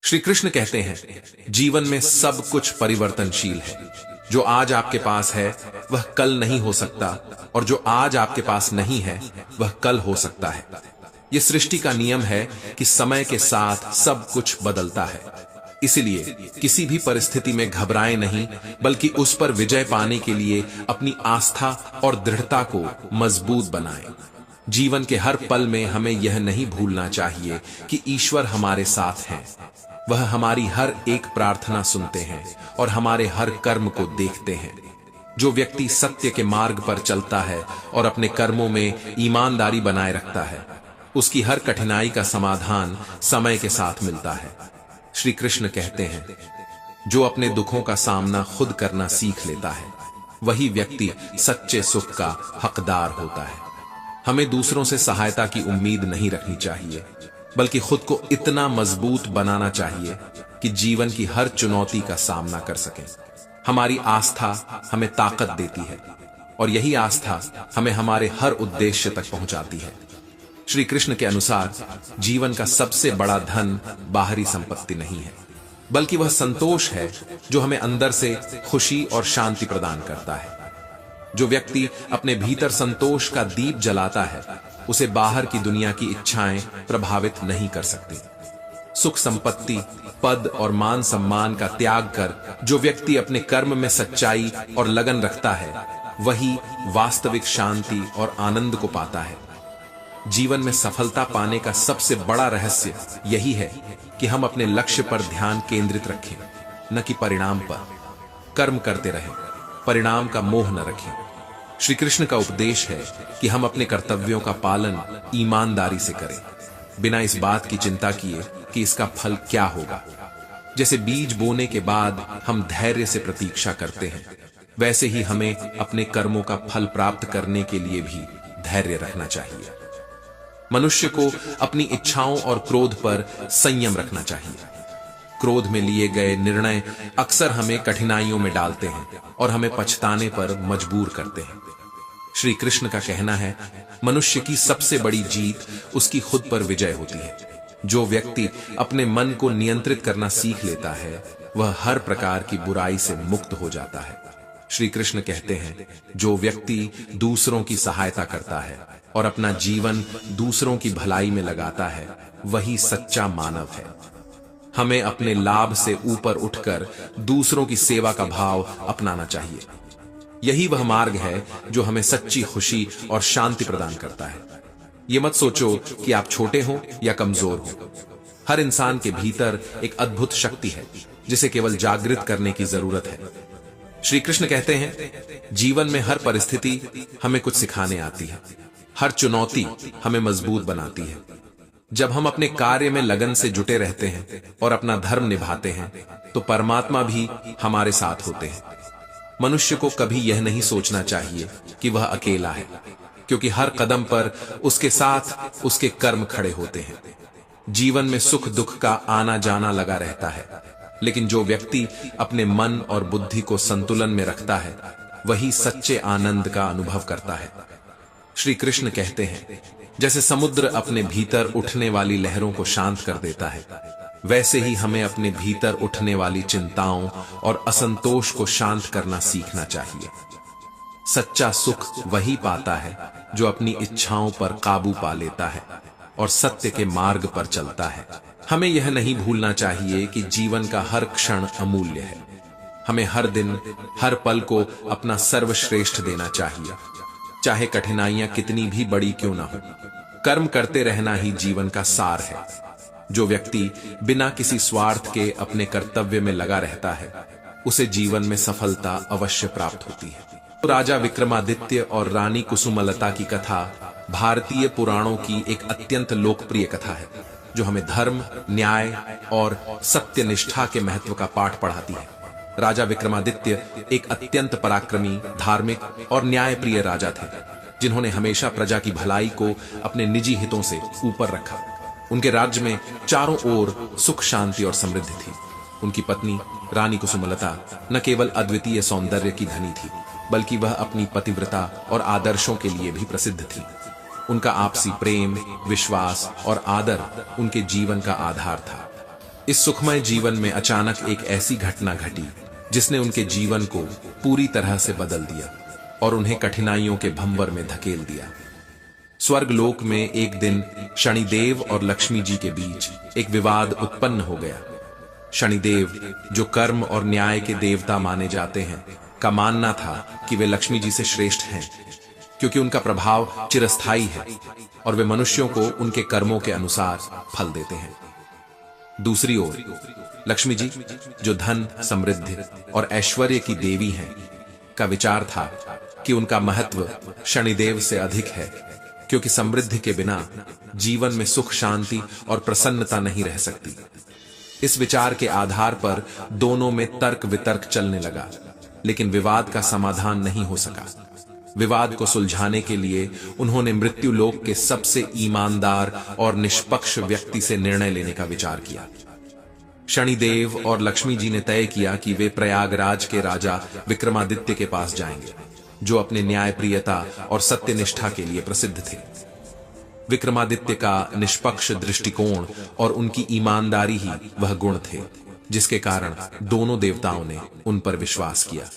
श्री कृष्ण कहते हैं, जीवन में सब कुछ परिवर्तनशील है। जो आज आपके पास है वह कल नहीं हो सकता, और जो आज आपके पास नहीं है वह कल हो सकता है। यह सृष्टि का नियम है कि समय के साथ सब कुछ बदलता है। इसलिए किसी भी परिस्थिति में घबराएं नहीं, बल्कि उस पर विजय पाने के लिए अपनी आस्था और दृढ़ता को मजबूत बनाएं। जीवन के हर पल में हमें यह नहीं भूलना चाहिए कि ईश्वर हमारे साथ हैं। वह हमारी हर एक प्रार्थना सुनते हैं और हमारे हर कर्म को देखते हैं। जो व्यक्ति सत्य के मार्ग पर चलता है और अपने कर्मों में ईमानदारी बनाए रखता है, उसकी हर कठिनाई का समाधान समय के साथ मिलता है। श्री कृष्ण कहते हैं, जो अपने दुखों का सामना खुद करना सीख लेता है, वही व्यक्ति सच्चे सुख का हकदार होता है। हमें दूसरों से सहायता की उम्मीद नहीं रखनी चाहिए, बल्कि खुद को इतना मजबूत बनाना चाहिए कि जीवन की हर चुनौती का सामना कर सकें। हमारी आस्था हमें ताकत देती है, और यही आस्था हमें हमारे हर उद्देश्य तक पहुंचाती है। श्री कृष्ण के अनुसार जीवन का सबसे बड़ा धन बाहरी संपत्ति नहीं है, बल्कि वह संतोष है जो हमें अंदर से खुशी और शांति प्रदान करता है। जो व्यक्ति अपने भीतर संतोष का दीप जलाता है, उसे बाहर की दुनिया की इच्छाएं प्रभावित नहीं कर सकती। सुख, संपत्ति, पद और मान सम्मान का त्याग कर जो व्यक्ति अपने कर्म में सच्चाई और लगन रखता है, वही वास्तविक शांति और आनंद को पाता है। जीवन में सफलता पाने का सबसे बड़ा रहस्य यही है कि हम अपने लक्ष्य पर ध्यान केंद्रित रखें, न कि परिणाम पर। कर्म करते रहें, परिणाम का मोह न रखें। श्री कृष्ण का उपदेश है कि हम अपने कर्तव्यों का पालन ईमानदारी से करें, बिना इस बात की चिंता किए कि इसका फल क्या होगा। जैसे बीज बोने के बाद हम धैर्य से प्रतीक्षा करते हैं, वैसे ही हमें अपने कर्मों का फल प्राप्त करने के लिए भी धैर्य रखना चाहिए। मनुष्य को अपनी इच्छाओं और क्रोध पर संयम रखना चाहिए। क्रोध में लिए गए निर्णय अक्सर हमें कठिनाइयों में डालते हैं और हमें पछताने पर मजबूर करते हैं। श्री कृष्ण का कहना है, मनुष्य की सबसे बड़ी जीत उसकी खुद पर विजय होती है। जो व्यक्ति अपने मन को नियंत्रित करना सीख लेता है, वह हर प्रकार की बुराई से मुक्त हो जाता है। श्री कृष्ण कहते हैं, जो व्यक्ति दूसरों की सहायता करता है और अपना जीवन दूसरों की भलाई में लगाता है, वही सच्चा मानव है। हमें अपने लाभ से ऊपर उठकर दूसरों की सेवा का भाव अपनाना चाहिए। यही वह मार्ग है जो हमें सच्ची खुशी और शांति प्रदान करता है। ये मत सोचो कि आप छोटे हो या कमजोर हो। हर इंसान के भीतर एक अद्भुत शक्ति है, जिसे केवल जागृत करने की जरूरत है। श्री कृष्ण कहते हैं, जीवन में हर परिस्थिति हमें कुछ सिखाने आती है। हर चुनौती हमें मजबूत बनाती है। जब हम अपने कार्य में लगन से जुटे रहते हैं और अपना धर्म निभाते हैं, तो परमात्मा भी हमारे साथ होते हैं। मनुष्य को कभी यह नहीं सोचना चाहिए कि वह अकेला है, क्योंकि हर कदम पर उसके साथ उसके कर्म खड़े होते हैं। जीवन में सुख दुख का आना जाना लगा रहता है, लेकिन जो व्यक्ति अपने मन और बुद्धि को संतुलन में रखता है, वही सच्चे आनंद का अनुभव करता है। श्री कृष्ण कहते हैं, जैसे समुद्र अपने भीतर उठने वाली लहरों को शांत कर देता है, वैसे ही हमें अपने भीतर उठने वाली चिंताओं और असंतोष को शांत करना सीखना चाहिए। सच्चा सुख वही पाता है जो अपनी इच्छाओं पर काबू पा लेता है और सत्य के मार्ग पर चलता है। हमें यह नहीं भूलना चाहिए कि जीवन का हर क्षण अमूल्य है। हमें हर दिन, हर पल को अपना सर्वश्रेष्ठ देना चाहिए, चाहे कठिनाइयां कितनी भी बड़ी क्यों ना हो। कर्म करते रहना ही जीवन का सार है। जो व्यक्ति बिना किसी स्वार्थ के अपने कर्तव्य में लगा रहता है, उसे जीवन में सफलता अवश्य प्राप्त होती है। राजा विक्रमादित्य और रानी कुसुमलता की कथा भारतीय पुराणों की एक अत्यंत लोकप्रिय कथा है, जो हमें धर्म, न्याय और सत्यनिष्ठा के महत्व का पाठ पढ़ाती है। राजा विक्रमादित्य एक अत्यंत पराक्रमी, धार्मिक और न्यायप्रिय राजा थे, जिन्होंने हमेशा प्रजा की भलाई को अपने निजी हितों से ऊपर रखा। उनके राज्य में चारों ओर सुख, शांति और समृद्धि थी। उनकी पत्नी रानी कुसुमलता न केवल अद्वितीय सौंदर्य की धनी थी, बल्कि वह अपनी पतिव्रता और आदर्शों के लिए भी प्रसिद्ध थी। उनका आपसी प्रेम, विश्वास और आदर उनके जीवन का आधार था। इस सुखमय जीवन में अचानक एक ऐसी घटना घटी जिसने उनके जीवन को पूरी तरह से बदल दिया और उन्हें कठिनाइयों के भंवर में धकेल दिया। स्वर्गलोक में एक दिन शनिदेव और लक्ष्मी जी के बीच एक विवाद उत्पन्न हो गया। शनिदेव, जो कर्म और न्याय के देवता माने जाते हैं, का मानना था कि वे लक्ष्मी जी से श्रेष्ठ हैं, क्योंकि उनका प्रभाव चिरस्थायी है और वे मनुष्यों को उनके कर्मों के अनुसार फल देते हैं। दूसरी ओर लक्ष्मी जी, जो धन, समृद्धि और ऐश्वर्य की देवी हैं, का विचार था कि उनका महत्व शनिदेव से अधिक है, क्योंकि समृद्धि के बिना जीवन में सुख, शांति और प्रसन्नता नहीं रह सकती। इस विचार के आधार पर दोनों में तर्क वितर्क चलने लगा, लेकिन विवाद का समाधान नहीं हो सका। विवाद को सुलझाने के लिए उन्होंने मृत्युलोक के सबसे ईमानदार और निष्पक्ष व्यक्ति से निर्णय लेने का विचार किया। शनिदेव और लक्ष्मी जी ने तय किया कि वे प्रयागराज के राजा विक्रमादित्य के पास जाएंगे, जो अपने न्यायप्रियता और सत्यनिष्ठा के लिए प्रसिद्ध थे। विक्रमादित्य का निष्पक्ष दृष्टिकोण और उनकी ईमानदारी ही वह गुण थे जिसके कारण दोनों देवताओं ने उन पर विश्वास किया।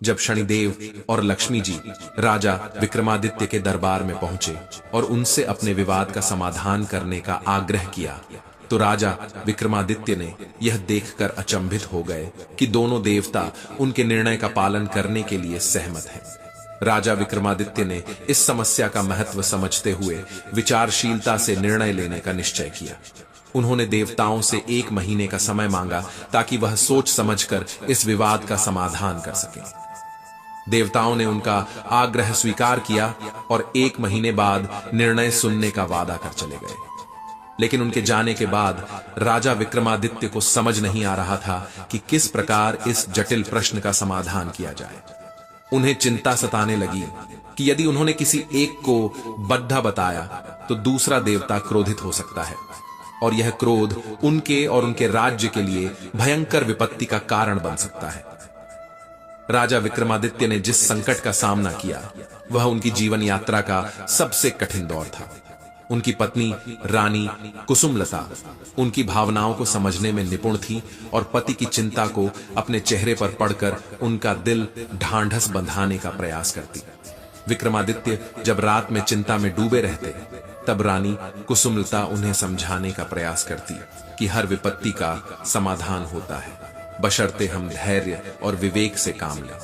जब शनिदेव और लक्ष्मी जी राजा विक्रमादित्य के दरबार में पहुंचे और उनसे अपने विवाद का समाधान करने का आग्रह किया, तो राजा विक्रमादित्य ने यह देखकर अचंभित हो गए कि दोनों देवता उनके निर्णय का पालन करने के लिए सहमत हैं। राजा विक्रमादित्य ने इस समस्या का महत्व समझते हुए विचारशीलता से निर्णय लेने का निश्चय किया। उन्होंने देवताओं से 1 महीने का समय मांगा ताकि वह सोच समझकर इस विवाद का समाधान कर सके। देवताओं ने उनका आग्रह स्वीकार किया और 1 महीने बाद निर्णय सुनने का वादा कर चले गए। लेकिन उनके जाने के बाद राजा विक्रमादित्य को समझ नहीं आ रहा था कि किस प्रकार इस जटिल प्रश्न का समाधान किया जाए। उन्हें चिंता सताने लगी कि यदि उन्होंने किसी एक को बद्धा बताया तो दूसरा देवता क्रोधित हो सकता है और यह क्रोध उनके और उनके राज्य के लिए भयंकर विपत्ति का कारण बन सकता है। राजा विक्रमादित्य ने जिस संकट का सामना किया वह उनकी जीवन यात्रा का सबसे कठिन दौर था। उनकी पत्नी रानी कुसुमलता उनकी भावनाओं को समझने में निपुण थी और पति की चिंता को अपने चेहरे पर पढ़कर उनका दिल ढांढस बंधाने का प्रयास करती। विक्रमादित्य जब रात में चिंता में डूबे रहते, तब रानी कुसुमलता उन्हें समझाने का प्रयास करती कि हर विपत्ति का समाधान होता है, बशर्ते हम धैर्य और विवेक से काम लें।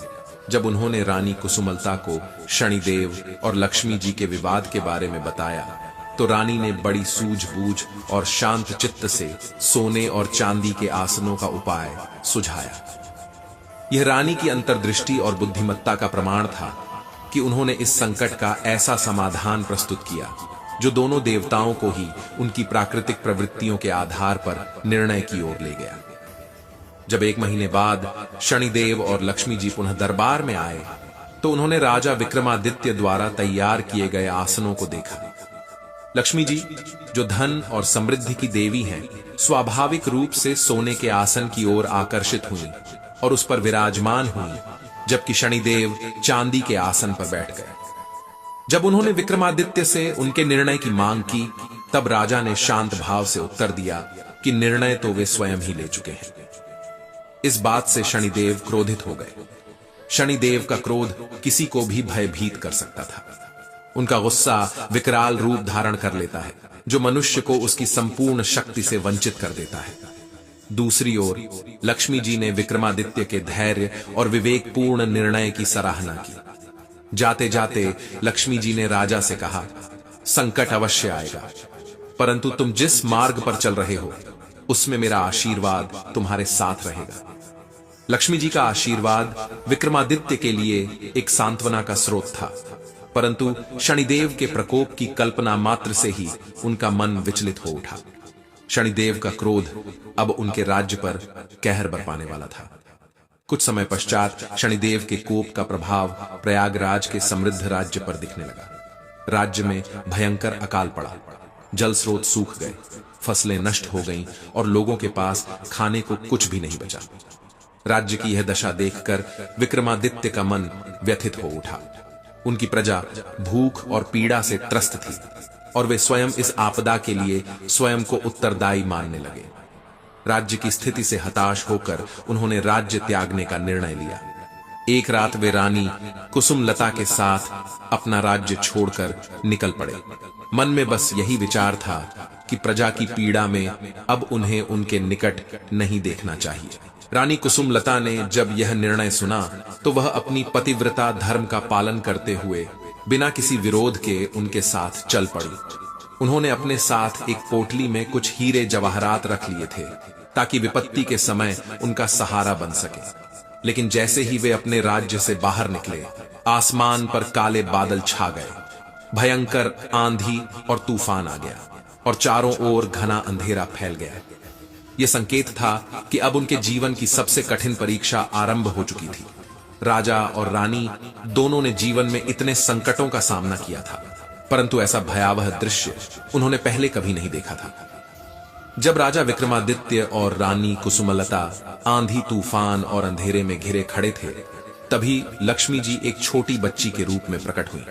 जब उन्होंने रानी कुसुमलता को शनिदेव और लक्ष्मी जी के विवाद के बारे में बताया, तो रानी ने बड़ी सूझबूझ और शांत चित्त से सोने और चांदी के आसनों का उपाय सुझाया। यह रानी की अंतर्दृष्टि और बुद्धिमत्ता का प्रमाण था कि उन्होंने इस संकट का ऐसा समाधान प्रस्तुत किया जो दोनों देवताओं को ही उनकी प्राकृतिक प्रवृत्तियों के आधार पर निर्णय की ओर ले गया। जब 1 महीने बाद शनिदेव और लक्ष्मी जी पुनः दरबार में आए, तो उन्होंने राजा विक्रमादित्य द्वारा तैयार किए गए आसनों को देखा। लक्ष्मी जी, जो धन और समृद्धि की देवी हैं, स्वाभाविक रूप से सोने के आसन की ओर आकर्षित हुई और उस पर विराजमान हुई, जबकि शनिदेव चांदी के आसन पर बैठ गए। जब उन्होंने विक्रमादित्य से उनके निर्णय की मांग की, तब राजा ने शांत भाव से उत्तर दिया कि निर्णय तो वे स्वयं ही ले चुके हैं। इस बात से शनिदेव क्रोधित हो गए। शनिदेव का क्रोध किसी को भी भयभीत कर सकता था। उनका गुस्सा विकराल रूप धारण कर लेता है, जो मनुष्य को उसकी संपूर्ण शक्ति से वंचित कर देता है। दूसरी ओर लक्ष्मी जी ने विक्रमादित्य के धैर्य और विवेकपूर्ण निर्णय की सराहना की। जाते जाते लक्ष्मी जी ने राजा से कहा, संकट अवश्य आएगा, परंतु तुम जिस मार्ग पर चल रहे हो उसमें मेरा आशीर्वाद तुम्हारे साथ रहेगा। लक्ष्मी जी का आशीर्वाद विक्रमादित्य के लिए एक सांत्वना का स्रोत था, परंतु शनिदेव के प्रकोप की कल्पना मात्र से ही उनका मन विचलित हो उठा। शनिदेव का क्रोध अब उनके राज्य पर कहर बरपाने वाला था। कुछ समय पश्चात शनिदेव के कोप का प्रभाव प्रयागराज के समृद्ध राज्य पर दिखने लगा। राज्य में भयंकर अकाल पड़ा, जल स्रोत सूख गए, फसलें नष्ट हो गईं और लोगों के पास खाने को कुछ भी नहीं बचा। राज्य की यह दशा देखकर विक्रमादित्य का मन व्यथित हो उठा। उनकी प्रजा भूख और पीड़ा से त्रस्त थी और वे स्वयं इस आपदा के लिए स्वयं को उत्तरदायी मानने लगे। राज्य की स्थिति से हताश होकर उन्होंने राज्य त्यागने का निर्णय लिया। एक रात वे रानी कुसुमलता के साथ अपना राज्य छोड़कर निकल पड़े। मन में बस यही विचार था कि प्रजा की पीड़ा में अब उन्हें उनके निकट नहीं देखना चाहिए। रानी कुसुमलता ने जब यह निर्णय सुना तो वह अपनी पतिव्रता धर्म का पालन करते हुए बिना किसी विरोध के उनके साथ चल पड़ी। उन्होंने अपने साथ एक पोटली में कुछ हीरे जवाहरात रख लिए थे ताकि विपत्ति के समय उनका सहारा बन सके। लेकिन जैसे ही वे अपने राज्य से बाहर निकले, आसमान पर काले बादल छा गए, भयंकर आंधी और तूफान आ गया और चारों ओर घना अंधेरा फैल गया। यह संकेत था कि अब उनके जीवन की सबसे कठिन परीक्षा आरंभ हो चुकी थी। राजा और रानी दोनों ने जीवन में इतने संकटों का सामना किया था, परंतु ऐसा भयावह दृश्य उन्होंने पहले कभी नहीं देखा था। जब राजा विक्रमादित्य और रानी कुसुमलता आंधी, तूफान और अंधेरे में घिरे खड़े थे, तभी लक्ष्मी जी एक छोटी बच्ची के रूप में प्रकट हुई।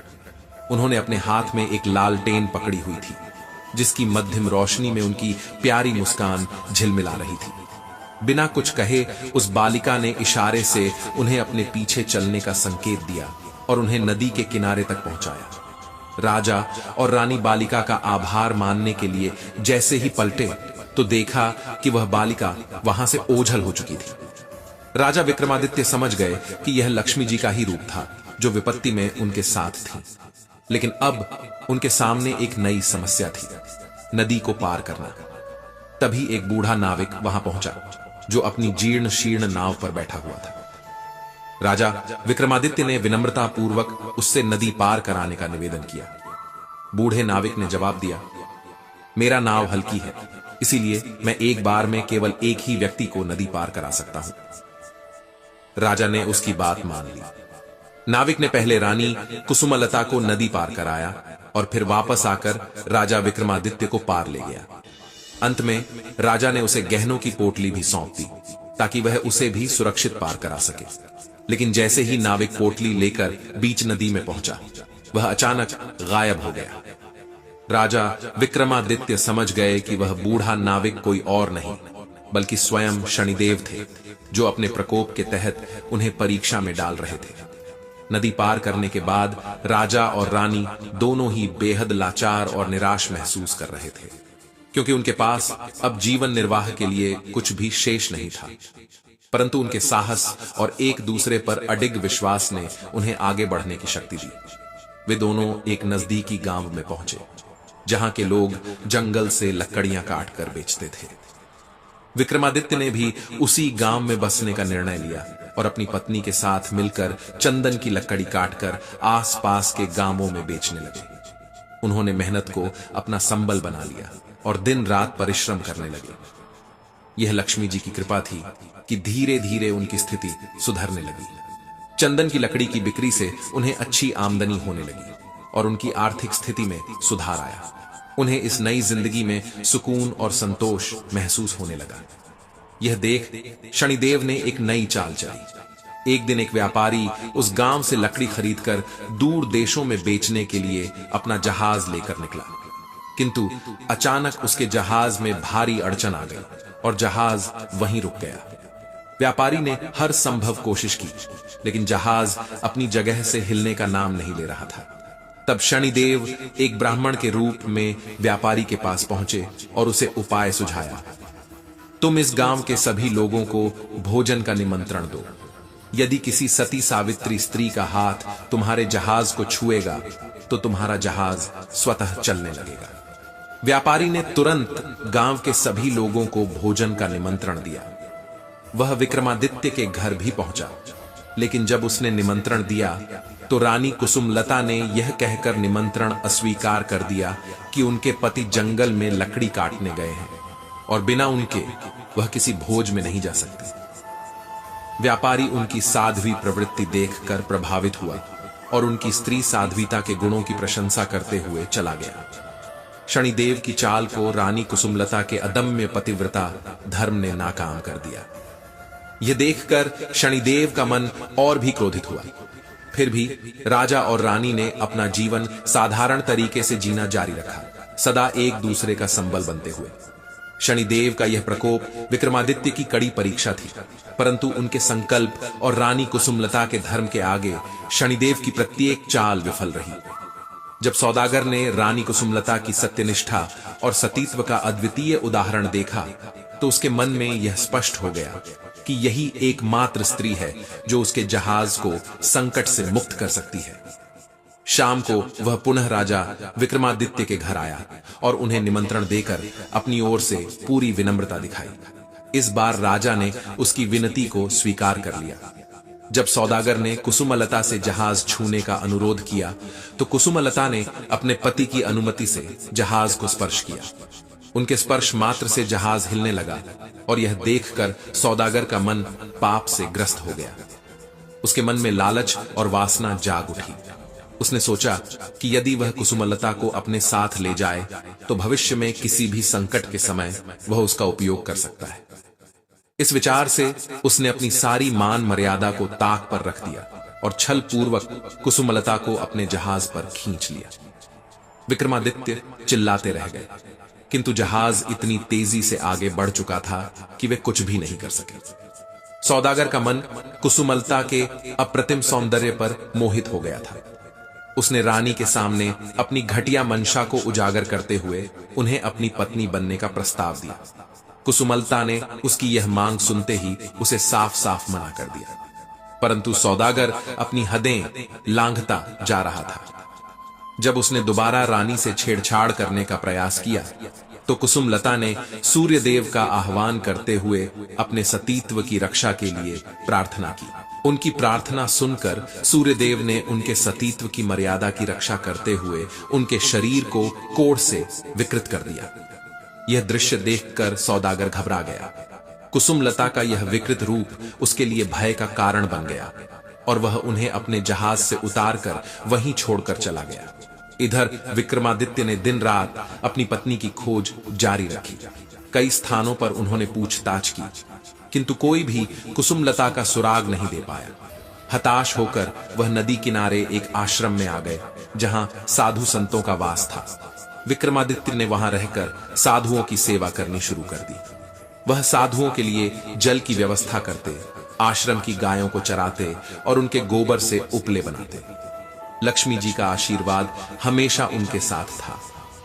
उन्होंने अपने हाथ में एक लालटेन पकड़ी हुई थी, जिसकी मध्यम रोशनी में उनकी प्यारी मुस्कान झिलमिला रही थी। बिना कुछ कहे उस बालिका ने इशारे से उन्हें अपने पीछे चलने का संकेत दिया और उन्हें नदी के किनारे तक पहुंचाया। राजा और रानी बालिका का आभार मानने के लिए जैसे ही पलटे तो देखा कि वह बालिका वहां से ओझल हो चुकी थी। राजा विक्रमादित्य समझ गए कि यह लक्ष्मी जी का ही रूप था जो विपत्ति में उनके साथ थी। लेकिन अब उनके सामने एक नई समस्या थी, नदी को पार करना। तभी एक बूढ़ा नाविक वहां पहुंचा जो अपनी जीर्ण शीर्ण नाव पर बैठा हुआ था। राजा विक्रमादित्य ने विनम्रता पूर्वक उससे नदी पार कराने का निवेदन किया। बूढ़े नाविक ने जवाब दिया, मेरा नाव हल्की है, इसीलिए मैं एक बार में केवल एक ही व्यक्ति को नदी पार करा सकता हूं। राजा ने उसकी बात मान ली। नाविक ने पहले रानी कुसुमलता को नदी पार कराया और फिर वापस आकर राजा विक्रमादित्य को पार ले गया। अंत में राजा ने उसे गहनों की पोटली भी सौंप दी ताकि वह उसे भी सुरक्षित पार करा सके। लेकिन जैसे ही नाविक पोटली लेकर बीच नदी में पहुंचा, वह अचानक गायब हो गया। राजा विक्रमादित्य समझ गए कि वह बूढ़ा नाविक कोई और नहीं बल्कि स्वयं शनिदेव थे, जो अपने प्रकोप के तहत उन्हें परीक्षा में डाल रहे थे। नदी पार करने के बाद राजा और रानी दोनों ही बेहद लाचार और निराश महसूस कर रहे थे, क्योंकि उनके पास अब जीवन निर्वाह के लिए कुछ भी शेष नहीं था। परंतु उनके साहस और एक दूसरे पर अडिग विश्वास ने उन्हें आगे बढ़ने की शक्ति दी। वे दोनों एक नजदीकी गांव में पहुंचे, जहां के लोग जंगल से लकड़ियां काटकर बेचते थे। विक्रमादित्य ने भी उसी गांव में बसने का निर्णय लिया और अपनी पत्नी के साथ मिलकर चंदन की लकड़ी काटकर आसपास के गांवों में बेचने लगे। उन्होंने मेहनत को अपना संबल बना लिया और दिन रात परिश्रम करने लगे। यह लक्ष्मी जी की कृपा थी कि धीरे धीरे उनकी स्थिति सुधरने लगी। चंदन की लकड़ी की बिक्री से उन्हें अच्छी आमदनी होने लगी और उनकी आर्थिक स्थिति में सुधार आया। उन्हें इस नई जिंदगी में सुकून और संतोष महसूस होने लगा। यह देख शनिदेव ने एक नई चाल चली। एक दिन एक व्यापारी उस गांव से लकड़ी खरीदकर दूर देशों में बेचने के लिए अपना जहाज लेकर निकला, किंतु अचानक उसके जहाज में भारी अड़चन आ गई और जहाज वहीं रुक गया। व्यापारी ने हर संभव कोशिश की, लेकिन जहाज अपनी जगह से हिलने का नाम नहीं ले रहा था। तब शनिदेव एक ब्राह्मण के रूप में व्यापारी के पास पहुंचे और उसे उपाय सुझाया। तुम इस गांव के सभी लोगों को भोजन का निमंत्रण दो। यदि किसी सती सावित्री स्त्री का हाथ तुम्हारे जहाज को छुएगा तो तुम्हारा जहाज स्वतः चलने लगेगा। व्यापारी ने तुरंत गांव के सभी लोगों को भोजन का निमंत्रण दिया। वह विक्रमादित्य के घर भी पहुंचा, लेकिन जब उसने निमंत्रण दिया तो रानी कुसुमलता ने यह कहकर निमंत्रण अस्वीकार कर दिया कि उनके पति जंगल में लकड़ी काटने गए हैं और बिना उनके वह किसी भोज में नहीं जा सकती। व्यापारी उनकी साध्वी प्रवृत्ति देखकर प्रभावित हुआ और उनकी स्त्री साध्वीता के गुणों की प्रशंसा करते हुए चला गया। शनिदेव की चाल को रानी कुसुमलता के अदम्य पतिव्रता धर्म ने नाकाम कर दिया। यह देखकर शनिदेव का मन और भी क्रोधित हुआ। फिर भी राजा और रानी ने अपना जीवन साधारण तरीके से जीना जारी रखा, सदा एक दूसरे का संबल बनते हुए। शनिदेव का यह प्रकोप विक्रमादित्य की कड़ी परीक्षा थी, परंतु उनके संकल्प और रानी कुसुमलता के धर्म के आगे शनिदेव की प्रत्येक चाल विफल रही। जब सौदागर ने रानी कुसुमलता की सत्यनिष्ठा और सतीत्व का अद्वितीय उदाहरण देखा, तो उसके मन में यह स्पष्ट हो गया कि यही एकमात्र स्त्री है जो उसके जहाज को संकट से मुक्त कर सकती है। शाम को वह पुनः राजा विक्रमादित्य के घर आया और उन्हें निमंत्रण देकर अपनी ओर से पूरी विनम्रता दिखाई। इस बार राजा ने उसकी विनती को स्वीकार कर लिया। जब सौदागर ने कुसुमलता से जहाज छूने का अनुरोध किया, तो कुसुमलता ने अपने पति की अनुमति से जहाज को स्पर्श किया। उनके स्पर्श मात्र से जहाज हिलने लगा और यह देखकर सौदागर का मन पाप से ग्रस्त हो गया। उसके मन में लालच और वासना जाग उठी। उसने सोचा कि यदि वह कुसुमलता को अपने साथ ले जाए तो भविष्य में किसी भी संकट के समय वह उसका उपयोग कर सकता है। इस विचार से उसने अपनी सारी मान मर्यादा को ताक पर रख दिया और छल पूर्वक कुसुमलता को अपने जहाज पर खींच लिया। विक्रमादित्य चिल्लाते रह गए, किंतु जहाज इतनी तेजी से आगे बढ़ चुका था कि वे कुछ भी नहीं कर सके। सौदागर का मन कुसुमलता के अप्रतिम सौंदर्य पर मोहित हो गया था। उसने रानी के सामने अपनी घटिया मंशा को उजागर करते हुए उन्हें अपनी पत्नी बनने का प्रस्ताव दिया। कुसुमलता ने उसकी यह मांग सुनते ही उसे साफ साफ मना कर दिया, परंतु सौदागर अपनी हदें लांघता जा रहा था। जब उसने दोबारा रानी से छेड़छाड़ करने का प्रयास किया, तो कुसुमलता ने सूर्यदेव का आह्वान करते हुए अपने सतीत्व की रक्षा के लिए प्रार्थना की। उनकी प्रार्थना सुनकर सूर्यदेव ने उनके सतीत्व की मर्यादा की रक्षा करते हुए उनके शरीर को कोढ़ से विकृत कर दिया। यह दृश्य देखकर सौदागर घबरा गया। कुसुमलता का यह विकृत रूप उसके लिए भय का कारण बन गया और वह उन्हें अपने जहाज से उतारकर वहीं छोड़कर चला गया। इधर विक्रमादित्य ने दिन रात अपनी पत्नी की खोज जारी रखी। कई स्थानों पर उन्होंने पूछताछ की, किंतु कोई भी कुसुमलता का सुराग नहीं दे पाया। हताश होकर वह नदी किनारे एक आश्रम में आ गए, जहां साधु संतों का वास था। विक्रमादित्य ने वहां रहकर साधुओं की सेवा करनी शुरू कर दी। वह साधुओं के लिए जल की व्यवस्था करते, आश्रम की गायों को चराते और उनके गोबर से उपले बनाते। लक्ष्मी जी का आशीर्वाद हमेशा उनके साथ था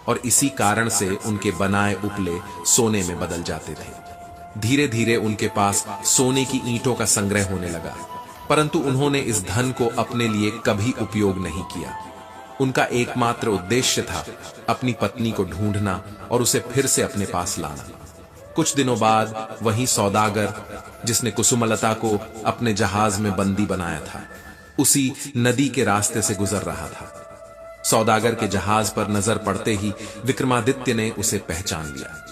और इसी कारण से उनके बनाए उपले सोने में बदल जाते थे। धीरे धीरे उनके पास सोने की ईंटों का संग्रह होने लगा, परंतु उन्होंने इस धन को अपने लिए कभी उपयोग नहीं किया। उनका एकमात्र उद्देश्य था अपनी पत्नी को ढूंढना और उसे फिर से अपने पास लाना। कुछ दिनों बाद वही सौदागर, जिसने कुसुमलता को अपने जहाज में बंदी बनाया था, उसी नदी के रास्ते से गुजर रहा था। सौदागर के जहाज पर नजर पड़ते ही विक्रमादित्य ने उसे पहचान लिया।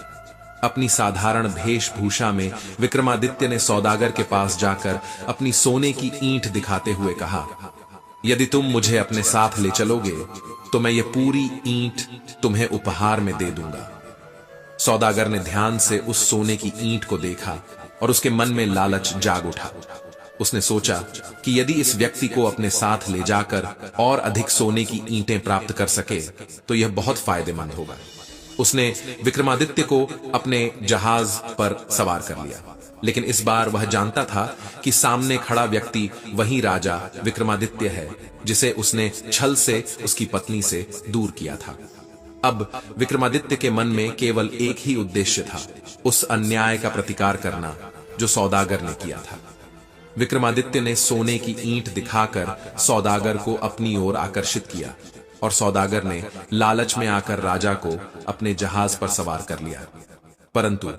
अपनी साधारण वेशभूषा में विक्रमादित्य ने सौदागर के पास जाकर अपनी सोने की ईंट दिखाते हुए कहा, यदि तुम मुझे अपने साथ ले चलोगे तो मैं ये पूरी ईंट तुम्हें उपहार में दे दूंगा। सौदागर ने ध्यान से उस सोने की ईंट को देखा और उसके मन में लालच जाग उठा। उसने सोचा कि यदि इस व्यक्ति को अपने साथ ले जाकर और अधिक सोने की ईंटें प्राप्त कर सके तो यह बहुत फायदेमंद होगा। उसने विक्रमादित्य को अपने जहाज पर सवार कर लिया, लेकिन इस बार वह जानता था कि सामने खड़ा व्यक्ति वही राजा विक्रमादित्य है जिसे उसने छल से उसकी पत्नी से दूर किया था। अब विक्रमादित्य के मन में केवल एक ही उद्देश्य था, उस अन्याय का प्रतिकार करना जो सौदागर ने किया था। विक्रमादित्य ने सोने की ईंट दिखाकर सौदागर को अपनी ओर आकर्षित किया और सौदागर ने लालच में आकर राजा को अपने जहाज पर सवार कर लिया। परंतु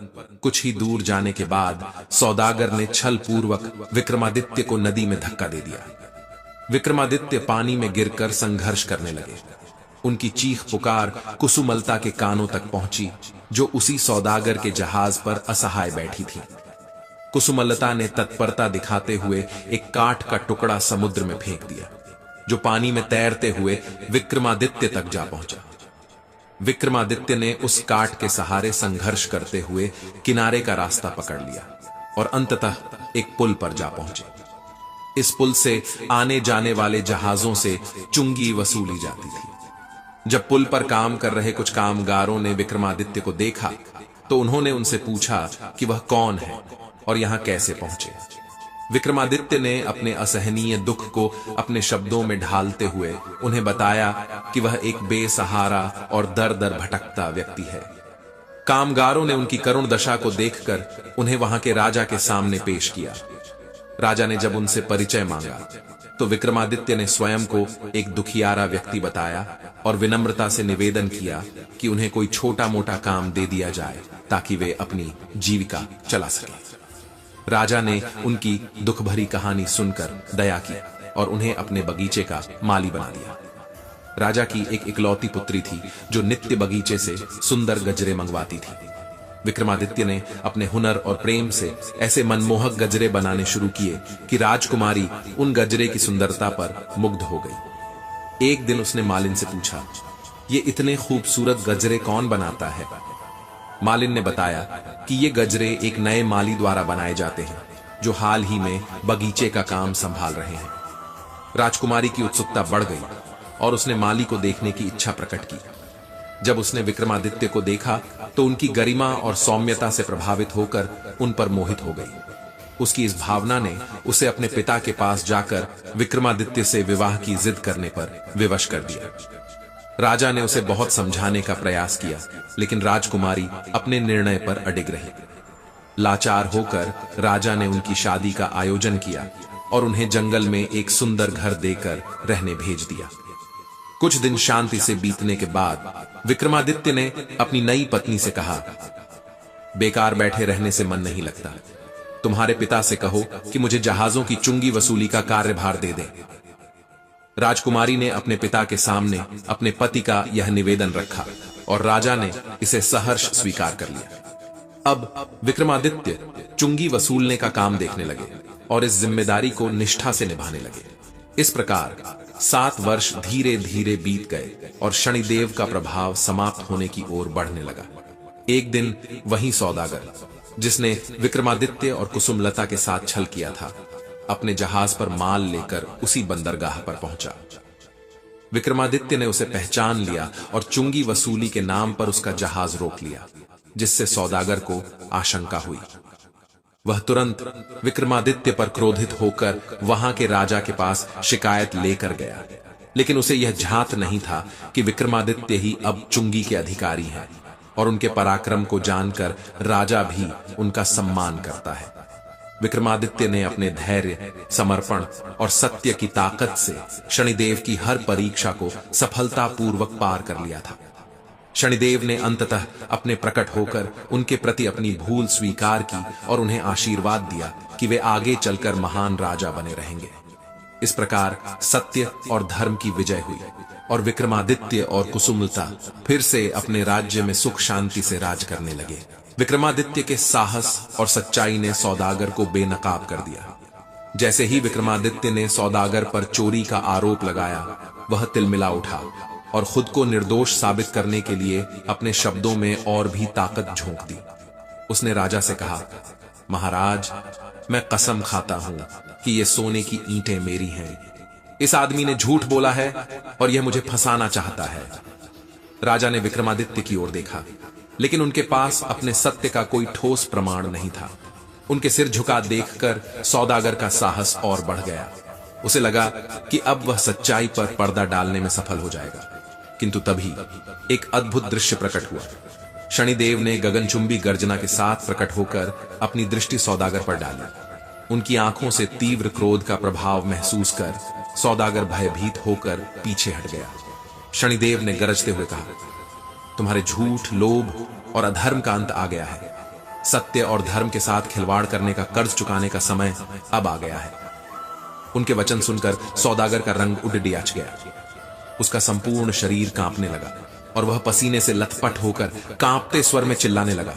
कुछ ही दूर जाने के बाद सौदागर ने छल पूर्वक विक्रमादित्य को नदी में धक्का दे दिया। विक्रमादित्य पानी में गिरकर संघर्ष करने लगे। उनकी चीख पुकार कुसुमलता के कानों तक पहुंची, जो उसी सौदागर के जहाज पर असहाय बैठी थी। कुसुमलता ने तत्परता दिखाते हुए एक काठ का टुकड़ा समुद्र में फेंक दिया, जो पानी में तैरते हुए विक्रमादित्य तक जा पहुंचा। विक्रमादित्य ने उस काठ के सहारे संघर्ष करते हुए किनारे का रास्ता पकड़ लिया और अंततः एक पुल पर जा पहुंचे। इस पुल से आने जाने वाले जहाजों से चुंगी वसूली जाती थी। जब पुल पर काम कर रहे कुछ कामगारों ने विक्रमादित्य को देखा तो उन्होंने उनसे पूछा कि वह कौन है और यहां कैसे पहुंचे। विक्रमादित्य ने अपने असहनीय दुख को अपने शब्दों में ढालते हुए उन्हें बताया कि वह एक बेसहारा और दर दर भटकता व्यक्ति है। कामगारों ने उनकी करुण दशा को देखकर उन्हें वहां के राजा के सामने पेश किया। राजा ने जब उनसे परिचय मांगा तो विक्रमादित्य ने स्वयं को एक दुखियारा व्यक्ति बताया और विनम्रता से निवेदन किया कि उन्हें कोई छोटा मोटा काम दे दिया जाए ताकि वे अपनी जीविका चला सकें। राजा ने उनकी दुख भरी कहानी सुनकर दया की और उन्हें अपने बगीचे का माली बना दिया। राजा की एक इकलौती पुत्री थी जो नित्य बगीचे से सुंदर गजरे मंगवाती थी। विक्रमादित्य ने अपने हुनर और प्रेम से ऐसे मनमोहक गजरे बनाने शुरू किए कि राजकुमारी उन गजरे की सुंदरता पर मुग्ध हो गई। एक दिन उसने मालिन से पूछा, ये इतने खूबसूरत गजरे कौन बनाता है? मालिन ने बताया कि ये गजरे एक नए माली द्वारा बनाए जाते हैं जो हाल ही में बगीचे का काम संभाल रहे हैं। राजकुमारी की उत्सुकता बढ़ गई और उसने माली को देखने की इच्छा प्रकट की। जब उसने विक्रमादित्य को देखा तो उनकी गरिमा और सौम्यता से प्रभावित होकर उन पर मोहित हो गई। उसकी इस भावना ने उसे अपने पिता के पास जाकर विक्रमादित्य से विवाह की जिद करने पर विवश कर दिया। राजा ने उसे बहुत समझाने का प्रयास किया, लेकिन राजकुमारी अपने निर्णय पर अडिग रही। लाचार होकर राजा ने उनकी शादी का आयोजन किया और उन्हें जंगल में एक सुंदर घर देकर रहने भेज दिया। कुछ दिन शांति से बीतने के बाद विक्रमादित्य ने अपनी नई पत्नी से कहा, बेकार बैठे रहने से मन नहीं लगता। तुम्हारे पिता से कहो कि मुझे जहाजों की चुंगी वसूली का कार्यभार दे दें। राजकुमारी ने अपने पिता के सामने अपने पति का यह निवेदन रखा और राजा ने इसे सहर्ष स्वीकार कर लिया। अब विक्रमादित्य चुंगी वसूलने का काम देखने लगे और इस जिम्मेदारी को निष्ठा से निभाने लगे। इस प्रकार 7 वर्ष धीरे धीरे बीत गए और शनिदेव का प्रभाव समाप्त होने की ओर बढ़ने लगा। एक दिन वही सौदागर जिसने विक्रमादित्य और कुसुमलता के साथ छल किया था, अपने जहाज पर माल लेकर उसी बंदरगाह पर पहुंचा। विक्रमादित्य ने उसे पहचान लिया और चुंगी वसूली के नाम पर उसका जहाज रोक लिया, जिससे सौदागर को आशंका हुई। वह तुरंत विक्रमादित्य पर क्रोधित होकर वहां के राजा के पास शिकायत लेकर गया, लेकिन उसे यह झांत नहीं था कि विक्रमादित्य ही अब चुंगी के अधिकारी हैं और उनके पराक्रम को जानकर राजा भी उनका सम्मान करता है। विक्रमादित्य ने अपने धैर्य, समर्पण और सत्य की ताकत से शनिदेव की हर परीक्षा को सफलतापूर्वक पार कर लिया था। शनिदेव ने अंततः अपने प्रकट होकर उनके प्रति अपनी भूल स्वीकार की और उन्हें आशीर्वाद दिया कि वे आगे चलकर महान राजा बने रहेंगे। इस प्रकार सत्य और धर्म की विजय हुई और विक्रमादित्य और कुसुमलता फिर से अपने राज्य में सुख शांति से राज करने लगे। विक्रमादित्य के साहस और सच्चाई ने सौदागर को बेनकाब कर दिया। जैसे ही विक्रमादित्य ने सौदागर पर चोरी का आरोप लगाया, वह तिलमिला उठा और खुद को निर्दोष साबित करने के लिए अपने शब्दों में और भी ताकत झोंक दी। उसने राजा से कहा, महाराज, मैं कसम खाता हूं कि ये सोने की ईंटें मेरी हैं। इस आदमी ने झूठ बोला है और यह मुझे फंसाना चाहता है। राजा ने विक्रमादित्य की ओर देखा, लेकिन उनके पास अपने सत्य का कोई ठोस प्रमाण नहीं था। उनके सिर झुका देखकर सौदागर का साहस और बढ़ गया। उसे लगा कि अब वह सच्चाई पर पर्दा डालने में सफल हो जाएगा, किंतु तभी एक अद्भुत दृश्य प्रकट हुआ। शनिदेव ने गगनचुंबी गर्जना के साथ प्रकट होकर अपनी दृष्टि सौदागर पर डाली। उनकी आंखों से तीव्र क्रोध का प्रभाव महसूस कर सौदागर भयभीत होकर पीछे हट गया। शनिदेव ने गरजते हुए कहा, तुम्हारे झूठ, लोभ और अधर्म का अंत आ गया है। सत्य और धर्म के साथ खिलवाड़ करने का कर्ज चुकाने का समय अब आ गया है। उनके वचन सुनकर सौदागर का रंग उड़ डियाच गया। उसका संपूर्ण शरीर कांपने लगा और वह पसीने से लथपथ होकर कांपते स्वर में चिल्लाने लगा,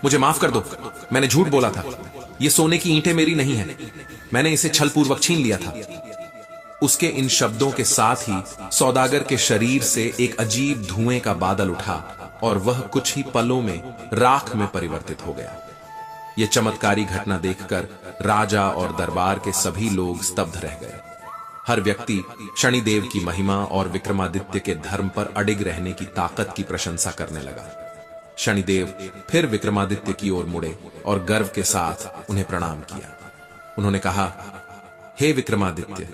मुझे माफ कर दो, मैंने झूठ बोला था। ये सोने की ईंटें मेरी नहीं है, मैंने इसे छलपूर्वक छीन लिया था। उसके इन शब्दों के साथ ही सौदागर के शरीर से एक अजीब धुएं का बादल उठा और वह कुछ ही पलों में राख में परिवर्तित हो गया। यह चमत्कारी घटना देखकर राजा और दरबार के सभी लोग स्तब्ध रह गए। हर व्यक्ति शनिदेव की महिमा और विक्रमादित्य के धर्म पर अडिग रहने की ताकत की प्रशंसा करने लगा। शनिदेव फिर विक्रमादित्य की ओर मुड़े और गर्व के साथ उन्हें प्रणाम किया। उन्होंने कहा, हे विक्रमादित्य,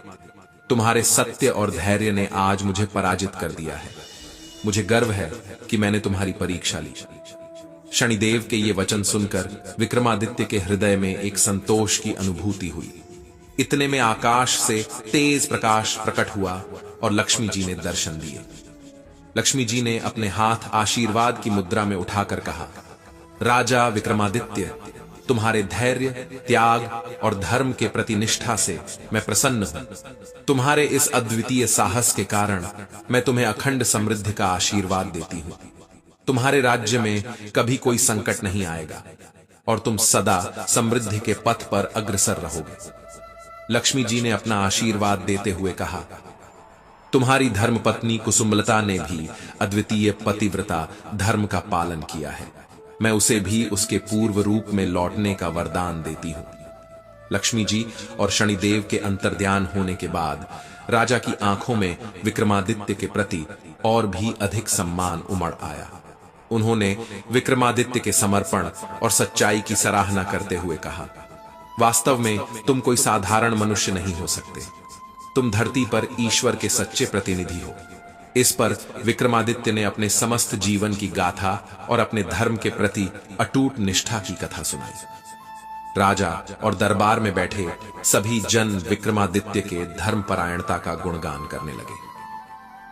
तुम्हारे सत्य और धैर्य ने आज मुझे पराजित कर दिया है। मुझे गर्व है कि मैंने तुम्हारी परीक्षा ली। शनिदेव के ये वचन सुनकर विक्रमादित्य के हृदय में एक संतोष की अनुभूति हुई। इतने में आकाश से तेज प्रकाश प्रकट हुआ और लक्ष्मी जी ने दर्शन दिए। लक्ष्मी जी ने अपने हाथ आशीर्वाद की मुद्रा में उठाकर कहा, राजा विक्रमादित्य, तुम्हारे धैर्य, त्याग और धर्म के प्रति निष्ठा से मैं प्रसन्न हूं। तुम्हारे इस अद्वितीय साहस के कारण मैं तुम्हें अखंड समृद्धि का आशीर्वाद देती हूं। तुम्हारे राज्य में कभी कोई संकट नहीं आएगा और तुम सदा समृद्धि के पथ पर अग्रसर रहोगे। लक्ष्मी जी ने अपना आशीर्वाद देते हुए कहा, तुम्हारी धर्मपत्नी कुसुमलता ने भी अद्वितीय पतिव्रता धर्म का पालन किया है। मैं उसे भी उसके पूर्व रूप में लौटने का वरदान देती हूं। लक्ष्मी जी और शनिदेव के अंतर्ध्यान होने के बाद राजा की आंखों में विक्रमादित्य के प्रति और भी अधिक सम्मान उमड़ आया। उन्होंने विक्रमादित्य के समर्पण और सच्चाई की सराहना करते हुए कहा, वास्तव में तुम कोई साधारण मनुष्य नहीं हो सकते। तुम धरती पर ईश्वर के सच्चे प्रतिनिधि हो। इस पर विक्रमादित्य ने अपने समस्त जीवन की गाथा और अपने धर्म के प्रति अटूट निष्ठा की कथा सुनाई। राजा और दरबार में बैठे सभी जन विक्रमादित्य के धर्मपरायणता का गुणगान करने लगे।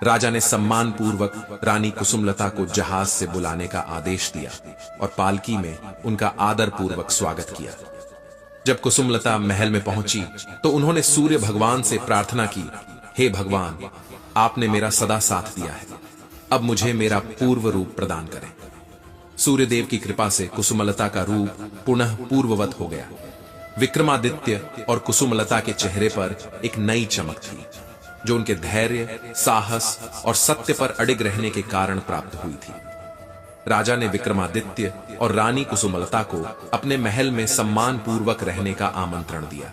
राजा ने सम्मान पूर्वक रानी कुसुमलता को जहाज से बुलाने का आदेश दिया और पालकी में उनका आदर पूर्वक स्वागत किया। जब कुसुमलता महल में पहुंची तो उन्होंने सूर्य भगवान से प्रार्थना की, हे भगवान, आपने मेरा सदा साथ दिया है, अब मुझे मेरा पूर्व रूप प्रदान करें। सूर्यदेव की कृपा से कुसुमलता का रूप पुनः पूर्ववत हो गया। विक्रमादित्य और कुसुमलता के चेहरे पर एक नई चमक थी, जो उनके धैर्य, साहस और सत्य पर अडिग रहने के कारण प्राप्त हुई थी। राजा ने विक्रमादित्य और रानी कुसुमलता को अपने महल में सम्मान पूर्वक रहने का आमंत्रण दिया।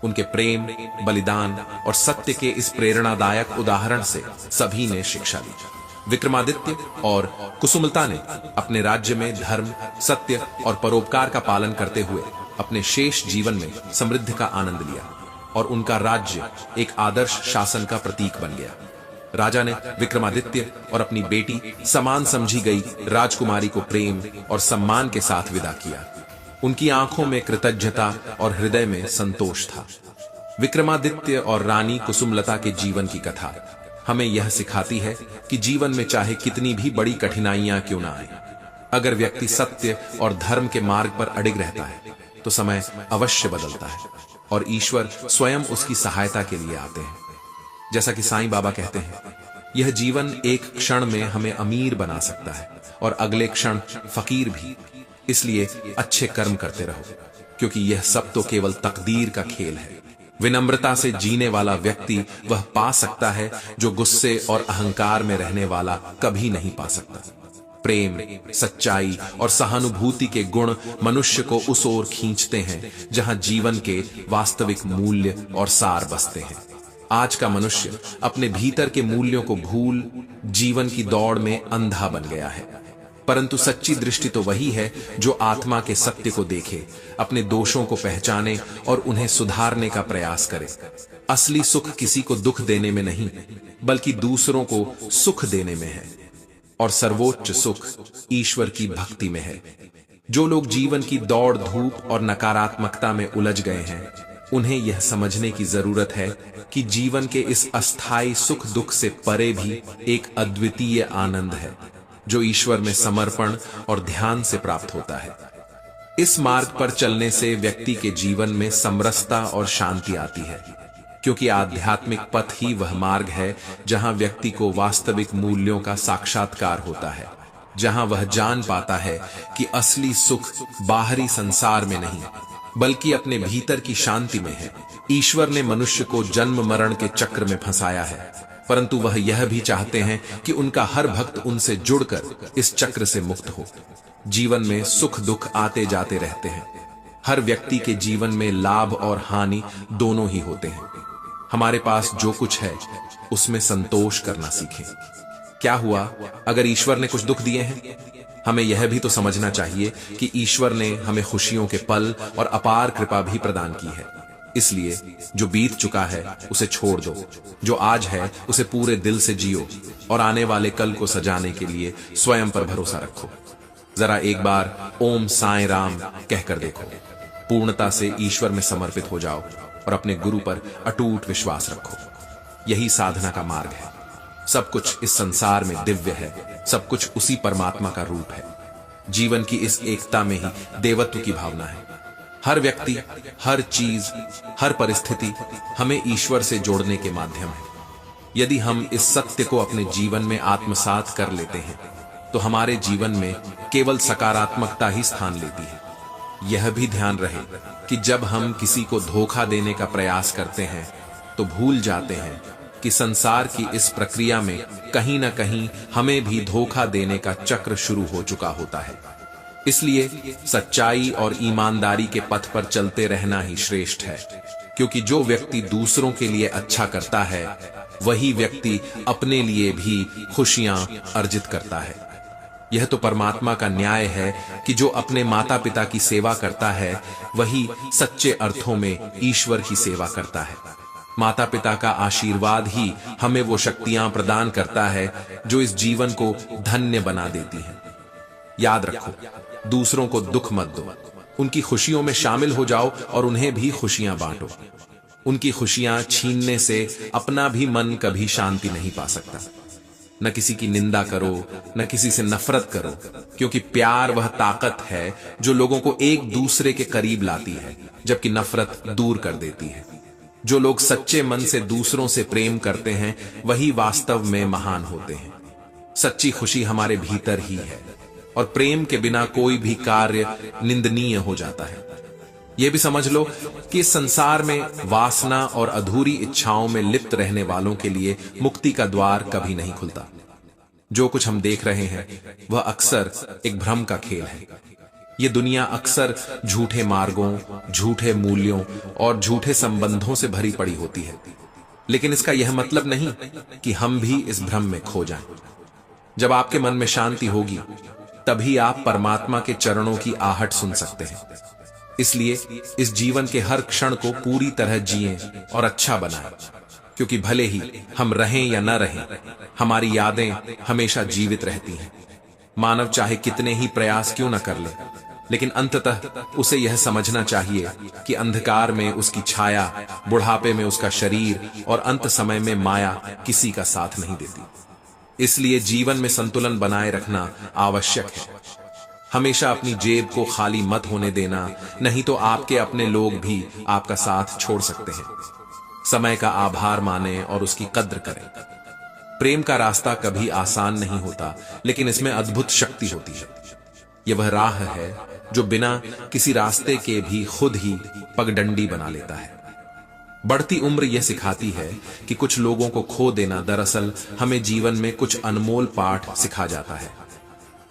उनके प्रेम, बलिदान और सत्य के इस प्रेरणादायक उदाहरण से सभी ने शिक्षा ली। विक्रमादित्य और कुसुमलता ने अपने राज्य में धर्म, सत्य और परोपकार का पालन करते हुए अपने शेष जीवन में समृद्धि का आनंद लिया और उनका राज्य एक आदर्श शासन का प्रतीक बन गया। राजा ने विक्रमादित्य और अपनी बेटी समान समझी गई राजकुमारी को प्रेम और सम्मान के साथ विदा किया। उनकी आंखों में कृतज्ञता और हृदय में संतोष था। विक्रमादित्य और रानी कुसुमलता के जीवन की कथा हमें यह सिखाती है कि जीवन में चाहे कितनी भी बड़ी कठिनाइयां क्यों ना आए, अगर व्यक्ति सत्य और धर्म के मार्ग पर अडिग रहता है तो समय अवश्य बदलता है और ईश्वर स्वयं उसकी सहायता के लिए आते हैं। जैसा कि साईं बाबा कहते हैं, यह जीवन एक क्षण में हमें अमीर बना सकता है और अगले क्षण फकीर भी। इसलिए अच्छे कर्म करते रहो, क्योंकि यह सब तो केवल तकदीर का खेल है। विनम्रता से जीने वाला व्यक्ति वह पा सकता है जो गुस्से और अहंकार में रहने वाला कभी नहीं पा सकता। प्रेम, सच्चाई और सहानुभूति के गुण मनुष्य को उस ओर खींचते हैं जहां जीवन के वास्तविक मूल्य और सार बसते हैं। आज का मनुष्य अपने भीतर के मूल्यों को भूल जीवन की दौड़ में अंधा बन गया है, परंतु सच्ची दृष्टि तो वही है जो आत्मा के सत्य को देखे, अपने दोषों को पहचाने और उन्हें सुधारने का प्रयास करे। असली सुख किसी को दुख देने में नहीं, बल्कि दूसरों को सुख देने में है, और सर्वोच्च सुख ईश्वर की भक्ति में है। जो लोग जीवन की दौड़ धूप और नकारात्मकता में उलझ गए हैं, उन्हें यह समझने की जरूरत है कि जीवन के इस अस्थायी सुख दुख से परे भी एक अद्वितीय आनंद है, जो ईश्वर में समर्पण और ध्यान से प्राप्त होता है। इस मार्ग पर चलने से व्यक्ति के जीवन में समरसता और शांति आती है, क्योंकि आध्यात्मिक पथ ही वह मार्ग है जहां व्यक्ति को वास्तविक मूल्यों का साक्षात्कार होता है, जहां वह जान पाता है कि असली सुख बाहरी संसार में नहीं, बल्कि अपने भीतर की शांति में है। ईश्वर ने मनुष्य को जन्म मरण के चक्र में फंसाया है, परंतु वह यह भी चाहते हैं कि उनका हर भक्त उनसे जुड़कर इस चक्र से मुक्त हो। जीवन में सुख दुख आते जाते रहते हैं। हर व्यक्ति के जीवन में लाभ और हानि दोनों ही होते हैं। हमारे पास जो कुछ है उसमें संतोष करना सीखें। क्या हुआ अगर ईश्वर ने कुछ दुख दिए हैं? हमें यह भी तो समझना चाहिए कि ईश्वर ने हमें खुशियों के पल और अपार कृपा भी प्रदान की है। इसलिए जो बीत चुका है उसे छोड़ दो, जो आज है उसे पूरे दिल से जियो और आने वाले कल को सजाने के लिए स्वयं पर भरोसा रखो। जरा एक बार ओम साईं राम कहकर देखो। पूर्णता से ईश्वर में समर्पित हो जाओ और अपने गुरु पर अटूट विश्वास रखो। यही साधना का मार्ग है। सब कुछ इस संसार में दिव्य है, सब कुछ उसी परमात्मा का रूप है। जीवन की इस एकता में ही देवत्व की भावना है। हर व्यक्ति, हर चीज, हर परिस्थिति हमें ईश्वर से जोड़ने के माध्यम है। यदि हम इस सत्य को अपने जीवन में आत्मसात कर लेते हैं तो हमारे जीवन में केवल सकारात्मकता ही स्थान लेती है। यह भी ध्यान रहे कि जब हम किसी को धोखा देने का प्रयास करते हैं तो भूल जाते हैं कि संसार की इस प्रक्रिया में कहीं ना कहीं हमें भी धोखा देने का चक्र शुरू हो चुका होता है। इसलिए सच्चाई और ईमानदारी के पथ पर चलते रहना ही श्रेष्ठ है, क्योंकि जो व्यक्ति दूसरों के लिए अच्छा करता है वही व्यक्ति अपने लिए भी खुशियां अर्जित करता है। यह तो परमात्मा का न्याय है कि जो अपने माता पिता की सेवा करता है वही सच्चे अर्थों में ईश्वर की सेवा करता है। माता पिता का आशीर्वाद ही हमें वो शक्तियां प्रदान करता है जो इस जीवन को धन्य बना देती हैं। याद रखो, दूसरों को दुख मत दो, उनकी खुशियों में शामिल हो जाओ और उन्हें भी खुशियां बांटो। उनकी खुशियां छीनने से अपना भी मन कभी शांति नहीं पा सकता। न किसी की निंदा करो, न किसी से नफरत करो, क्योंकि प्यार वह ताकत है जो लोगों को एक दूसरे के करीब लाती है, जबकि नफरत दूर कर देती है। जो लोग सच्चे मन से दूसरों से प्रेम करते हैं वही वास्तव में महान होते हैं। सच्ची खुशी हमारे भीतर ही है और प्रेम के बिना कोई भी कार्य निंदनीय हो जाता है। यह भी समझ लो कि इस संसार में वासना और अधूरी इच्छाओं में लिप्त रहने वालों के लिए मुक्ति का द्वार कभी नहीं खुलता। जो कुछ हम देख रहे हैं वह अक्सर एक भ्रम का खेल है। ये दुनिया अक्सर झूठे मार्गों, झूठे मूल्यों और झूठे संबंधों से भरी पड़ी होती है, लेकिन इसका यह मतलब नहीं कि हम भी इस भ्रम में खो जाएं। जब आपके मन में शांति होगी तभी आप परमात्मा के चरणों की आहट सुन सकते हैं। इसलिए इस जीवन के हर क्षण को पूरी तरह जिएं और अच्छा बनाएं, क्योंकि भले ही हम रहें या न रहें, हमारी यादें हमेशा जीवित रहती हैं। मानव चाहे कितने ही प्रयास क्यों न कर ले, लेकिन अंततः उसे यह समझना चाहिए कि अंधकार में उसकी छाया, बुढ़ापे में उसका शरीर और अंत समय में माया किसी का साथ नहीं देती। इसलिए जीवन में संतुलन बनाए रखना आवश्यक है। हमेशा अपनी जेब को खाली मत होने देना, नहीं तो आपके अपने लोग भी आपका साथ छोड़ सकते हैं। समय का आभार माने और उसकी कद्र करें। प्रेम का रास्ता कभी आसान नहीं होता, लेकिन इसमें अद्भुत शक्ति होती है। यह वह राह है जो बिना किसी रास्ते के भी खुद ही पगडंडी बना लेता है। बढ़ती उम्र यह सिखाती है कि कुछ लोगों को खो देना दरअसल हमें जीवन में कुछ अनमोल पाठ सिखा जाता है।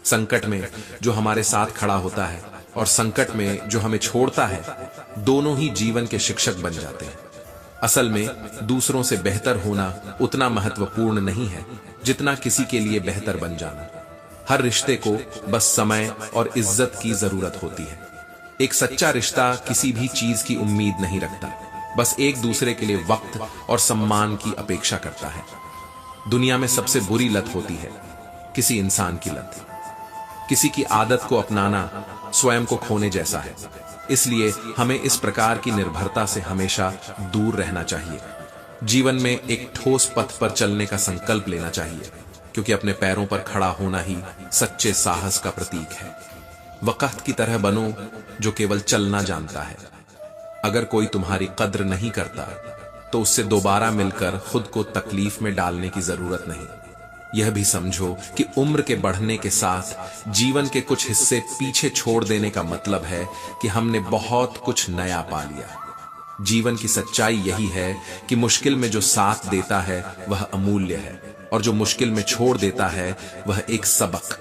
संकट में जो हमारे साथ खड़ा होता है और संकट में जो हमें छोड़ता है, दोनों ही जीवन के शिक्षक बन जाते हैं। असल में दूसरों से बेहतर होना उतना महत्वपूर्ण नहीं है जितना किसी के लिए बेहतर बन जाना। हर रिश्ते को बस समय और इज्जत की जरूरत होती है। एक सच्चा रिश्ता किसी भी चीज की उम्मीद नहीं रखता, बस एक दूसरे के लिए वक्त और सम्मान की अपेक्षा करता है। दुनिया में सबसे बुरी लत होती है किसी इंसान की लत। किसी की आदत को अपनाना स्वयं को खोने जैसा है। इसलिए हमें इस प्रकार की निर्भरता से हमेशा दूर रहना चाहिए। जीवन में एक ठोस पथ पर चलने का संकल्प लेना चाहिए, क्योंकि अपने पैरों पर खड़ा होना ही सच्चे साहस का प्रतीक है। वक़्त की तरह बनो जो केवल चलना जानता है। अगर कोई तुम्हारी कद्र नहीं करता तो उससे दोबारा मिलकर खुद को तकलीफ में डालने की जरूरत नहीं। यह भी समझो कि उम्र के बढ़ने के साथ जीवन के कुछ हिस्से पीछे छोड़ देने का मतलब है कि हमने बहुत कुछ नया पा लिया। जीवन की सच्चाई यही है कि मुश्किल में जो साथ देता है वह अमूल्य है, और जो मुश्किल में छोड़ देता है वह एक सबक।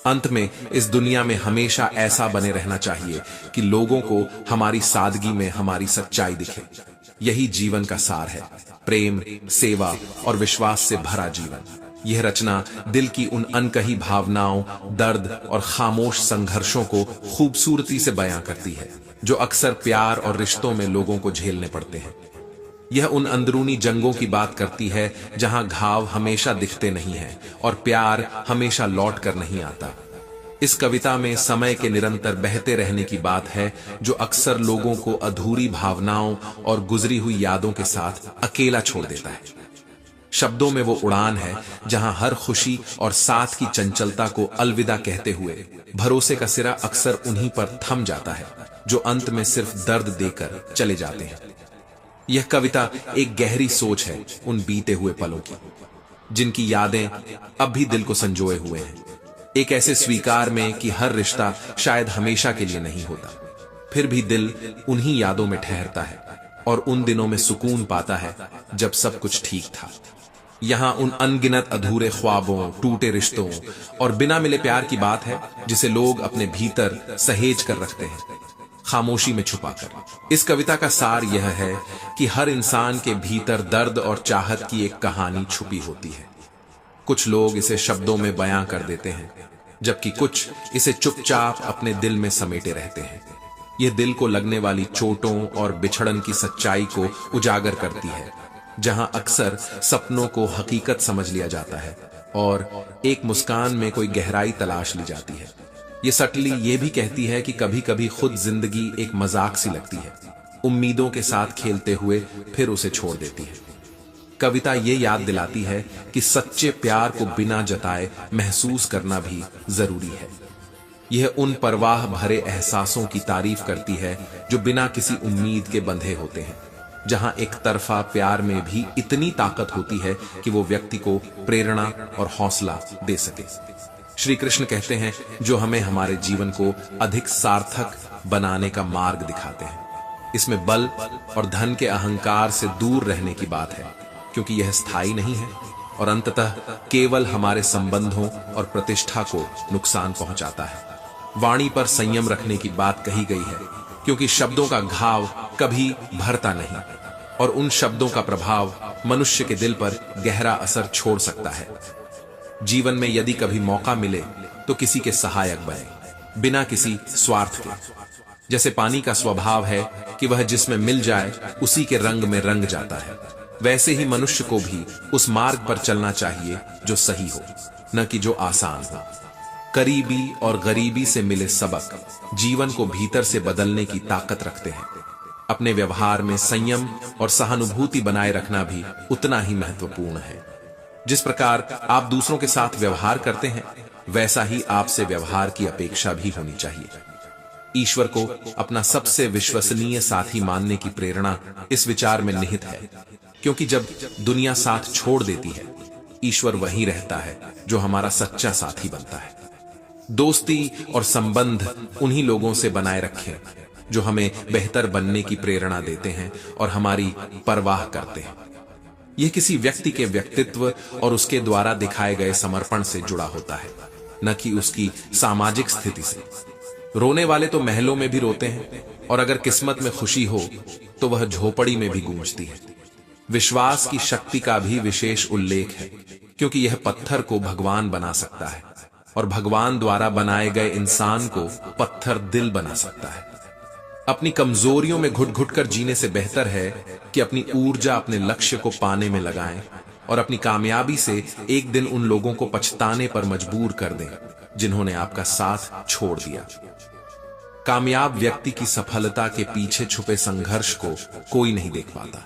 अंत में इस दुनिया में हमेशा ऐसा बने रहना चाहिए कि लोगों को हमारी सादगी में हमारी सच्चाई दिखे। यही जीवन का सार है, प्रेम, सेवा और विश्वास से भरा जीवन। यह रचना दिल की उन अनकही भावनाओं, दर्द और खामोश संघर्षों को खूबसूरती से बयां करती है जो अक्सर प्यार और रिश्तों में लोगों को झेलने पड़ते हैं। यह उन अंदरूनी जंगों की बात करती है जहां घाव हमेशा दिखते नहीं हैं और प्यार हमेशा लौट कर नहीं आता। इस कविता में समय के निरंतर बहते रहने की बात है जो अक्सर लोगों को अधूरी भावनाओं और गुजरी हुई यादों के साथ अकेला छोड़ देता है। शब्दों में वो उड़ान है जहां हर खुशी और साथ की चंचलता को अलविदा कहते हुए भरोसे का सिरा अक्सर उन्हीं पर थम जाता है जो अंत में सिर्फ दर्द देकर चले जाते हैं। यह कविता एक गहरी सोच है उन बीते हुए पलों की जिनकी यादें अब भी दिल को संजोए हुए हैं। एक ऐसे स्वीकार में कि हर रिश्ता शायद हमेशा के लिए नहीं होता, फिर भी दिल उन्हीं यादों में ठहरता है और उन दिनों में सुकून पाता है जब सब कुछ ठीक था। यहां उन अनगिनत अधूरे ख्वाबों, टूटे रिश्तों और बिना मिले प्यार की बात है जिसे लोग अपने भीतर सहेज कर रखते हैं, खामोशी में छुपाकर। इस कविता का सार यह है कि हर इंसान के भीतर दर्द और चाहत की एक कहानी छुपी होती है। कुछ लोग इसे शब्दों में बयां कर देते हैं, जबकि कुछ इसे चुपचाप अपने दिल में समेटे रहते हैं। यह दिल को लगने वाली चोटों और बिछड़न की सच्चाई को उजागर करती है, जहां अक्सर सपनों को हकीकत समझ लिया जाता है और एक मुस्कान में कोई गहराई तलाश ली जाती है। ये सटली ये भी कहती है कि कभी कभी खुद जिंदगी एक मजाक सी लगती है, उम्मीदों के साथ खेलते हुए फिर उसे छोड़ देती है। कविता ये याद दिलाती है कि सच्चे प्यार को बिना जताए महसूस करना भी जरूरी है। यह उन परवाह भरे एहसासों की तारीफ करती है जो बिना किसी उम्मीद के बंधे होते हैं, जहां एक तरफा प्यार में भी इतनी ताकत होती है कि वो व्यक्ति को प्रेरणा और हौसला दे सके। श्री कृष्ण कहते हैं जो हमें हमारे जीवन को अधिक सार्थक बनाने का मार्ग दिखाते हैं। इसमें बल और धन के अहंकार से दूर रहने की बात है, क्योंकि यह स्थायी नहीं है और अंततः केवल हमारे संबंधों और प्रतिष्ठा को नुकसान पहुंचाता है। वाणी पर संयम रखने की बात कही गई है, क्योंकि शब्दों का घाव कभी भरता नहीं और उन शब्दों का प्रभाव मनुष्य के दिल पर गहरा असर छोड़ सकता है। जीवन में यदि कभी मौका मिले तो किसी के सहायक बने, बिना किसी स्वार्थ के। जैसे पानी का स्वभाव है कि वह जिसमें मिल जाए उसी के रंग में रंग जाता है, वैसे ही मनुष्य को भी उस मार्ग पर चलना चाहिए जो सही हो, न कि जो आसान हो। करीबी और गरीबी से मिले सबक जीवन को भीतर से बदलने की ताकत रखते हैं। अपने व्यवहार में संयम और सहानुभूति बनाए रखना भी उतना ही महत्वपूर्ण है। जिस प्रकार आप दूसरों के साथ व्यवहार करते हैं, वैसा ही आपसे व्यवहार की अपेक्षा भी होनी चाहिए। ईश्वर को अपना सबसे विश्वसनीय साथी मानने की प्रेरणा इस विचार में निहित है, क्योंकि जब दुनिया साथ छोड़ देती है, ईश्वर वहीं रहता है जो हमारा सच्चा साथी बनता है। दोस्ती और संबंध उन्हीं लोगों से बनाए रखें जो हमें बेहतर बनने की प्रेरणा देते हैं और हमारी परवाह करते हैं। यह किसी व्यक्ति के व्यक्तित्व और उसके द्वारा दिखाए गए समर्पण से जुड़ा होता है, न कि उसकी सामाजिक स्थिति से। रोने वाले तो महलों में भी रोते हैं और अगर किस्मत में खुशी हो तो वह झोपड़ी में भी गूंजती है। विश्वास की शक्ति का भी विशेष उल्लेख है, क्योंकि यह पत्थर को भगवान बना सकता है और भगवान द्वारा बनाए गए इंसान को पत्थर दिल बना सकता है। अपनी कमजोरियों में घुट घुट कर जीने से बेहतर है कि अपनी ऊर्जा अपने लक्ष्य को पाने में लगाएं और अपनी कामयाबी से एक दिन उन लोगों को पछताने पर मजबूर कर दें जिन्होंने आपका साथ छोड़ दिया। कामयाब व्यक्ति की सफलता के पीछे छुपे संघर्ष को कोई नहीं देख पाता,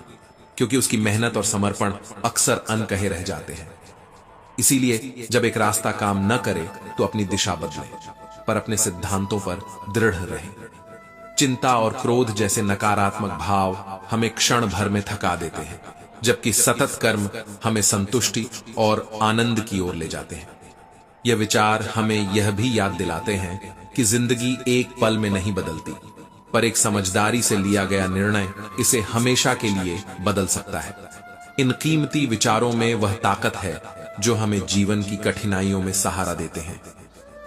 क्योंकि उसकी मेहनत और समर्पण अक्सर अनकहे रह जाते हैं। इसीलिए जब एक रास्ता काम न करे तो अपनी दिशा बदले, पर अपने सिद्धांतों पर दृढ़ रहे। चिंता और क्रोध जैसे नकारात्मक भाव हमें क्षण भर में थका देते हैं, जबकि सतत कर्म हमें संतुष्टि और आनंद की ओर ले जाते हैं। यह विचार हमें यह भी याद दिलाते हैं कि जिंदगी एक पल में नहीं बदलती, पर एक समझदारी से लिया गया निर्णय इसे हमेशा के लिए बदल सकता है। इन कीमती विचारों में वह ताकत है जो हमें जीवन की कठिनाइयों में सहारा देते हैं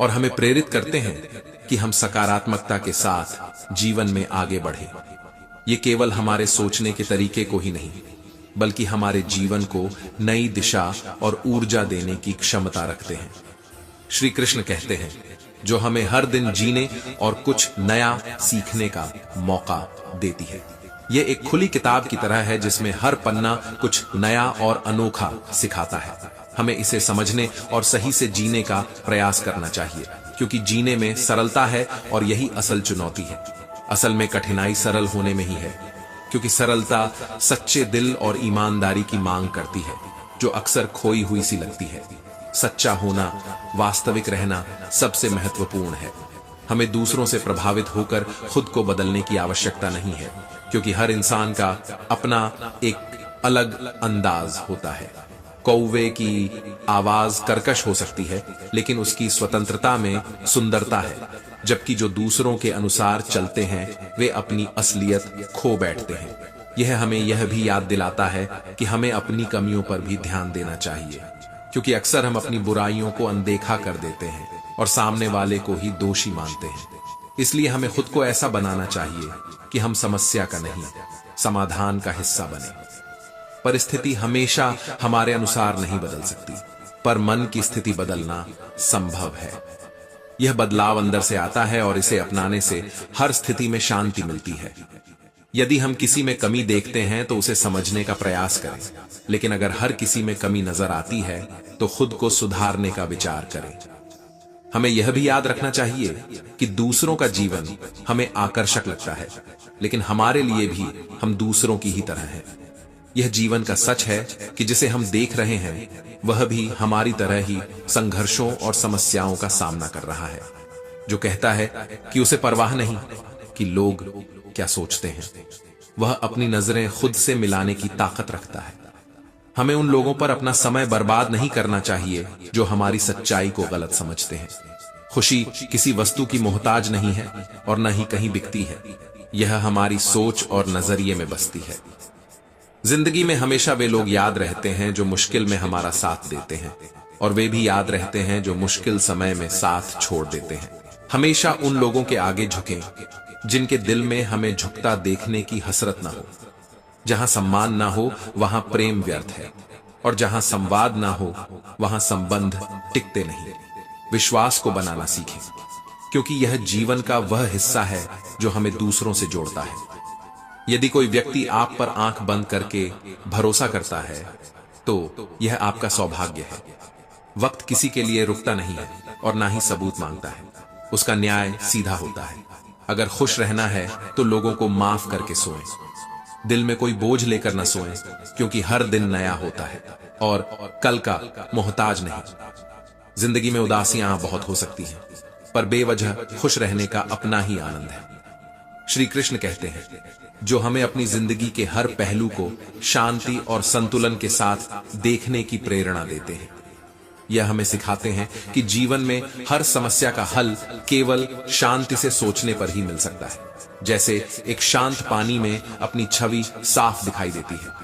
और हमें प्रेरित करते हैं कि हम सकारात्मकता के साथ जीवन में आगे बढ़ें। ये केवल हमारे सोचने के तरीके को ही नहीं, बल्कि हमारे जीवन को नई दिशा और ऊर्जा देने की क्षमता रखते हैं। श्री कृष्ण कहते हैं, जो हमें हर दिन जीने और कुछ नया सीखने का मौका देती है। यह एक खुली किताब की तरह है जिसमें हर पन्ना कुछ नया और अनोखा सिखाता है। हमें इसे समझने और सही से जीने का प्रयास करना चाहिए, क्योंकि जीने में सरलता है और यही असल चुनौती है। असल में कठिनाई सरल होने में ही है, क्योंकि सरलता सच्चे दिल और ईमानदारी की मांग करती है, जो अक्सर खोई हुई सी लगती है। सच्चा होना, वास्तविक रहना सबसे महत्वपूर्ण है। हमें दूसरों से प्रभावित होकर खुद को बदलने की आवश्यकता नहीं है, क्योंकि हर इंसान का अपना एक अलग अंदाज होता है। कौवे की आवाज कर्कश हो सकती है, लेकिन उसकी स्वतंत्रता में सुंदरता है, जबकि जो दूसरों के अनुसार चलते हैं वे अपनी असलियत खो बैठते हैं। यह हमें यह भी याद दिलाता है कि हमें अपनी कमियों पर भी ध्यान देना चाहिए, क्योंकि अक्सर हम अपनी बुराइयों को अनदेखा कर देते हैं और सामने वाले को ही दोषी मानते हैं। इसलिए हमें खुद को ऐसा बनाना चाहिए कि हम समस्या का नहीं, समाधान का हिस्सा बने। परिस्थिति हमेशा हमारे अनुसार नहीं बदल सकती, पर मन की स्थिति बदलना संभव है। यह बदलाव अंदर से आता है और इसे अपनाने से हर स्थिति में शांति मिलती है। यदि हम किसी में कमी देखते हैं तो उसे समझने का प्रयास करें, लेकिन अगर हर किसी में कमी नजर आती है तो खुद को सुधारने का विचार करें। हमें यह भी याद रखना चाहिए कि दूसरों का जीवन हमें आकर्षक लगता है, लेकिन हमारे लिए भी हम दूसरों की ही तरह हैं। यह जीवन का सच है कि जिसे हम देख रहे हैं वह भी हमारी तरह ही संघर्षों और समस्याओं का सामना कर रहा है। जो कहता है कि उसे परवाह नहीं कि लोग क्या सोचते हैं, वह अपनी नजरें खुद से मिलाने की ताकत रखता है। हमें उन लोगों पर अपना समय बर्बाद नहीं करना चाहिए जो हमारी सच्चाई को गलत समझते हैं। खुशी किसी वस्तु की मोहताज नहीं है और न ही कहीं बिकती है, यह हमारी सोच और नजरिए में बसती है। जिंदगी में हमेशा वे लोग याद रहते हैं जो मुश्किल में हमारा साथ देते हैं, और वे भी याद रहते हैं जो मुश्किल समय में साथ छोड़ देते हैं। हमेशा उन लोगों के आगे झुकें जिनके दिल में हमें झुकता देखने की हसरत ना हो। जहां सम्मान ना हो वहां प्रेम व्यर्थ है, और जहां संवाद ना हो वहां संबंध टिकते नहीं। विश्वास को बनाना सीखें, क्योंकि यह जीवन का वह हिस्सा है जो हमें दूसरों से जोड़ता है। यदि कोई व्यक्ति आप पर आंख बंद करके भरोसा करता है तो यह आपका सौभाग्य है। वक्त किसी के लिए रुकता नहीं है और ना ही सबूत मांगता है। उसका न्याय सीधा होता है। अगर खुश रहना है तो लोगों को माफ करके सोएं। दिल में कोई बोझ लेकर न सोएं, क्योंकि हर दिन नया होता है और कल का मोहताज नहीं। जिंदगी में उदासियां बहुत हो सकती हैं, पर बेवजह खुश रहने का अपना ही आनंद है। श्री कृष्ण कहते हैं, जो हमें अपनी जिंदगी के हर पहलू को शांति और संतुलन के साथ देखने की प्रेरणा देते हैं। यह हमें सिखाते हैं कि जीवन में हर समस्या का हल केवल शांति से सोचने पर ही मिल सकता है। जैसे एक शांत पानी में अपनी छवि साफ दिखाई देती है।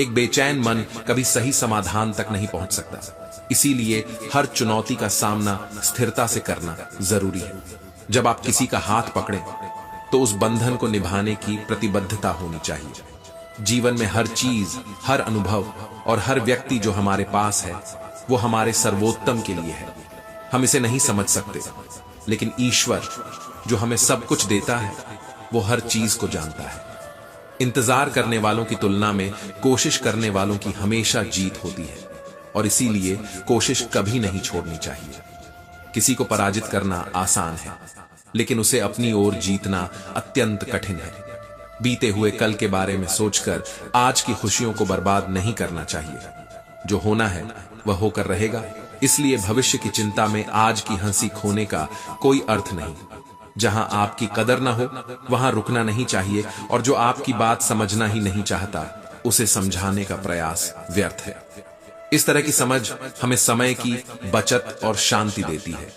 एक बेचैन मन कभी सही समाधान तक नहीं पहुंच सकता। इसीलिए हर चुनौती का सामना स्थिरता से करना जरूरी है। जब आप किसी का हाथ पकड़ें तो उस बंधन को निभाने की प्रतिबद्धता होनी चाहिए। जीवन में हर चीज, हर अनुभव और हर व्यक्ति जो हमारे पास है वो हमारे सर्वोत्तम के लिए है। हम इसे नहीं समझ सकते, लेकिन ईश्वर जो हमें सब कुछ देता है वो हर चीज को जानता है। इंतजार करने वालों की तुलना में कोशिश करने वालों की हमेशा जीत होती है, और इसीलिए कोशिश कभी नहीं छोड़नी चाहिए। किसी को पराजित करना आसान है, लेकिन उसे अपनी ओर जीतना अत्यंत कठिन है। बीते हुए कल के बारे में सोचकर आज की खुशियों को बर्बाद नहीं करना चाहिए। जो होना है वह होकर रहेगा, इसलिए भविष्य की चिंता में आज की हंसी खोने का कोई अर्थ नहीं। जहां आपकी कदर ना हो वहां रुकना नहीं चाहिए, और जो आपकी बात समझना ही नहीं चाहता उसे समझाने का प्रयास व्यर्थ है। इस तरह की समझ हमें समय की बचत और शांति देती है।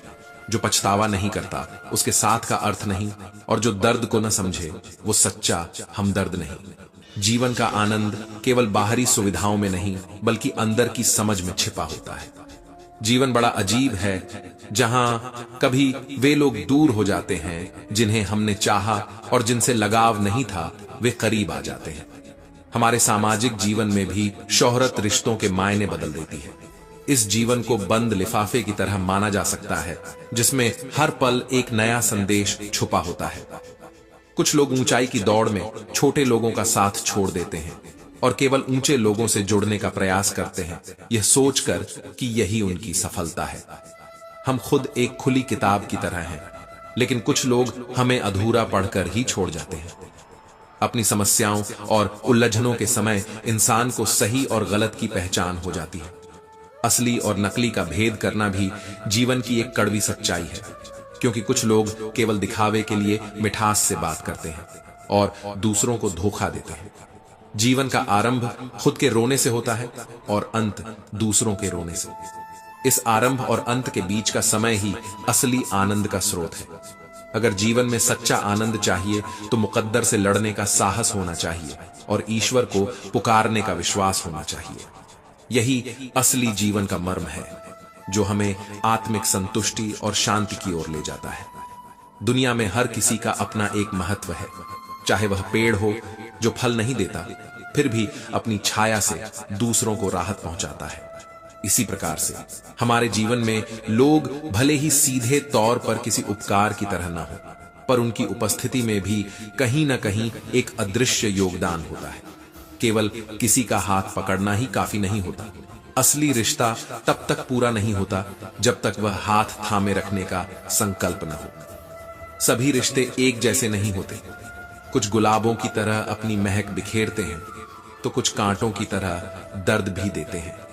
जो पछतावा नहीं करता उसके साथ का अर्थ नहीं, और जो दर्द को न समझे वो सच्चा हमदर्द नहीं। जीवन का आनंद केवल बाहरी सुविधाओं में नहीं बल्कि अंदर की समझ में छिपा होता है। जीवन बड़ा अजीब है, जहां कभी वे लोग दूर हो जाते हैं जिन्हें हमने चाहा, और जिनसे लगाव नहीं था वे करीब आ जाते हैं। हमारे सामाजिक जीवन में भी शोहरत रिश्तों के मायने बदल देती है। इस जीवन को बंद लिफाफे की तरह माना जा सकता है, जिसमें हर पल एक नया संदेश छुपा होता है। कुछ लोग ऊंचाई की दौड़ में छोटे लोगों का साथ छोड़ देते हैं और केवल ऊंचे लोगों से जुड़ने का प्रयास करते हैं, यह सोचकर कि यही उनकी सफलता है। हम खुद एक खुली किताब की तरह हैं, लेकिन कुछ लोग हमें अधूरा पढ़कर ही छोड़ जाते हैं। अपनी समस्याओं और उलझनों के समय इंसान को सही और गलत की पहचान हो जाती है। असली और नकली का भेद करना भी जीवन की एक कड़वी सच्चाई है, क्योंकि कुछ लोग केवल दिखावे के लिए मिठास से बात करते हैं और दूसरों को धोखा देते हैं। जीवन का आरंभ खुद के रोने से होता है और अंत दूसरों के रोने से। इस आरंभ और अंत के बीच का समय ही असली आनंद का स्रोत है। अगर जीवन में सच्चा आनंद चाहिए तो मुकद्दर से लड़ने का साहस होना चाहिए और ईश्वर को पुकारने का विश्वास होना चाहिए। यही असली जीवन का मर्म है, जो हमें आत्मिक संतुष्टि और शांति की ओर ले जाता है। दुनिया में हर किसी का अपना एक महत्व है, चाहे वह पेड़ हो जो फल नहीं देता, फिर भी अपनी छाया से दूसरों को राहत पहुंचाता है। इसी प्रकार से हमारे जीवन में लोग भले ही सीधे तौर पर किसी उपकार की तरह न हो, पर उनकी उपस्थिति में भी कहीं न कहीं एक अदृश्य योगदान होता है। केवल किसी का हाथ पकड़ना ही काफी नहीं होता। असली रिश्ता तब तक पूरा नहीं होता जब तक वह हाथ थामे रखने का संकल्प न हो। सभी रिश्ते एक जैसे नहीं होते। कुछ गुलाबों की तरह अपनी महक बिखेरते हैं, तो कुछ कांटों की तरह दर्द भी देते हैं।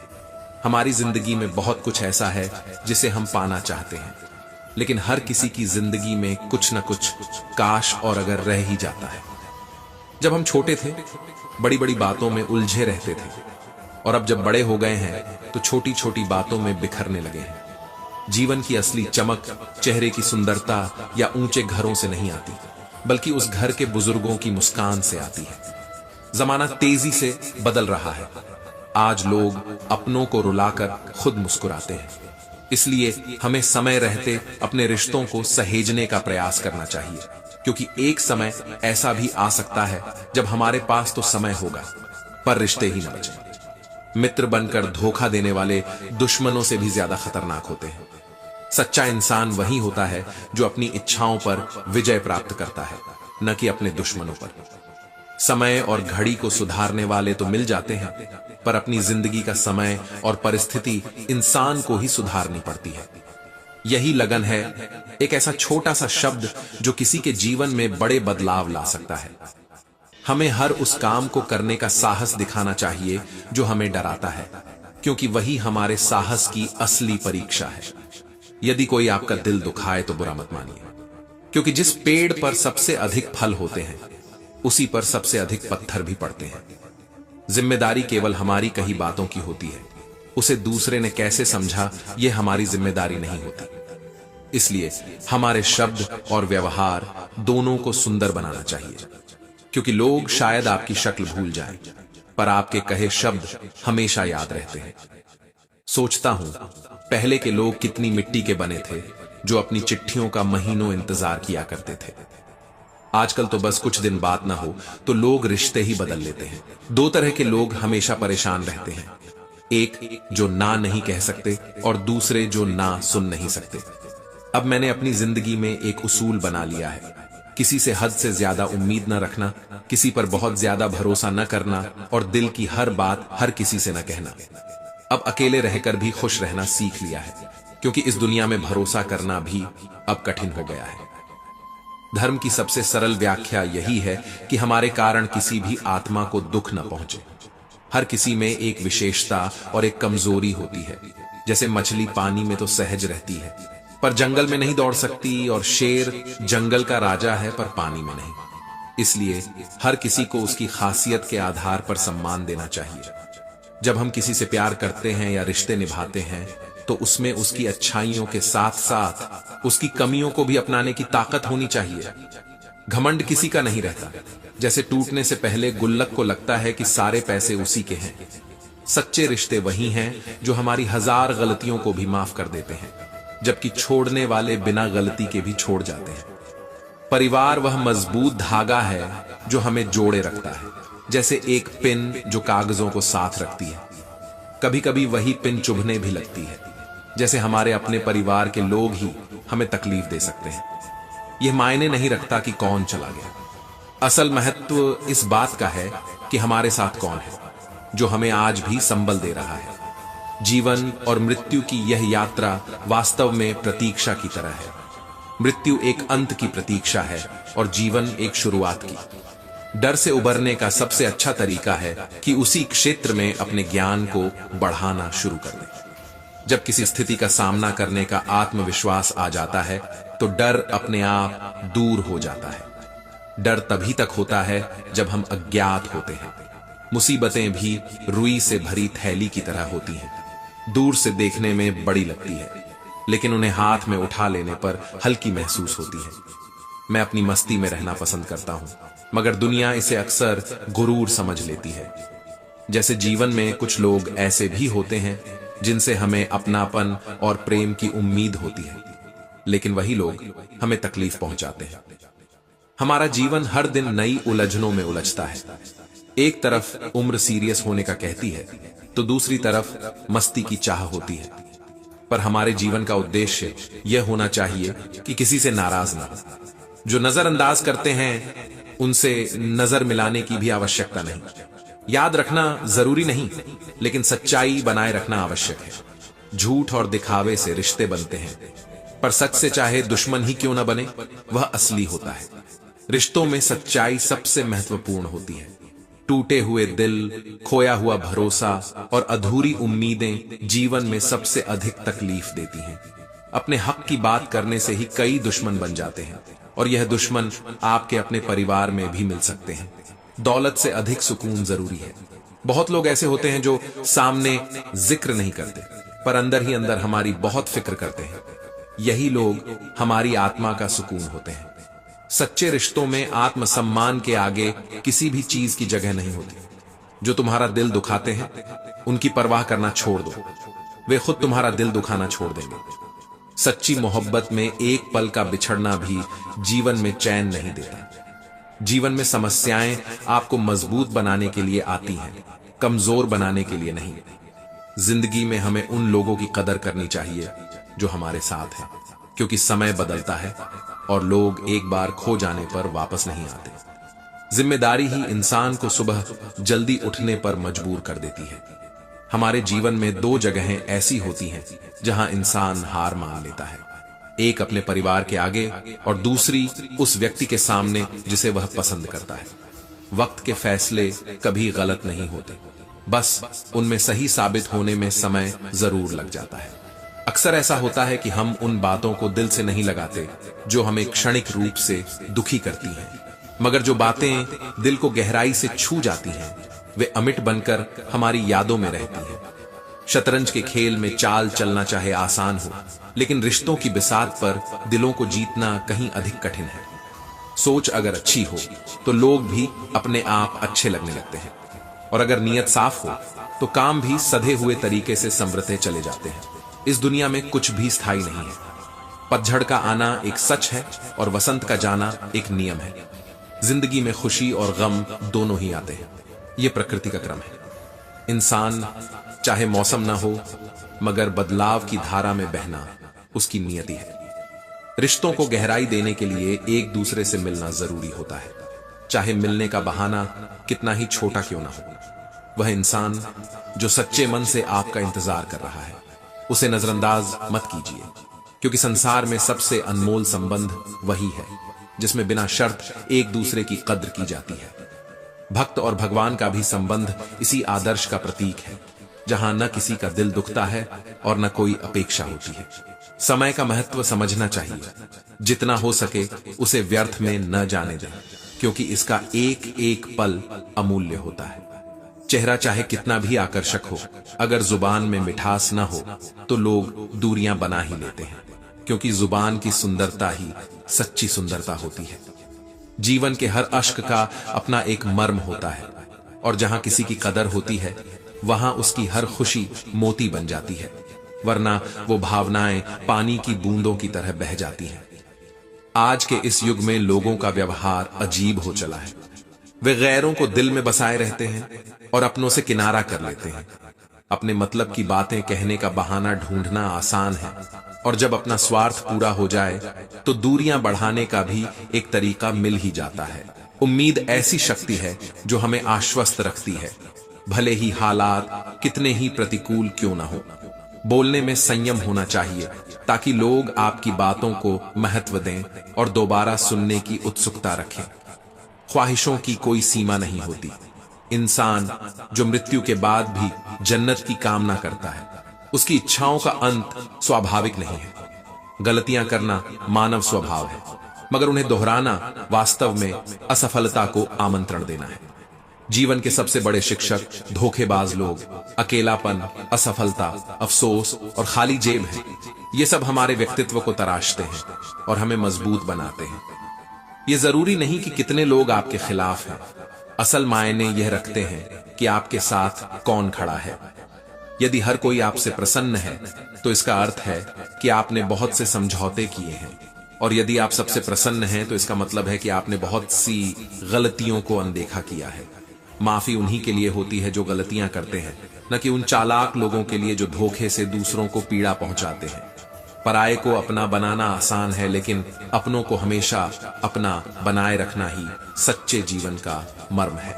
हमारी जिंदगी में बहुत कुछ ऐसा है जिसे हम पाना चाहते हैं, लेकिन हर किसी की जिंदगी में कुछ न कुछ काश और अगर रह ही जाता है। जब हम छोटे थे, बड़ी बड़ी बातों में उलझे रहते थे, और अब जब बड़े हो गए हैं तो छोटी छोटी बातों में बिखरने लगे हैं। जीवन की असली चमक चेहरे की सुंदरता या ऊंचे घरों से नहीं आती, बल्कि उस घर के बुजुर्गों की मुस्कान से आती है। जमाना तेजी से बदल रहा है। आज लोग अपनों को रुलाकर खुद मुस्कुराते हैं। इसलिए हमें समय रहते अपने रिश्तों को सहेजने का प्रयास करना चाहिए, क्योंकि एक समय ऐसा भी आ सकता है जब हमारे पास तो समय होगा, पर रिश्ते ही न बचे। मित्र बनकर धोखा देने वाले दुश्मनों से भी ज्यादा खतरनाक होते हैं। सच्चा इंसान वही होता है जो अपनी इच्छाओं पर विजय प्राप्त करता है, न कि अपने दुश्मनों पर। समय और घड़ी को सुधारने वाले तो मिल जाते हैं, पर अपनी जिंदगी का समय और परिस्थिति इंसान को ही सुधारनी पड़ती है। यही लगन है, एक ऐसा छोटा सा शब्द जो किसी के जीवन में बड़े बदलाव ला सकता है। हमें हर उस काम को करने का साहस दिखाना चाहिए जो हमें डराता है, क्योंकि वही हमारे साहस की असली परीक्षा है। यदि कोई आपका दिल दुखाए तो बुरा मत मानिए, क्योंकि जिस पेड़ पर सबसे अधिक फल होते हैं, उसी पर सबसे अधिक पत्थर भी पड़ते हैं। जिम्मेदारी केवल हमारी कही बातों की होती है, उसे दूसरे ने कैसे समझा यह हमारी जिम्मेदारी नहीं होती। इसलिए हमारे शब्द और व्यवहार दोनों को सुंदर बनाना चाहिए, क्योंकि लोग शायद आपकी शक्ल भूल जाएं, पर आपके कहे शब्द हमेशा याद रहते हैं। सोचता हूं, पहले के लोग कितनी मिट्टी के बने थे, जो अपनी चिट्ठियों का महीनों इंतजार किया करते थे। आजकल तो बस कुछ दिन बात ना हो तो लोग रिश्ते ही बदल लेते हैं। दो तरह के लोग हमेशा परेशान रहते हैं, एक जो ना नहीं कह सकते और दूसरे जो ना सुन नहीं सकते। अब मैंने अपनी जिंदगी में एक उसूल बना लिया है, किसी से हद से ज्यादा उम्मीद न रखना, किसी पर बहुत ज्यादा भरोसा न करना और दिल की हर बात हर किसी से न कहना। अब अकेले रहकर भी खुश रहना सीख लिया है, क्योंकि इस दुनिया में भरोसा करना भी अब कठिन हो गया है। धर्म की सबसे सरल व्याख्या यही है कि हमारे कारण किसी भी आत्मा को दुख न पहुंचे। हर किसी में एक विशेषता और एक कमजोरी होती है। जैसे मछली पानी में तो सहज रहती है, पर जंगल में नहीं दौड़ सकती, और शेर जंगल का राजा है पर पानी में नहीं। इसलिए हर किसी को उसकी खासियत के आधार पर सम्मान देना चाहिए। जब हम किसी से प्यार करते हैं या रिश्ते निभाते हैं, तो उसमें उसकी अच्छाइयों के साथ साथ उसकी कमियों को भी अपनाने की ताकत होनी चाहिए। घमंड किसी का नहीं रहता। जैसे टूटने से पहले गुल्लक को लगता है कि सारे पैसे उसी के हैं। सच्चे रिश्ते वही हैं जो हमारी 1000 गलतियों को भी माफ कर देते हैं, जबकि छोड़ने वाले बिना गलती के भी छोड़ जाते हैं। परिवार वह मजबूत धागा है जो हमें जोड़े रखता है, जैसे एक पिन जो कागजों को साथ रखती है। कभी कभी वही पिन चुभने भी लगती है, जैसे हमारे अपने परिवार के लोग ही हमें तकलीफ दे सकते हैं। यह मायने नहीं रखता कि कौन चला गया, असल महत्व इस बात का है कि हमारे साथ कौन है जो हमें आज भी संबल दे रहा है। जीवन और मृत्यु की यह यात्रा वास्तव में प्रतीक्षा की तरह है। मृत्यु एक अंत की प्रतीक्षा है और जीवन एक शुरुआत की। डर से उबरने का सबसे अच्छा तरीका है कि उसी क्षेत्र में अपने ज्ञान को बढ़ाना शुरू कर दें। जब किसी स्थिति का सामना करने का आत्मविश्वास आ जाता है तो डर अपने आप दूर हो जाता है। डर तभी तक होता है जब हम अज्ञात होते हैं। मुसीबतें भी रुई से भरी थैली की तरह होती हैं। दूर से देखने में बड़ी लगती है, लेकिन उन्हें हाथ में उठा लेने पर हल्की महसूस होती है। मैं अपनी मस्ती में रहना पसंद करता हूं, मगर दुनिया इसे अक्सर गुरूर समझ लेती है। जैसे जीवन में कुछ लोग ऐसे भी होते हैं जिनसे हमें अपनापन और प्रेम की उम्मीद होती है, लेकिन वही लोग हमें तकलीफ पहुंचाते हैं। हमारा जीवन हर दिन नई उलझनों में उलझता है। एक तरफ उम्र सीरियस होने का कहती है, तो दूसरी तरफ मस्ती की चाह होती है। पर हमारे जीवन का उद्देश्य यह होना चाहिए कि किसी से नाराज ना हो। जो नजरअंदाज करते हैं उनसे नजर मिलाने की भी आवश्यकता नहीं। याद रखना जरूरी नहीं, लेकिन सच्चाई बनाए रखना आवश्यक है। झूठ और दिखावे से रिश्ते बनते हैं, पर सच से चाहे दुश्मन ही क्यों ना बने, वह असली होता है। रिश्तों में सच्चाई सबसे महत्वपूर्ण होती है। टूटे हुए दिल, खोया हुआ भरोसा और अधूरी उम्मीदें जीवन में सबसे अधिक तकलीफ देती हैं। अपने हक की बात करने से ही कई दुश्मन बन जाते हैं, और यह दुश्मन आपके अपने परिवार में भी मिल सकते हैं। दौलत से अधिक सुकून जरूरी है। बहुत लोग ऐसे होते हैं जो सामने जिक्र नहीं करते, पर अंदर ही अंदर हमारी बहुत फिक्र करते हैं। यही लोग हमारी आत्मा का सुकून होते हैं। सच्चे रिश्तों में आत्मसम्मान के आगे किसी भी चीज की जगह नहीं होती। जो तुम्हारा दिल दुखाते हैं उनकी परवाह करना छोड़ दो, वे खुद तुम्हारा दिल दुखाना छोड़ देंगे। सच्ची मोहब्बत में एक पल का बिछड़ना भी जीवन में चैन नहीं देता। जीवन में समस्याएं आपको मजबूत बनाने के लिए आती हैं, कमजोर बनाने के लिए नहीं। जिंदगी में हमें उन लोगों की कदर करनी चाहिए जो हमारे साथ हैं, क्योंकि समय बदलता है और लोग एक बार खो जाने पर वापस नहीं आते। जिम्मेदारी ही इंसान को सुबह जल्दी उठने पर मजबूर कर देती है। हमारे जीवन में दो जगहें ऐसी होती हैं जहां इंसान हार मान लेता है। एक अपने परिवार के आगे और दूसरी उस व्यक्ति के सामने जिसे वह पसंद करता है। वक्त के फैसले कभी गलत नहीं होते, बस उनमें सही साबित होने में समय जरूर लग जाता है। अक्सर ऐसा होता है कि हम उन बातों को दिल से नहीं लगाते जो हमें क्षणिक रूप से दुखी करती हैं, मगर जो बातें दिल को गहराई से छू जाती हैं वे अमिट बनकर हमारी यादों में रहती हैं। शतरंज के खेल में चाल चलना चाहे आसान हो, लेकिन रिश्तों की बिसात पर दिलों को जीतना कहीं अधिक कठिन है। सोच अगर अच्छी हो तो लोग भी अपने आप अच्छे लगने लगते हैं, और अगर नीयत साफ हो तो काम भी सधे हुए तरीके से संवरते चले जाते हैं। इस दुनिया में कुछ भी स्थायी नहीं है। पतझड़ का आना एक सच है और वसंत का जाना एक नियम है। जिंदगी में खुशी और गम दोनों ही आते हैं, यह प्रकृति का क्रम है। इंसान चाहे मौसम ना हो, मगर बदलाव की धारा में बहना उसकी नियति है। रिश्तों को गहराई देने के लिए एक दूसरे से मिलना जरूरी होता है, चाहे मिलने का बहाना कितना ही छोटा क्यों ना हो। वह इंसान जो सच्चे मन से आपका इंतजार कर रहा है, उसे नजरअंदाज मत कीजिए, क्योंकि संसार में सबसे अनमोल संबंध वही है जिसमें बिना शर्त एक दूसरे की कद्र की जाती है। भक्त और भगवान का भी संबंध इसी आदर्श का प्रतीक है, जहां न किसी का दिल दुखता है और न कोई अपेक्षा होती है। समय का महत्व समझना चाहिए, जितना हो सके उसे व्यर्थ में न जाने दें, क्योंकि इसका एक एक पल अमूल्य होता है। चेहरा चाहे कितना भी आकर्षक हो, अगर जुबान में मिठास न हो तो लोग दूरियां बना ही लेते हैं, क्योंकि जुबान की सुंदरता ही सच्ची सुंदरता होती है। जीवन के हर अश्क का अपना एक मर्म होता है, और जहां किसी की कदर होती है वहां उसकी हर खुशी मोती बन जाती है, वरना वो भावनाएं पानी की बूंदों की तरह बह जाती हैं। आज के इस युग में लोगों का व्यवहार अजीब हो चला है। वे गैरों को दिल में बसाए रहते हैं और अपनों से किनारा कर लेते हैं। अपने मतलब की बातें कहने का बहाना ढूंढना आसान है, और जब अपना स्वार्थ पूरा हो जाए तो दूरियां बढ़ाने का भी एक तरीका मिल ही जाता है। उम्मीद ऐसी शक्ति है जो हमें आश्वस्त रखती है, भले ही हालात कितने ही प्रतिकूल क्यों ना हो। बोलने में संयम होना चाहिए ताकि लोग आपकी बातों को महत्व दें और दोबारा सुनने की उत्सुकता रखें। ख्वाहिशों की कोई सीमा नहीं होती। इंसान जो मृत्यु के बाद भी जन्नत की कामना करता है, उसकी इच्छाओं का अंत स्वाभाविक नहीं है। गलतियां करना मानव स्वभाव है, मगर उन्हें दोहराना वास्तव में असफलता को आमंत्रण देना है। जीवन के सबसे बड़े शिक्षक धोखेबाज लोग, अकेलापन, असफलता, अफसोस और खाली जेब है। ये सब हमारे व्यक्तित्व को तराशते हैं और हमें मजबूत बनाते हैं। ये जरूरी नहीं कि कितने लोग आपके खिलाफ हैं, असल मायने यह रखते हैं कि आपके साथ कौन खड़ा है। यदि हर कोई आपसे प्रसन्न है तो इसका अर्थ है कि आपने बहुत से समझौते किए हैं, और यदि आप सबसे प्रसन्न हैं तो इसका मतलब है कि आपने बहुत सी गलतियों को अनदेखा किया है। माफी उन्हीं के लिए होती है जो गलतियां करते हैं, न कि उन चालाक लोगों के लिए जो धोखे से दूसरों को पीड़ा पहुंचाते हैं। पराये को अपना बनाना आसान है, लेकिन अपनों को हमेशा अपना बनाए रखना ही सच्चे जीवन का मर्म है।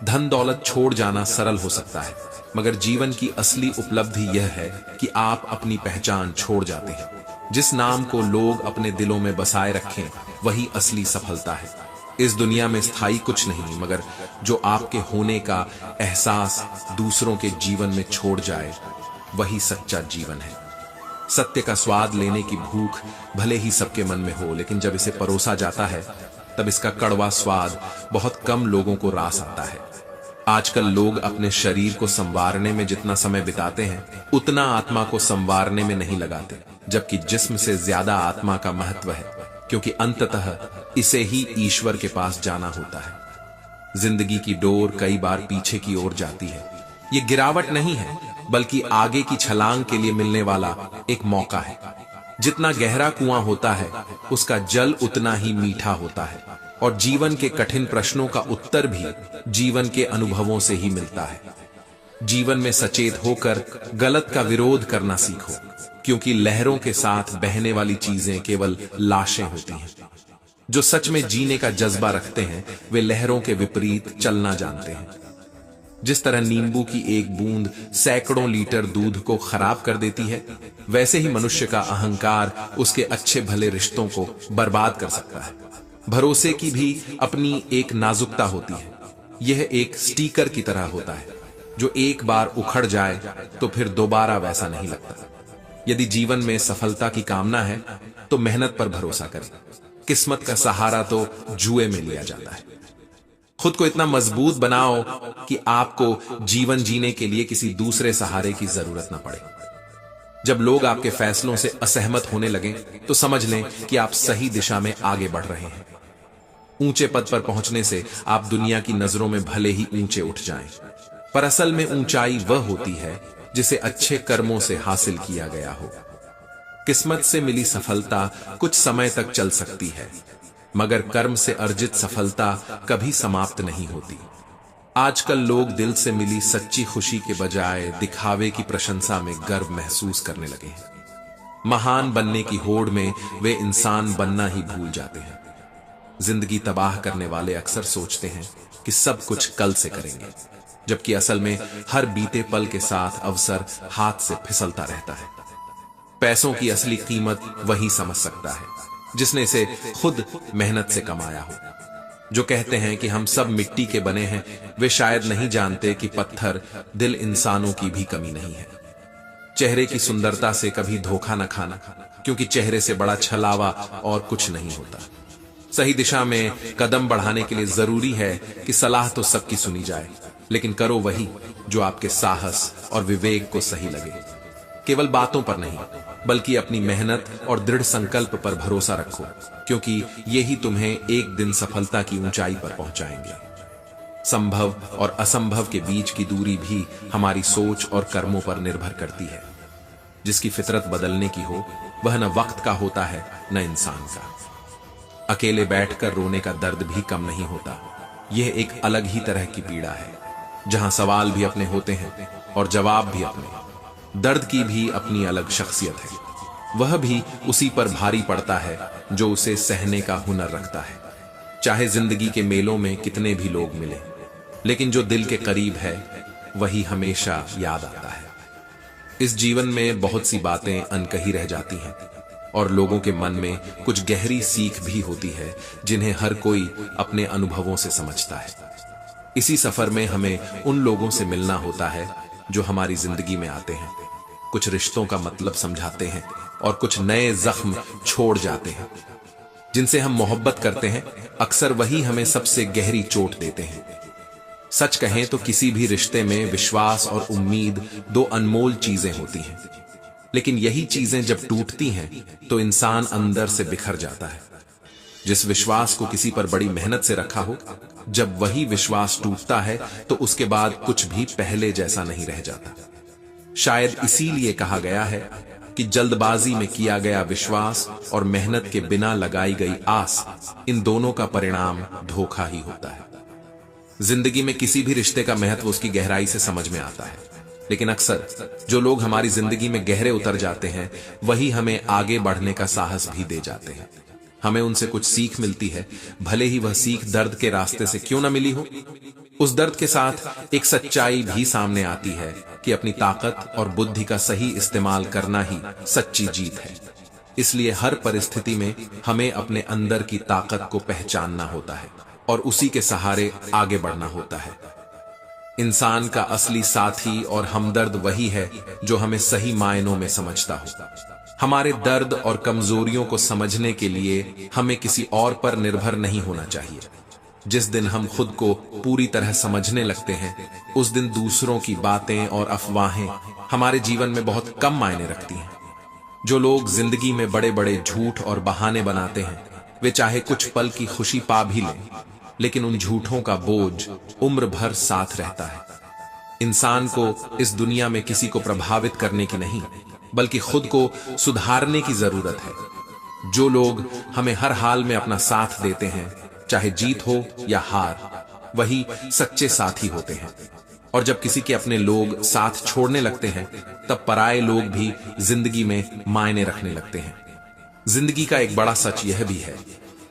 धन दौलत छोड़ जाना सरल हो सकता है, मगर जीवन की असली उपलब्धि यह है कि आप अपनी पहचान छोड़ जाते हैं। जिस नाम को लोग अपने दिलों में बसाए रखें, वही असली सफलता है। इस दुनिया में स्थायी कुछ नहीं, मगर जो आपके होने का एहसास दूसरों के जीवन में छोड़ जाए, वही सच्चा जीवन है। सत्य का स्वाद लेने की भूख भले ही सबके मन में हो, लेकिन जब इसे परोसा जाता है तब इसका कड़वा स्वाद बहुत कम लोगों को रास आता है। आजकल लोग अपने शरीर को संवारने में जितना समय बिताते हैं, उतना आत्मा को संवारने में नहीं लगाते, जबकि जिस्म से ज्यादा आत्मा का महत्व है, क्योंकि अंततः इसे ही ईश्वर के पास जाना होता है। जिंदगी की डोर कई बार पीछे की ओर जाती है। ये गिरावट नहीं है, बल्कि आगे की छलांग के लिए मिलने वाला एक मौका है। जितना गहरा कुआं होता है, उसका जल उतना ही मीठा होता है, और जीवन के कठिन प्रश्नों का उत्तर भी जीवन के अनुभवों से ही मिलता है। जीवन में सचेत होकर गलत का विरोध करना सीखो, क्योंकि लहरों के साथ बहने वाली चीजें केवल लाशें होती हैं। जो सच में जीने का जज्बा रखते हैं, वे लहरों के विपरीत चलना जानते हैं। जिस तरह नींबू की एक बूंद सैकड़ों लीटर दूध को खराब कर देती है, वैसे ही मनुष्य का अहंकार उसके अच्छे भले रिश्तों को बर्बाद कर सकता है। भरोसे की भी अपनी एक नाजुकता होती है। यह एक स्टिकर की तरह होता है, जो एक बार उखड़ जाए तो फिर दोबारा वैसा नहीं लगता। यदि जीवन में सफलता की कामना है तो मेहनत पर भरोसा करें। किस्मत का सहारा तो जुए में लिया जाता है। खुद को इतना मजबूत बनाओ कि आपको जीवन जीने के लिए किसी दूसरे सहारे की जरूरत न पड़े। जब लोग आपके फैसलों से असहमत होने लगें, तो समझ लें कि आप सही दिशा में आगे बढ़ रहे हैं। ऊंचे पद पर पहुंचने से आप दुनिया की नजरों में भले ही ऊंचे उठ जाएं, पर असल में ऊंचाई वह होती है जिसे अच्छे कर्मों से हासिल किया गया हो। किस्मत से मिली सफलता कुछ समय तक चल सकती है, मगर कर्म से अर्जित सफलता कभी समाप्त नहीं होती। आजकल लोग दिल से मिली सच्ची खुशी के बजाय दिखावे की प्रशंसा में गर्व महसूस करने लगे हैं। महान बनने की होड़ में वे इंसान बनना ही भूल जाते हैं। जिंदगी तबाह करने वाले अक्सर सोचते हैं कि सब कुछ कल से करेंगे, जबकि असल में हर बीते पल के साथ अवसर हाथ से फिसलता रहता है। पैसों की असली कीमत वही समझ सकता है जिसने इसे खुद मेहनत से कमाया हो। जो कहते हैं कि हम सब मिट्टी के बने हैं, वे शायद नहीं जानते कि पत्थर दिल इंसानों की भी कमी नहीं है। चेहरे की सुंदरता से कभी धोखा न खाना, क्योंकि चेहरे से बड़ा छलावा और कुछ नहीं होता। सही दिशा में कदम बढ़ाने के लिए जरूरी है कि सलाह तो सबकी सुनी जाए, लेकिन करो वही जो आपके साहस और विवेक को सही लगे। केवल बातों पर नहीं, बल्कि अपनी मेहनत और दृढ़ संकल्प पर भरोसा रखो, क्योंकि यही तुम्हें एक दिन सफलता की ऊंचाई पर पहुंचाएंगे। संभव और असंभव के बीच की दूरी भी हमारी सोच और कर्मों पर निर्भर करती है। जिसकी फितरत बदलने की हो, वह न वक्त का होता है न इंसान का। अकेले बैठकर रोने का दर्द भी कम नहीं होता। यह एक अलग ही तरह की पीड़ा है, जहां सवाल भी अपने होते हैं और जवाब भी अपने। दर्द की भी अपनी अलग शख्सियत है, वह भी उसी पर भारी पड़ता है जो उसे सहने का हुनर रखता है। चाहे जिंदगी के मेलों में कितने भी लोग मिले, लेकिन जो दिल के करीब है वही हमेशा याद आता है। इस जीवन में बहुत सी बातें अनकही रह जाती हैं और लोगों के मन में कुछ गहरी सीख भी होती है जिन्हें हर कोई अपने अनुभवों से समझता है। इसी सफर में हमें उन लोगों से मिलना होता है जो हमारी जिंदगी में आते हैं, कुछ रिश्तों का मतलब समझाते हैं और कुछ नए जख्म छोड़ जाते हैं। जिनसे हम मोहब्बत करते हैं अक्सर वही हमें सबसे गहरी चोट देते हैं। सच कहें तो किसी भी रिश्ते में विश्वास और उम्मीद दो अनमोल चीजें होती हैं, लेकिन यही चीजें जब टूटती हैं तो इंसान अंदर से बिखर जाता है। जिस विश्वास को किसी पर बड़ी मेहनत से रखा हो, जब वही विश्वास टूटता है तो उसके बाद कुछ भी पहले जैसा नहीं रह जाता। शायद इसीलिए कहा गया है कि जल्दबाजी में किया गया विश्वास और मेहनत के बिना लगाई गई आस, इन दोनों का परिणाम धोखा ही होता है। जिंदगी में किसी भी रिश्ते का महत्व उसकी गहराई से समझ में आता है, लेकिन अक्सर जो लोग हमारी जिंदगी में गहरे उतर जाते हैं वही हमें आगे बढ़ने का साहस भी दे जाते हैं। हमें उनसे कुछ सीख मिलती है, भले ही वह सीख दर्द के रास्ते से क्यों ना मिली हो। उस दर्द के साथ एक सच्चाई भी सामने आती है कि अपनी ताकत और बुद्धि का सही इस्तेमाल करना ही सच्ची जीत है। इसलिए हर परिस्थिति में हमें अपने अंदर की ताकत को पहचानना होता है और उसी के सहारे आगे बढ़ना होता है। इंसान का असली साथी और हमदर्द वही है जो हमें सही मायनों में समझता हो। हमारे दर्द और कमजोरियों को समझने के लिए हमें किसी और पर निर्भर नहीं होना चाहिए। जिस दिन हम खुद को पूरी तरह समझने लगते हैं, उस दिन दूसरों की बातें और अफवाहें हमारे जीवन में बहुत कम मायने रखती हैं। जो लोग जिंदगी में बड़े बड़े झूठ और बहाने बनाते हैं, वे चाहे कुछ पल की खुशी पा भी लें, लेकिन उन झूठों का बोझ उम्र भर साथ रहता है। इंसान को इस दुनिया में किसी को प्रभावित करने की नहीं, बल्कि खुद को सुधारने की जरूरत है। जो लोग हमें हर हाल में अपना साथ देते हैं, चाहे जीत हो या हार, वही सच्चे साथी होते हैं। और जब किसी के अपने लोग साथ छोड़ने लगते हैं, तब पराये लोग भी जिंदगी में मायने रखने लगते हैं। जिंदगी का एक बड़ा सच यह भी है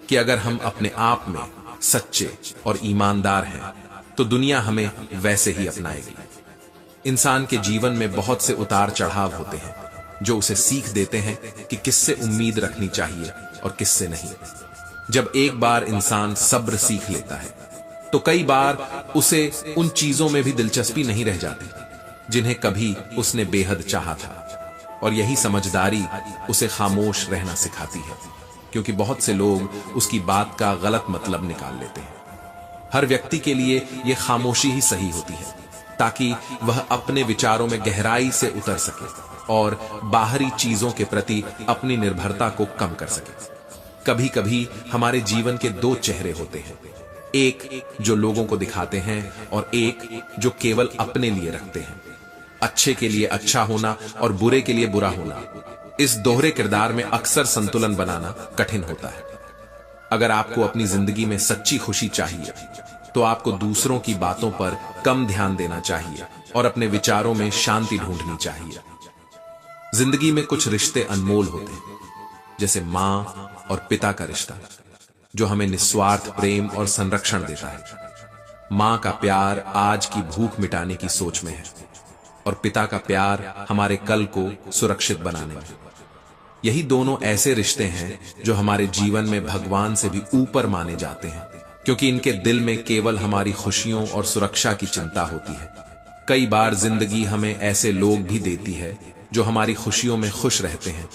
कि अगर हम अपने आप में सच्चे और ईमानदार हैं, तो दुनिया हमें वैसे ही अपनाएगी। इंसान के जीवन में बहुत से उतार चढ़ाव होते हैं जो उसे सीख देते हैं कि किससे उम्मीद रखनी चाहिए और किससे नहीं। जब एक बार इंसान सब्र सीख लेता है, तो कई बार उसे उन चीजों में भी दिलचस्पी नहीं रह जाती जिन्हें कभी उसने बेहद चाहा था। और यही समझदारी उसे खामोश रहना सिखाती है, क्योंकि बहुत से लोग उसकी बात का गलत मतलब निकाल लेते हैं। हर व्यक्ति के लिए यह खामोशी ही सही होती है, ताकि वह अपने विचारों में गहराई से उतर सके और बाहरी चीजों के प्रति अपनी निर्भरता को कम कर सके। कभी कभी हमारे जीवन के दो चेहरे होते हैं, एक जो लोगों को दिखाते हैं और एक जो केवल अपने लिए रखते हैं। अच्छे के लिए अच्छा होना और बुरे के लिए बुरा होना, इस दोहरे किरदार में अक्सर संतुलन बनाना कठिन होता है। अगर आपको अपनी जिंदगी में सच्ची खुशी चाहिए, तो आपको दूसरों की बातों पर कम ध्यान देना चाहिए और अपने विचारों में शांति ढूंढनी चाहिए। जिंदगी में कुछ रिश्ते अनमोल होते हैं, जैसे मां और पिता का रिश्ता, जो हमें निस्वार्थ प्रेम और संरक्षण देता है। मां का प्यार आज की भूख मिटाने की सोच में है, और पिता का प्यार हमारे कल को सुरक्षित बनाने में। यही दोनों ऐसे रिश्ते हैं जो हमारे जीवन में भगवान से भी ऊपर माने जाते हैं, क्योंकि इनके दिल में केवल हमारी खुशियों और सुरक्षा की चिंता होती है। कई बार जिंदगी हमें ऐसे लोग भी देती है जो हमारी खुशियों में खुश रहते हैं,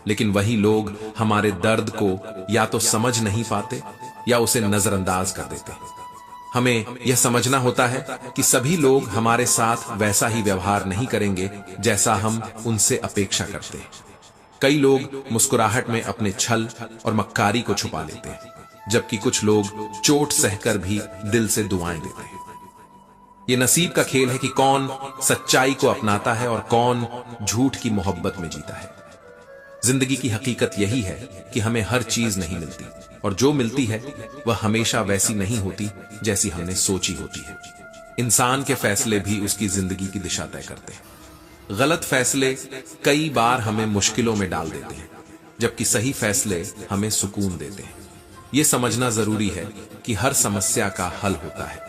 लेकिन वही लोग हमारे दर्द को या तो समझ नहीं पाते या उसे नजरअंदाज कर देते हैं। हमें यह समझना होता है कि सभी लोग हमारे साथ वैसा ही व्यवहार नहीं करेंगे जैसा हम उनसे अपेक्षा करते हैं। कई लोग मुस्कुराहट में अपने छल और मक्कारी को छुपा लेते हैं, जबकि कुछ लोग चोट सहकर भी दिल से दुआएं देते हैं। ये नसीब का खेल है कि कौन सच्चाई को अपनाता है और कौन झूठ की मोहब्बत में जीता है। जिंदगी की हकीकत यही है कि हमें हर चीज नहीं मिलती, और जो मिलती है वह हमेशा वैसी नहीं होती जैसी हमने सोची होती है। इंसान के फैसले भी उसकी जिंदगी की दिशा तय करते हैं। गलत फैसले कई बार हमें मुश्किलों में डाल देते हैं, जबकि सही फैसले हमें सुकून देते हैं। यह समझना जरूरी है कि हर समस्या का हल होता है,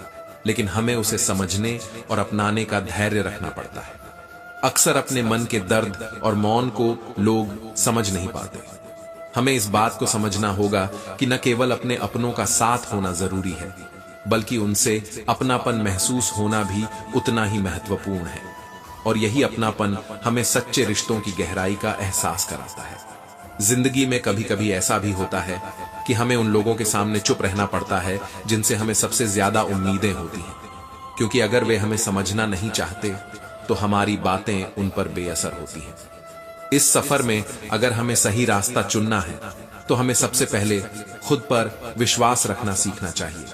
लेकिन हमें उसे समझने और अपनाने का धैर्य रखना पड़ता है। अक्सर अपने मन के दर्द और मौन को लोग समझ नहीं पाते। हमें इस बात को समझना होगा कि न केवल अपने अपनों का साथ होना जरूरी है, बल्कि उनसे अपनापन महसूस होना भी उतना ही महत्वपूर्ण है। और यही अपनापन हमें सच्चे रिश्तों की गहराई का एहसास कराता है। जिंदगी में कभी कभी ऐसा भी होता है कि हमें उन लोगों के सामने चुप रहना पड़ता है जिनसे हमें सबसे ज्यादा उम्मीदें होती हैं, क्योंकि अगर वे हमें समझना नहीं चाहते तो हमारी बातें उन पर बेअसर होती हैं। इस सफर में अगर हमें सही रास्ता चुनना है तो हमें सबसे पहले खुद पर विश्वास रखना सीखना चाहिए।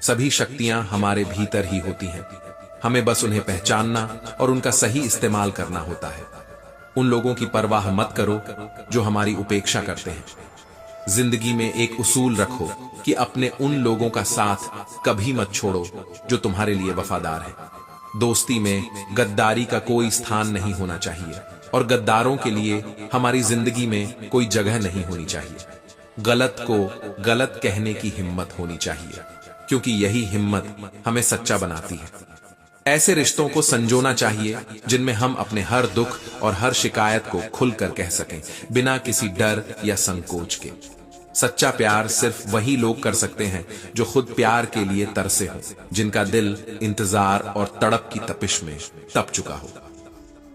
सभी शक्तियां हमारे भीतर ही होती हैं, हमें बस उन्हें पहचानना और उनका सही इस्तेमाल करना होता है। उन लोगों की परवाह मत करो जो हमारी उपेक्षा करते हैं। जिंदगी में एक उसूल रखो कि अपने उन लोगों का साथ कभी मत छोड़ो जो तुम्हारे लिए वफादार है। दोस्ती में गद्दारी का कोई स्थान नहीं होना चाहिए, और गद्दारों के लिए हमारी जिंदगी में कोई जगह नहीं होनी चाहिए। गलत को गलत कहने की हिम्मत होनी चाहिए, क्योंकि यही हिम्मत हमें सच्चा बनाती है। ऐसे रिश्तों को संजोना चाहिए जिनमें हम अपने हर दुख और हर शिकायत को खुलकर कह सकें, बिना किसी डर या संकोच के। सच्चा प्यार सिर्फ वही लोग कर सकते हैं जो खुद प्यार के लिए तरसे हो, जिनका दिल इंतजार और तड़प की तपिश में तप चुका हो।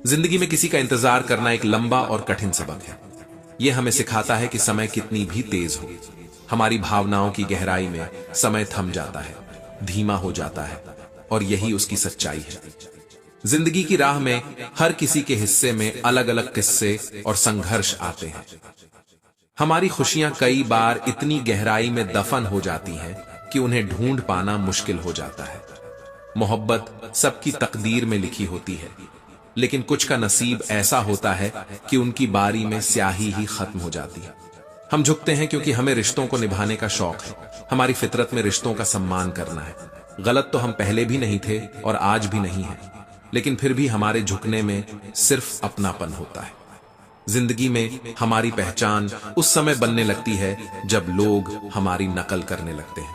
जिंदगी में किसी का इंतजार करना एक लंबा और कठिन सबक है। यह हमें सिखाता है कि समय कितनी भी तेज हो, हमारी भावनाओं की गहराई में समय थम जाता है, धीमा हो जाता है, और यही उसकी सच्चाई है। जिंदगी की राह में हर किसी के हिस्से में अलग अलग किस्से और संघर्ष आते हैं। हमारी खुशियां कई बार इतनी गहराई में दफन हो जाती हैं कि उन्हें ढूंढ पाना मुश्किल हो जाता है। मोहब्बत सबकी तकदीर में लिखी होती है, लेकिन कुछ का नसीब ऐसा होता है कि उनकी बारी में स्याही ही खत्म हो जाती है। हम झुकते हैं क्योंकि हमें रिश्तों को निभाने का शौक है। हमारी फितरत में रिश्तों का सम्मान करना है। गलत तो हम पहले भी नहीं थे और आज भी नहीं है, लेकिन फिर भी हमारे झुकने में सिर्फ अपनापन होता है। जिंदगी में हमारी पहचान उस समय बनने लगती है जब लोग हमारी नकल करने लगते हैं।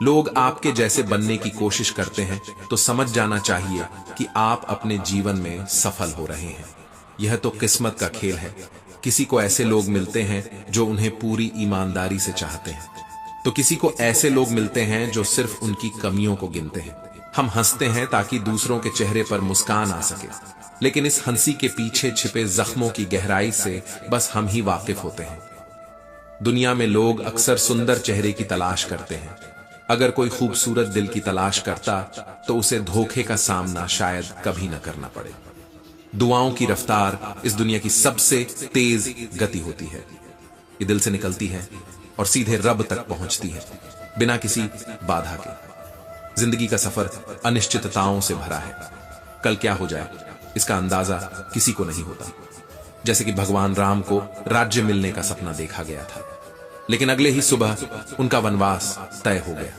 लोग आपके जैसे बनने की कोशिश करते हैं तो समझ जाना चाहिए कि आप अपने जीवन में सफल हो रहे हैं। यह तो किस्मत का खेल है। किसी को ऐसे लोग मिलते हैं जो उन्हें पूरी ईमानदारी से चाहते हैं, तो किसी को ऐसे लोग मिलते हैं जो सिर्फ उनकी कमियों को गिनते हैं। हम हंसते हैं ताकि दूसरों के चेहरे पर मुस्कान आ सके, लेकिन इस हंसी के पीछे छिपे जख्मों की गहराई से बस हम ही वाकिफ होते हैं। दुनिया में लोग अक्सर सुंदर चेहरे की तलाश करते हैं। अगर कोई खूबसूरत दिल की तलाश करता तो उसे धोखे का सामना शायद कभी न करना पड़े। दुआओं की रफ्तार इस दुनिया की सबसे तेज गति होती है। ये दिल से निकलती है और सीधे रब तक पहुंचती है, बिना किसी बाधा के। जिंदगी का सफर अनिश्चितताओं से भरा है। कल क्या हो जाए इसका अंदाजा किसी को नहीं होता। जैसे कि भगवान राम को राज्य मिलने का सपना देखा गया था, लेकिन अगले ही सुबह उनका वनवास तय हो गया।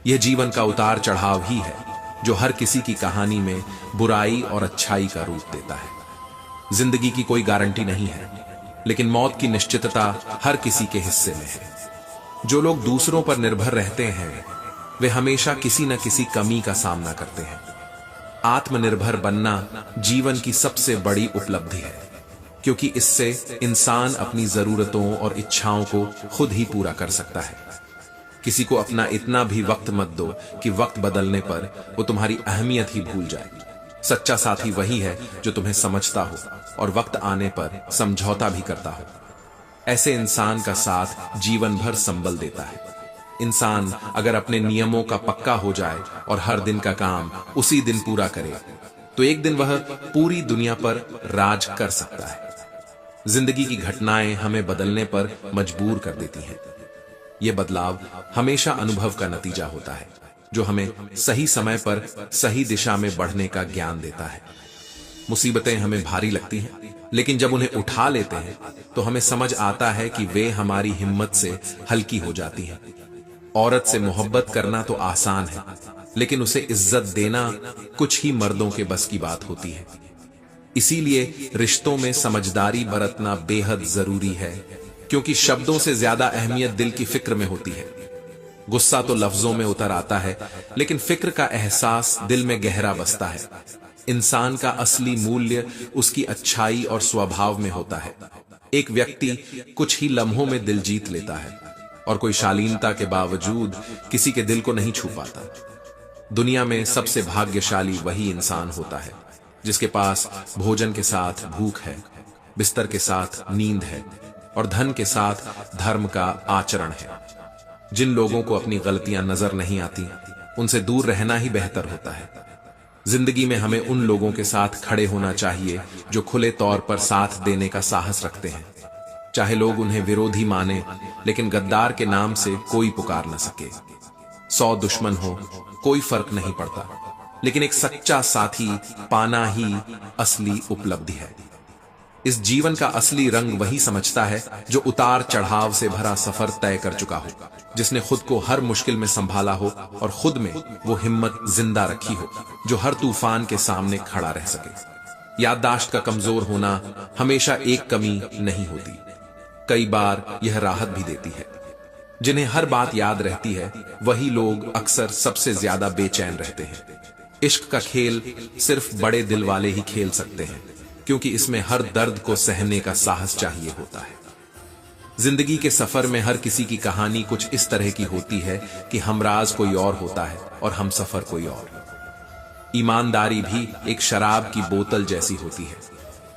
यह जीवन का उतार चढ़ाव ही है जो हर किसी की कहानी में बुराई और अच्छाई का रूप देता है। जिंदगी की कोई गारंटी नहीं है, लेकिन मौत की निश्चितता हर किसी के हिस्से में है। जो लोग दूसरों पर निर्भर रहते हैं वे हमेशा किसी न किसी कमी का सामना करते हैं। आत्मनिर्भर बनना जीवन की सबसे बड़ी उपलब्धि है, क्योंकि इससे इंसान अपनी जरूरतों और इच्छाओं को खुद ही पूरा कर सकता है। किसी को अपना इतना भी वक्त मत दो कि वक्त बदलने पर वो तुम्हारी अहमियत ही भूल जाए। सच्चा साथी वही है जो तुम्हें समझता हो और वक्त आने पर समझौता भी करता हो। ऐसे इंसान का साथ जीवन भर संबल देता है। इंसान अगर अपने नियमों का पक्का हो जाए और हर दिन का काम उसी दिन पूरा करे तो एक दिन वह पूरी दुनिया पर राज कर सकता है। जिंदगी की घटनाएं हमें बदलने पर मजबूर कर देती हैं। यह बदलाव हमेशा अनुभव का नतीजा होता है, जो हमें सही समय पर सही दिशा में बढ़ने का ज्ञान देता है। मुसीबतें हमें भारी लगती हैं, लेकिन जब उन्हें उठा लेते हैं तो हमें समझ आता है कि वे हमारी हिम्मत से हल्की हो जाती हैं। औरत से मोहब्बत करना तो आसान है, लेकिन उसे इज्जत देना कुछ ही मर्दों के बस की बात होती है। इसीलिए रिश्तों में समझदारी बरतना बेहद जरूरी है, क्योंकि शब्दों से ज्यादा अहमियत दिल की फिक्र में होती है। गुस्सा तो लफ्जों में उतर आता है, लेकिन फिक्र का एहसास दिल में गहरा बसता है। इंसान का असली मूल्य उसकी अच्छाई और स्वभाव में होता है। एक व्यक्ति कुछ ही लम्हों में दिल जीत लेता है, और कोई शालीनता के बावजूद किसी के दिल को नहीं छू पाता। दुनिया में सबसे भाग्यशाली वही इंसान होता है जिसके पास भोजन के साथ भूख है, बिस्तर के साथ नींद है और धन के साथ धर्म का आचरण है। जिन लोगों को अपनी गलतियां नजर नहीं आती, उनसे दूर रहना ही बेहतर होता है। जिंदगी में हमें उन लोगों के साथ खड़े होना चाहिए जो खुले तौर पर साथ देने का साहस रखते हैं, चाहे लोग उन्हें विरोधी माने, लेकिन गद्दार के नाम से कोई पुकार न सके। 100 दुश्मन हो कोई फर्क नहीं पड़ता, लेकिन एक सच्चा साथी पाना ही असली उपलब्धि है। इस जीवन का असली रंग वही समझता है जो उतार चढ़ाव से भरा सफर तय कर चुका हो, जिसने खुद को हर मुश्किल में संभाला हो और खुद में वो हिम्मत जिंदा रखी हो जो हर तूफान के सामने खड़ा रह सके। याददाश्त का कमजोर होना हमेशा एक कमी नहीं होती, कई बार यह राहत भी देती है। जिन्हें हर बात याद रहती है वही लोग अक्सर सबसे ज्यादा बेचैन रहते हैं। इश्क का खेल सिर्फ बड़े दिल वाले ही खेल सकते हैं, क्योंकि इसमें हर दर्द को सहने का साहस चाहिए होता है। जिंदगी के सफर में हर किसी की कहानी कुछ इस तरह की होती है कि हमराज कोई और होता है और हम सफर कोई और। ईमानदारी भी एक शराब की बोतल जैसी होती है,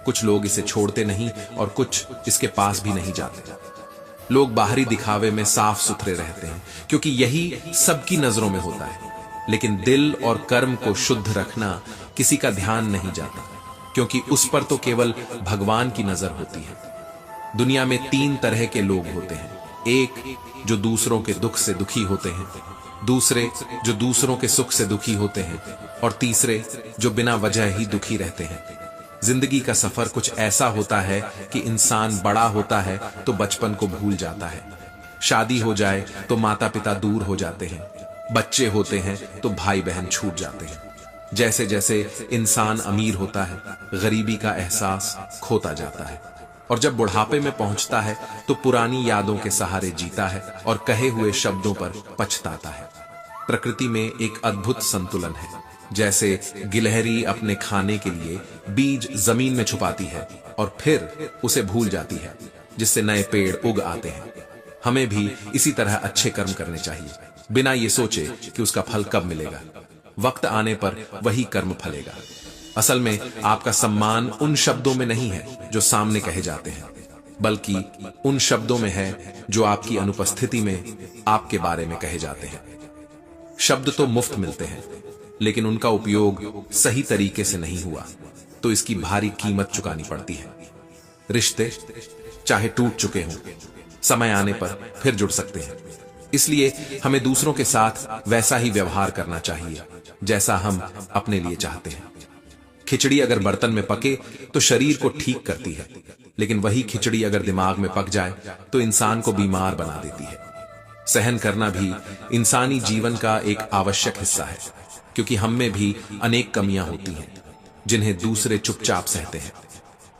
कुछ लोग इसे छोड़ते नहीं और कुछ इसके पास भी नहीं जाते। लोग बाहरी दिखावे में साफ सुथरे रहते हैं क्योंकि यही सबकी नजरों में होता है, लेकिन दिल और कर्म को शुद्ध रखना किसी का ध्यान नहीं जाता, क्योंकि उस पर तो केवल भगवान की नजर होती है। दुनिया में 3 तरह के लोग होते हैं, एक जो दूसरों के दुख से दुखी होते हैं, दूसरे जो दूसरों के सुख से दुखी होते हैं, और तीसरे जो बिना वजह ही दुखी रहते हैं। जिंदगी का सफर कुछ ऐसा होता है कि इंसान बड़ा होता है तो बचपन को भूल जाता है, शादी हो जाए तो माता पिता दूर हो जाते हैं, बच्चे होते हैं तो भाई बहन छूट जाते हैं। जैसे जैसे इंसान अमीर होता है, गरीबी का एहसास खोता जाता है, और जब बुढ़ापे में पहुंचता है तो पुरानी यादों के सहारे जीता है और कहे हुए शब्दों पर पछताता है। प्रकृति में एक अद्भुत संतुलन है। जैसे गिलहरी अपने खाने के लिए बीज जमीन में छुपाती है और फिर उसे भूल जाती है, जिससे नए पेड़ उग आते हैं। हमें भी इसी तरह अच्छे कर्म करने चाहिए, बिना ये सोचे कि उसका फल कब मिलेगा। वक्त आने पर वही कर्म फलेगा। असल में आपका सम्मान उन शब्दों में नहीं है जो सामने कहे जाते हैं, बल्कि उन शब्दों में है जो आपकी अनुपस्थिति में आपके बारे में कहे जाते हैं। शब्द तो मुफ्त मिलते हैं, लेकिन उनका उपयोग सही तरीके से नहीं हुआ तो इसकी भारी कीमत चुकानी पड़ती है। रिश्ते चाहे टूट चुके हों, समय आने पर फिर जुड़ सकते हैं। इसलिए हमें दूसरों के साथ वैसा ही व्यवहार करना चाहिए जैसा हम अपने लिए चाहते हैं। खिचड़ी अगर बर्तन में पके तो शरीर को ठीक करती है, लेकिन वही खिचड़ी अगर दिमाग में पक जाए तो इंसान को बीमार बना देती है। सहन करना भी इंसानी जीवन का एक आवश्यक हिस्सा है, क्योंकि हम में भी अनेक कमियां होती हैं जिन्हें दूसरे चुपचाप सहते हैं।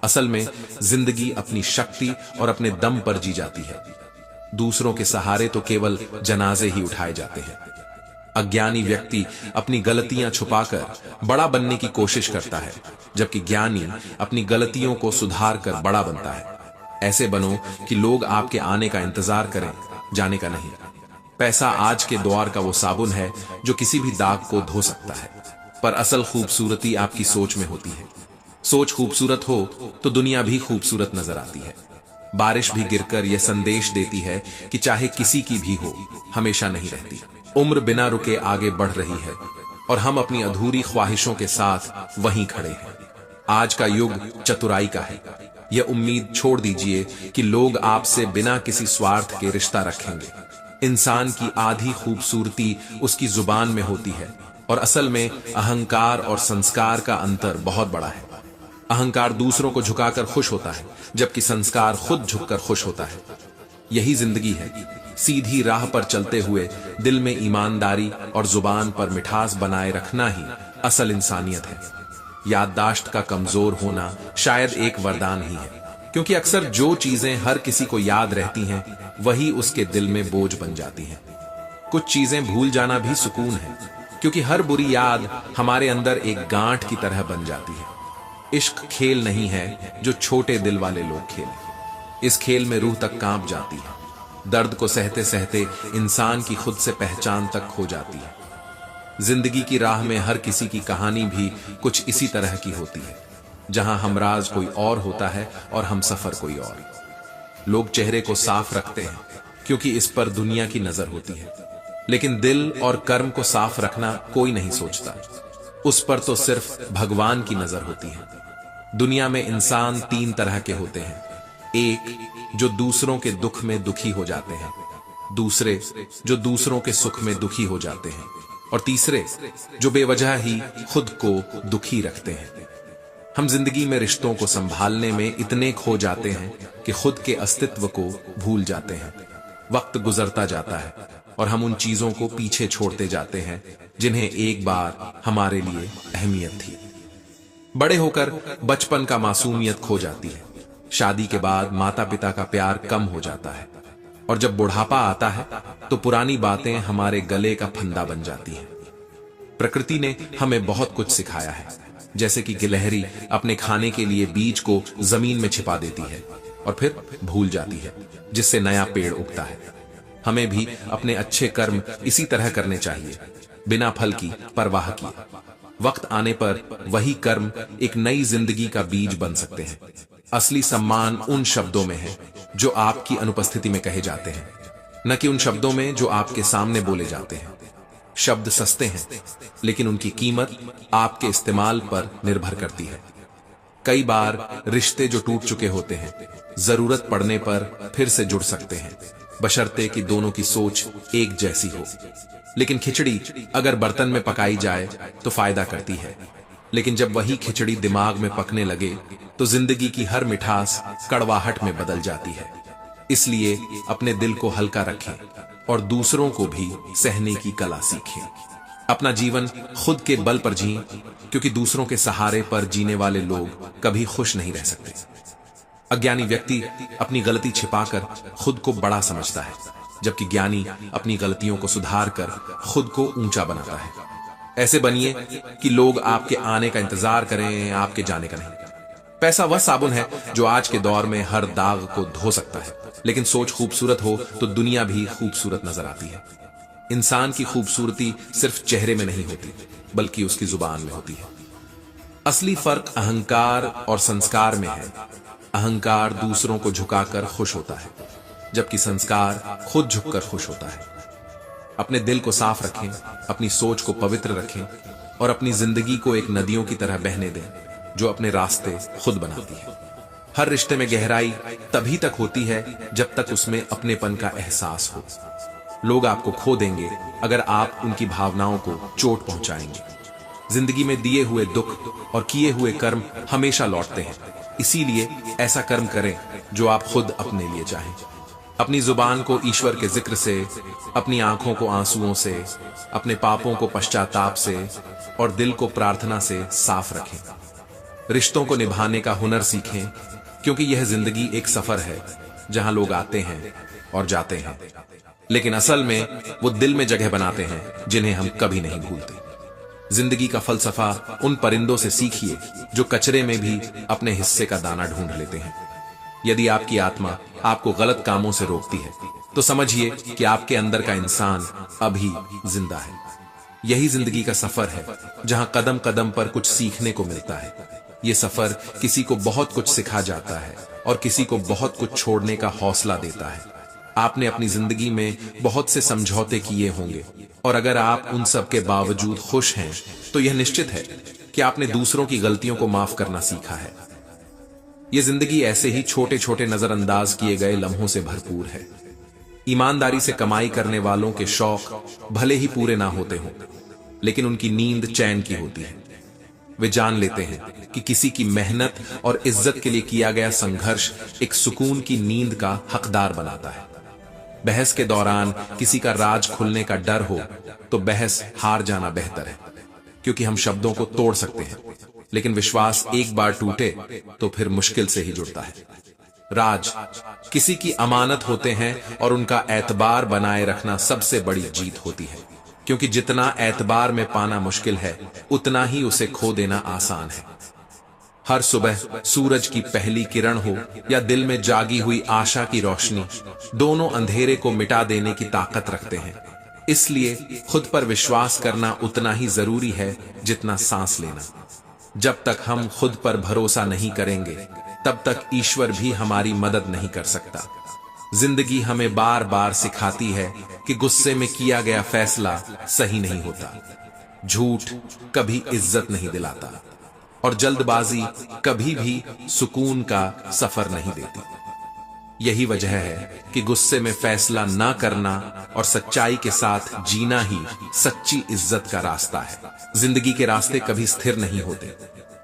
असल में जिंदगी अपनी शक्ति और अपने दम पर जी जाती है। दूसरों के सहारे तो केवल जनाजे ही उठाए जाते हैं। अज्ञानी व्यक्ति अपनी गलतियां छुपाकर बड़ा बनने की कोशिश करता है, जबकि ज्ञानी अपनी गलतियों को सुधार कर बड़ा बनता है। ऐसे बनो कि लोग आपके आने का इंतजार करें, जाने का नहीं। पैसा आज के दौर का वो साबुन है जो किसी भी दाग को धो सकता है, पर असल खूबसूरती आपकी सोच में होती है। सोच खूबसूरत हो तो दुनिया भी खूबसूरत नजर आती है। बारिश भी गिरकर यह संदेश देती है कि चाहे किसी की भी हो, हमेशा नहीं रहती। उम्र बिना रुके आगे बढ़ रही है और हम अपनी अधूरी ख्वाहिशों के साथ वहीं खड़े हैं। आज का युग चतुराई का है। यह उम्मीद छोड़ दीजिए कि लोग आपसे बिना किसी स्वार्थ के रिश्ता रखेंगे। इंसान की आधी खूबसूरती उसकी जुबान में होती है, और असल में अहंकार और संस्कार का अंतर बहुत बड़ा है। अहंकार दूसरों को झुकाकर खुश होता है, जबकि संस्कार खुद झुककर खुश होता है। यही जिंदगी है। सीधी राह पर चलते हुए दिल में ईमानदारी और जुबान पर मिठास बनाए रखना ही असल इंसानियत है। याददाश्त का कमजोर होना शायद एक वरदान ही है, क्योंकि अक्सर जो चीजें हर किसी को याद रहती हैं, वही उसके दिल में बोझ बन जाती हैं। कुछ चीजें भूल जाना भी सुकून है, क्योंकि हर बुरी याद हमारे अंदर एक गांठ की तरह बन जाती है। इश्क खेल नहीं है जो छोटे दिल वाले लोग खेलें। इस खेल में रूह तक कांप जाती है। दर्द को सहते सहते इंसान की खुद से पहचान तक खो जाती है। जिंदगी की राह में हर किसी की कहानी भी कुछ इसी तरह की होती है, जहां हमराज कोई और होता है और हम सफर कोई और। लोग चेहरे को साफ रखते हैं क्योंकि इस पर दुनिया की नजर होती है, लेकिन दिल और कर्म को साफ रखना कोई नहीं सोचता। उस पर तो सिर्फ भगवान की नजर होती है। दुनिया में इंसान तीन तरह के होते हैं। एक, जो दूसरों के दुख में दुखी हो जाते हैं। दूसरे, जो दूसरों के सुख में दुखी हो जाते हैं। और तीसरे, जो बेवजह ही खुद को दुखी रखते हैं। हम जिंदगी में रिश्तों को संभालने में इतने खो जाते हैं कि खुद के अस्तित्व को भूल जाते हैं। वक्त गुजरता जाता है और हम उन चीजों को पीछे छोड़ते जाते हैं जिन्हें एक बार हमारे लिए अहमियत थी। बड़े होकर बचपन का मासूमियत खो जाती है। शादी के बाद माता पिता का प्यार कम हो जाता है, और जब बुढ़ापा आता है तो पुरानी बातें हमारे गले का फंदा बन जाती हैं। प्रकृति ने हमें बहुत कुछ सिखाया है, जैसे कि गिलहरी अपने खाने के लिए बीज को जमीन में छिपा देती है और फिर भूल जाती है, जिससे नया पेड़ उगता है। हमें भी अपने अच्छे कर्म इसी तरह करने चाहिए, बिना फल की परवाह किए। वक्त आने पर वही कर्म एक नई जिंदगी का बीज बन सकते हैं। असली सम्मान उन शब्दों में है जो आपकी अनुपस्थिति में कहे जाते हैं, न कि उन शब्दों में जो आपके सामने बोले जाते हैं। शब्द सस्ते हैं, लेकिन उनकी कीमत आपके इस्तेमाल पर निर्भर करती है। कई बार रिश्ते जो टूट चुके होते हैं, जरूरत पड़ने पर फिर से जुड़ सकते हैं, बशर्ते कि दोनों की सोच एक जैसी हो। लेकिन खिचड़ी अगर बर्तन में पकाई जाए तो फायदा करती है, लेकिन जब वही खिचड़ी दिमाग में पकने लगे तो जिंदगी की हर मिठास कड़वाहट में बदल जाती है। इसलिए अपने दिल को हल्का रखें और दूसरों को भी सहने की कला सीखें। अपना जीवन खुद के बल पर जिएं, क्योंकि दूसरों के सहारे पर जीने वाले लोग कभी खुश नहीं रह सकते। अज्ञानी व्यक्ति अपनी गलती छिपाकर खुद को बड़ा समझता है, जबकि ज्ञानी अपनी गलतियों को सुधार कर खुद को ऊंचा बनाता है। ऐसे बनिए कि लोग आपके आने का इंतजार करें, आपके जाने का नहीं। पैसा वह साबुन है जो आज के दौर में हर दाग को धो सकता है, लेकिन सोच खूबसूरत हो तो दुनिया भी खूबसूरत नजर आती है। इंसान की खूबसूरती सिर्फ चेहरे में नहीं होती, बल्कि उसकी जुबान में होती है। असली फर्क अहंकार और संस्कार में है। अहंकार दूसरों को झुकाकर खुश होता है, जबकि संस्कार खुद झुककर खुश होता है। अपने दिल को साफ रखें, अपनी सोच को पवित्र रखें और अपनी जिंदगी को एक नदियों की तरह बहने दें जो अपने रास्ते खुद बनाती है। हर रिश्ते में गहराई तभी तक होती है जब तक उसमें अपनेपन का एहसास हो। लोग आपको खो देंगे अगर आप उनकी भावनाओं को चोट पहुंचाएंगे। जिंदगी में दिए हुए दुख और किए हुए कर्म हमेशा लौटते हैं, इसीलिए ऐसा कर्म करें जो आप खुद अपने लिए चाहें। अपनी जुबान को ईश्वर के जिक्र से, अपनी आंखों को आंसुओं से, अपने पापों को पश्चाताप से और दिल को प्रार्थना से साफ रखें। रिश्तों को निभाने का हुनर सीखें, क्योंकि यह जिंदगी एक सफर है जहां लोग आते हैं और जाते हैं, लेकिन असल में वो दिल में जगह बनाते हैं जिन्हें हम कभी नहीं भूलते। जिंदगी का फलसफा उन परिंदों से सीखिए जो कचरे में भी अपने हिस्से का दाना ढूंढ लेते हैं। यदि आपकी आत्मा आपको गलत कामों से रोकती है तो समझिए कि आपके अंदर का इंसान अभी जिंदा है। यही जिंदगी का सफर है जहां कदम कदम पर कुछ सीखने को मिलता है। ये सफर किसी को बहुत कुछ सिखा जाता है और किसी को बहुत कुछ छोड़ने का हौसला देता है। आपने अपनी जिंदगी में बहुत से समझौते किए होंगे, और अगर आप उन सब के बावजूद खुश हैं तो यह निश्चित है कि आपने दूसरों की गलतियों को माफ करना सीखा है। यह जिंदगी ऐसे ही छोटे छोटे नजरअंदाज किए गए लम्हों से भरपूर है। ईमानदारी से कमाई करने वालों के शौक भले ही पूरे ना होते हों, लेकिन उनकी नींद चैन की होती है। वे जान लेते हैं कि किसी की मेहनत और इज्जत के लिए किया गया संघर्ष एक सुकून की नींद का हकदार बनाता है। बहस के दौरान किसी का राज खुलने का डर हो तो बहस हार जाना बेहतर है, क्योंकि हम शब्दों को तोड़ सकते हैं, लेकिन विश्वास एक बार टूटे तो फिर मुश्किल से ही जुड़ता है। राज किसी की अमानत होते हैं और उनका एतबार बनाए रखना सबसे बड़ी जीत होती है, क्योंकि जितना एतबार में पाना मुश्किल है उतना ही उसे खो देना आसान है। हर सुबह सूरज की पहली किरण हो या दिल में जागी हुई आशा की रोशनी, दोनों अंधेरे को मिटा देने की ताकत रखते हैं। इसलिए खुद पर विश्वास करना उतना ही जरूरी है जितना सांस लेना। जब तक हम खुद पर भरोसा नहीं करेंगे तब तक ईश्वर भी हमारी मदद नहीं कर सकता। जिंदगी हमें बार बार सिखाती है कि गुस्से में किया गया फैसला सही नहीं होता, झूठ कभी इज्जत नहीं दिलाता और जल्दबाजी कभी भी सुकून का सफर नहीं देती। यही वजह है कि गुस्से में फैसला ना करना और सच्चाई के साथ जीना ही सच्ची इज्जत का रास्ता है। जिंदगी के रास्ते कभी स्थिर नहीं होते,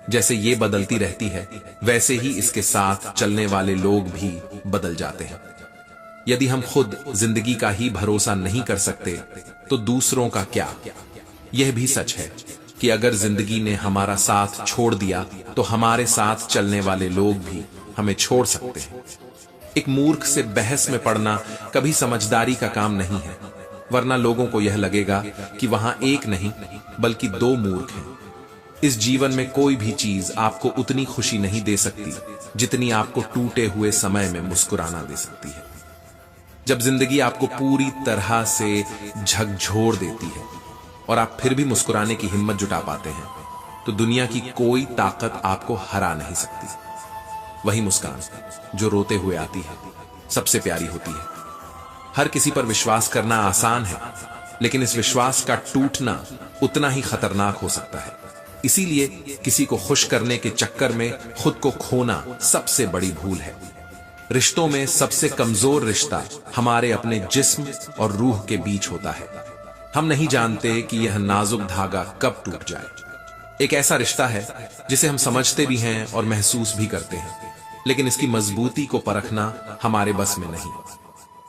जैसे ये बदलती रहती है वैसे ही इसके साथ चलने वाले लोग भी बदल जाते हैं। यदि हम खुद जिंदगी का ही भरोसा नहीं कर सकते तो दूसरों का क्या। यह भी सच है कि अगर जिंदगी ने हमारा साथ छोड़ दिया तो हमारे साथ चलने वाले लोग भी हमें छोड़ सकते हैं। एक मूर्ख से बहस में पड़ना कभी समझदारी का काम नहीं है, वरना लोगों को यह लगेगा कि वहां एक नहीं बल्कि दो मूर्ख हैं। इस जीवन में कोई भी चीज आपको उतनी खुशी नहीं दे सकती जितनी आपको टूटे हुए समय में मुस्कुराना दे सकती है। जब जिंदगी आपको पूरी तरह से झकझोर देती है और आप फिर भी मुस्कुराने की हिम्मत जुटा पाते हैं तो दुनिया की कोई ताकत आपको हरा नहीं सकती। वही मुस्कान जो रोते हुए आती है सबसे प्यारी होती है। हर किसी पर विश्वास करना आसान है, लेकिन इस विश्वास का टूटना उतना ही खतरनाक हो सकता है। इसीलिए किसी को खुश करने के चक्कर में खुद को खोना सबसे बड़ी भूल है। रिश्तों में सबसे कमजोर रिश्ता हमारे अपने जिस्म और रूह के बीच होता है। हम नहीं जानते कि यह नाजुक धागा कब टूट जाए। एक ऐसा रिश्ता है जिसे हम समझते भी हैं और महसूस भी करते हैं, लेकिन इसकी मजबूती को परखना हमारे बस में नहीं।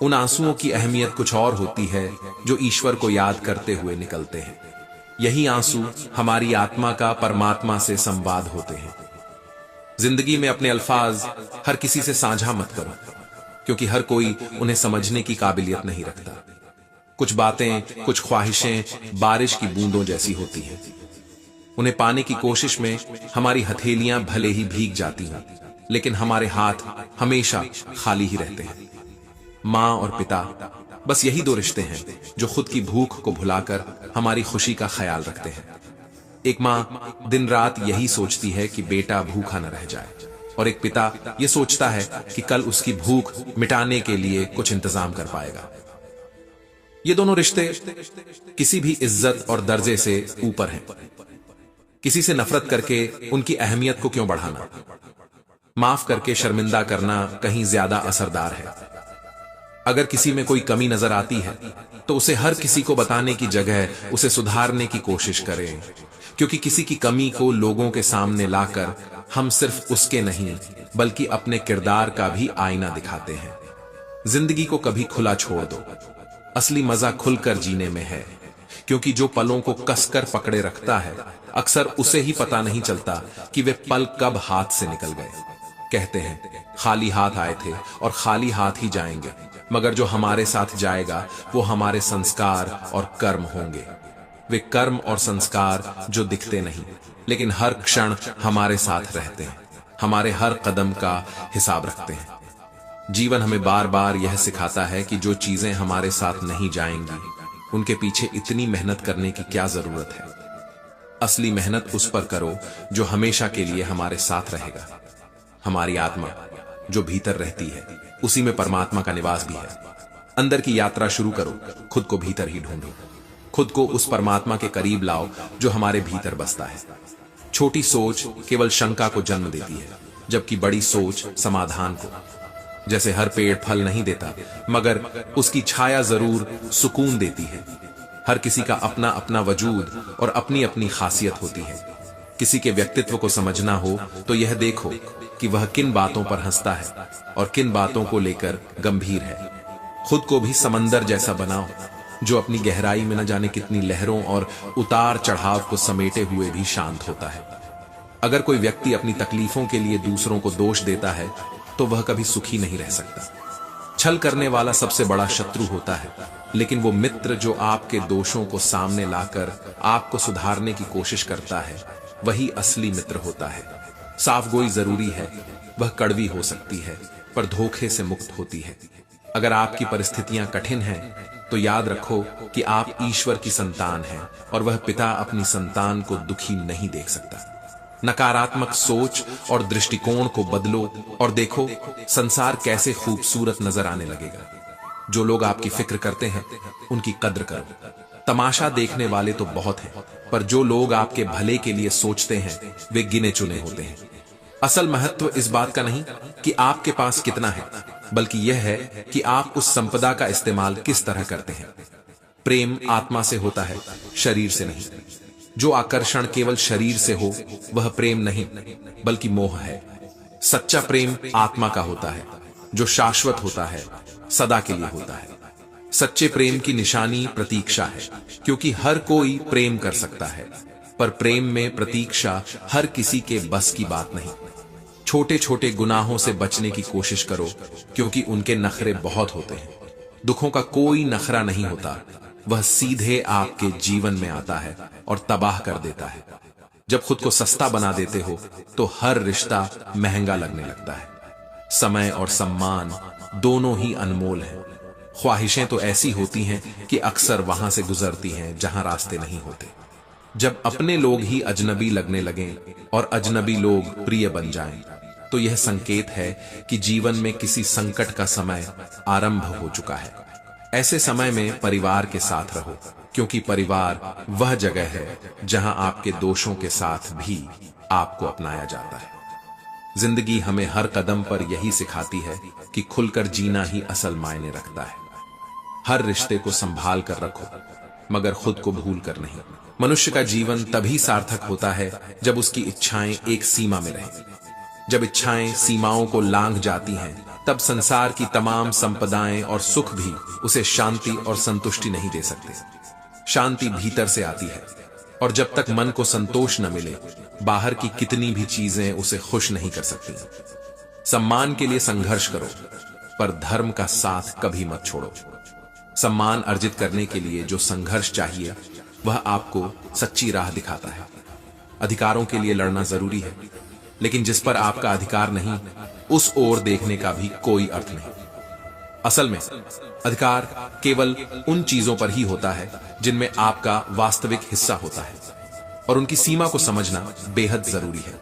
उन आंसुओं की अहमियत कुछ और होती है जो ईश्वर को याद करते हुए निकलते हैं। यही आंसू हमारी आत्मा का परमात्मा से संवाद होते हैं। जिंदगी में अपने अल्फाज हर किसी से साझा मत करो, क्योंकि हर कोई उन्हें समझने की काबिलियत नहीं रखता। कुछ बातें, कुछ ख्वाहिशें बारिश की बूंदों जैसी होती हैं। उन्हें पाने की कोशिश में हमारी हथेलियां भले ही भीग जाती हैं, लेकिन हमारे हाथ हमेशा खाली ही रहते हैं। माँ और पिता बस यही दो रिश्ते हैं जो खुद की भूख को भुलाकर हमारी खुशी का ख्याल रखते हैं। एक माँ दिन रात यही सोचती है कि बेटा भूखा न रह जाए, और एक पिता ये सोचता है कि कल उसकी भूख मिटाने के लिए कुछ इंतजाम कर पाएगा। ये दोनों रिश्ते किसी भी इज्जत और दर्जे से ऊपर हैं। किसी से नफरत करके उनकी अहमियत को क्यों बढ़ाना? माफ करके शर्मिंदा करना कहीं ज्यादा असरदार है। अगर किसी में कोई कमी नजर आती है तो उसे हर किसी को बताने की जगह उसे सुधारने की कोशिश करें, क्योंकि किसी की कमी को लोगों के सामने लाकर हम सिर्फ उसके नहीं बल्कि अपने किरदार का भी आईना दिखाते हैं। जिंदगी को कभी खुला छोड़ दो। असली मजा खुलकर जीने में है, क्योंकि जो पलों को कसकर पकड़े रखता है अक्सर उसे ही पता नहीं चलता कि वे पल कब हाथ से निकल गए। कहते हैं खाली हाथ आए थे और खाली हाथ ही जाएंगे, मगर जो हमारे साथ जाएगा वो हमारे संस्कार और कर्म होंगे। वे कर्म और संस्कार जो दिखते नहीं लेकिन हर क्षण हमारे साथ रहते हैं, हमारे हर कदम का हिसाब रखते हैं। जीवन हमें बार बार यह सिखाता है कि जो चीजें हमारे साथ नहीं जाएंगी उनके पीछे इतनी मेहनत करने की क्या जरूरत है। असली मेहनत उस पर करो जो हमेशा के लिए हमारे साथ रहेगा। हमारी आत्मा जो भीतर रहती है उसी में परमात्मा का निवास भी है। अंदर की यात्रा शुरू करो, खुद को भीतर ही ढूंढो। खुद को उस परमात्मा के करीब लाओ जो हमारे भीतर बसता है। छोटी सोच केवल शंका को जन्म देती है, जबकि बड़ी सोच समाधान को। जैसे हर पेड़ फल नहीं देता मगर उसकी छाया जरूर सुकून देती है। हर किसी का अपना अपना वजूद और अपनी अपनी खासियत होती है। किसी के व्यक्तित्व को समझना हो तो यह देखो कि वह किन बातों पर हंसता है और किन बातों को लेकर गंभीर है। खुद को भी समंदर जैसा बनाओ जो अपनी गहराई में न जाने कितनी लहरों और उतार चढ़ाव को समेटे हुए भी शांत होता है। अगर कोई व्यक्ति अपनी तकलीफों के लिए दूसरों को दोष देता है तो वह कभी सुखी नहीं रह सकता। छल करने वाला सबसे बड़ा शत्रु होता है, लेकिन वो मित्र जो आपके दोषों को सामने लाकर आपको सुधारने की कोशिश करता है वही असली मित्र होता है। साफगोई जरूरी है, वह कड़वी हो सकती है पर धोखे से मुक्त होती है। अगर आपकी परिस्थितियां कठिन हैं तो याद रखो कि आप ईश्वर की संतान हैं और वह पिता अपनी संतान को दुखी नहीं देख सकता। नकारात्मक सोच और दृष्टिकोण को बदलो और देखो संसार कैसे खूबसूरत नजर आने लगेगा। जो लोग आपकी फिक्र करते हैं उनकी कद्र करो। तमाशा देखने वाले तो बहुत हैं, पर जो लोग आपके भले के लिए सोचते हैं वे गिने चुने होते हैं। असल महत्व इस बात का नहीं कि आपके पास कितना है, बल्कि यह है कि आप उस संपदा का इस्तेमाल किस तरह करते हैं। प्रेम आत्मा से होता है, शरीर से नहीं। जो आकर्षण केवल शरीर से हो वह प्रेम नहीं बल्कि मोह है। सच्चा प्रेम आत्मा का होता है जो शाश्वत होता है, सदा के लिए होता है। सच्चे प्रेम की निशानी प्रतीक्षा है, क्योंकि हर कोई प्रेम कर सकता है, पर प्रेम में प्रतीक्षा हर किसी के बस की बात नहीं। छोटे छोटे गुनाहों से बचने की कोशिश करो, क्योंकि उनके नखरे बहुत होते हैं। दुखों का कोई नखरा नहीं होता, वह सीधे आपके जीवन में आता है और तबाह कर देता है। जब खुद को सस्ता बना देते हो तो हर रिश्ता महंगा लगने लगता है। समय और सम्मान दोनों ही अनमोल हैं। ख्वाहिशें तो ऐसी होती हैं कि अक्सर वहां से गुजरती हैं जहां रास्ते नहीं होते। जब अपने लोग ही अजनबी लगने लगें और अजनबी लोग प्रिय बन जाएं, तो यह संकेत है कि जीवन में किसी संकट का समय आरंभ हो चुका है। ऐसे समय में परिवार के साथ रहो, क्योंकि परिवार वह जगह है जहां आपके दोषों के साथ भी आपको अपनाया जाता है। जिंदगी हमें हर कदम पर यही सिखाती है कि खुलकर जीना ही असल मायने रखता है। हर रिश्ते को संभाल कर रखो, मगर खुद को भूल कर नहीं। मनुष्य का जीवन तभी सार्थक होता है जब उसकी इच्छाएं एक सीमा में रहें। जब इच्छाएं सीमाओं को लांघ जाती हैं, तब संसार की तमाम संपदाएं और सुख भी उसे शांति और संतुष्टि नहीं दे सकते। शांति भीतर से आती है, और जब तक मन को संतोष न मिले, बाहर की कितनी भी चीजें उसे खुश नहीं कर सकती। सम्मान के लिए संघर्ष करो, पर धर्म का साथ कभी मत छोड़ो। सम्मान अर्जित करने के लिए जो संघर्ष चाहिए वह आपको सच्ची राह दिखाता है। अधिकारों के लिए लड़ना जरूरी है, लेकिन जिस पर आपका अधिकार नहीं, उस ओर देखने का भी कोई अर्थ नहीं। असल में अधिकार केवल उन चीजों पर ही होता है जिनमें आपका वास्तविक हिस्सा होता है, और उनकी सीमा को समझना बेहद जरूरी है।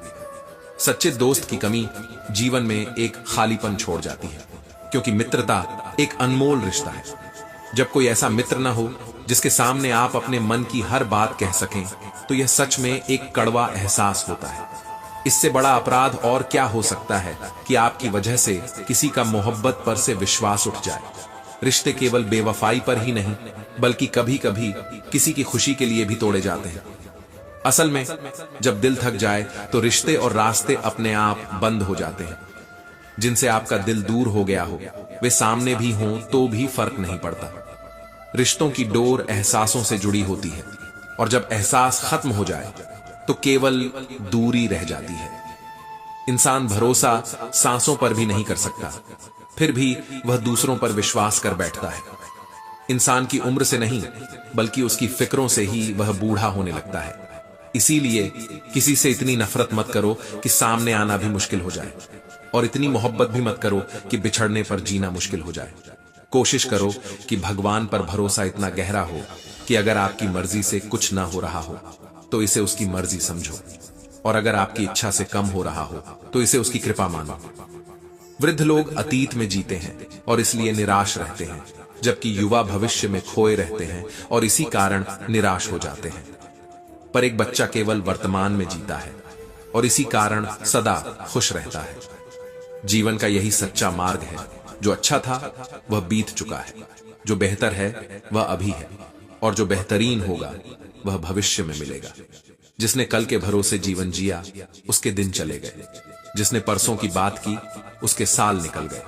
सच्चे दोस्त की कमी जीवन में एक खालीपन छोड़ जाती है, क्योंकि मित्रता एक अनमोल रिश्ता है। जब कोई ऐसा मित्र न हो जिसके सामने आप अपने मन की हर बात कह सकें, तो यह सच में एक कड़वा एहसास होता है। इससे बड़ा अपराध और क्या हो सकता है कि आपकी वजह से किसी का मोहब्बत पर से विश्वास उठ जाए। रिश्ते केवल बेवफाई पर ही नहीं, बल्कि कभी कभी किसी की खुशी के लिए भी तोड़े जाते हैं। असल में जब दिल थक जाए तो रिश्ते और रास्ते अपने आप बंद हो जाते हैं। जिनसे आपका दिल दूर हो गया हो, वे सामने भी हों तो भी फर्क नहीं पड़ता। रिश्तों की डोर एहसासों से जुड़ी होती है, और जब एहसास खत्म हो जाए तो केवल दूरी रह जाती है। इंसान भरोसा सांसों पर भी नहीं कर सकता, फिर भी वह दूसरों पर विश्वास कर बैठता है। इंसान की उम्र से नहीं, बल्कि उसकी फिक्रों से ही वह बूढ़ा होने लगता है। इसीलिए किसी से इतनी नफरत मत करो कि सामने आना भी मुश्किल हो जाए, और इतनी मोहब्बत भी मत करो कि बिछड़ने पर जीना मुश्किल हो जाए। कोशिश करो कि भगवान पर भरोसा इतना गहरा हो कि अगर आपकी मर्जी से कुछ ना हो रहा हो तो इसे उसकी मर्जी समझो, और अगर आपकी इच्छा से कम हो रहा हो तो इसे उसकी कृपा मानो। वृद्ध लोग अतीत में जीते हैं और इसलिए निराश रहते हैं, जबकि युवा भविष्य में खोए रहते हैं और इसी कारण निराश हो जाते हैं। पर एक बच्चा केवल वर्तमान में जीता है और इसी कारण सदा खुश रहता है। जीवन का यही सच्चा मार्ग है। जो अच्छा था वह बीत चुका है, जो बेहतर है वह अभी है, और जो बेहतरीन होगा वह भविष्य में मिलेगा। जिसने कल के भरोसे जीवन जिया, उसके दिन चले गए। जिसने परसों की बात की, उसके साल निकल गए।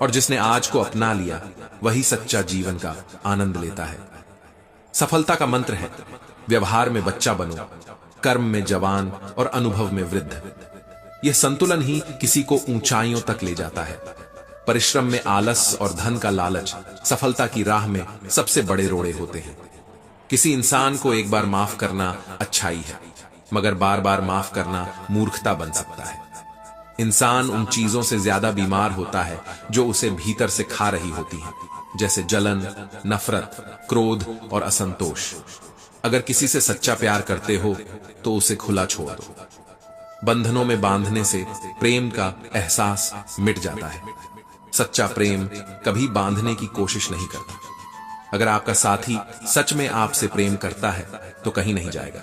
और जिसने आज को अपना लिया, वही सच्चा जीवन का आनंद लेता है। सफलता का मंत्र है, व्यवहार में बच्चा बनो, कर्म में जवान और अनुभव में वृद्ध। यह संतुलन ही किसी को ऊंचाइयों तक ले जाता है। परिश्रम में आलस और धन का लालच सफलता की राह में सबसे बड़े रोड़े होते हैं। किसी इंसान को एक बार माफ करना अच्छाई है, मगर बार बार माफ करना मूर्खता बन सकता है। इंसान उन चीजों से ज्यादा बीमार होता है जो उसे भीतर से खा रही होती हैं, जैसे जलन, नफरत, क्रोध और असंतोष। अगर किसी से सच्चा प्यार करते हो तो उसे खुला छोड़ दो। बंधनों में बांधने से प्रेम का एहसास मिट जाता है। सच्चा प्रेम कभी बांधने की कोशिश नहीं करता। अगर आपका साथी सच में आपसे प्रेम करता है तो कहीं नहीं जाएगा,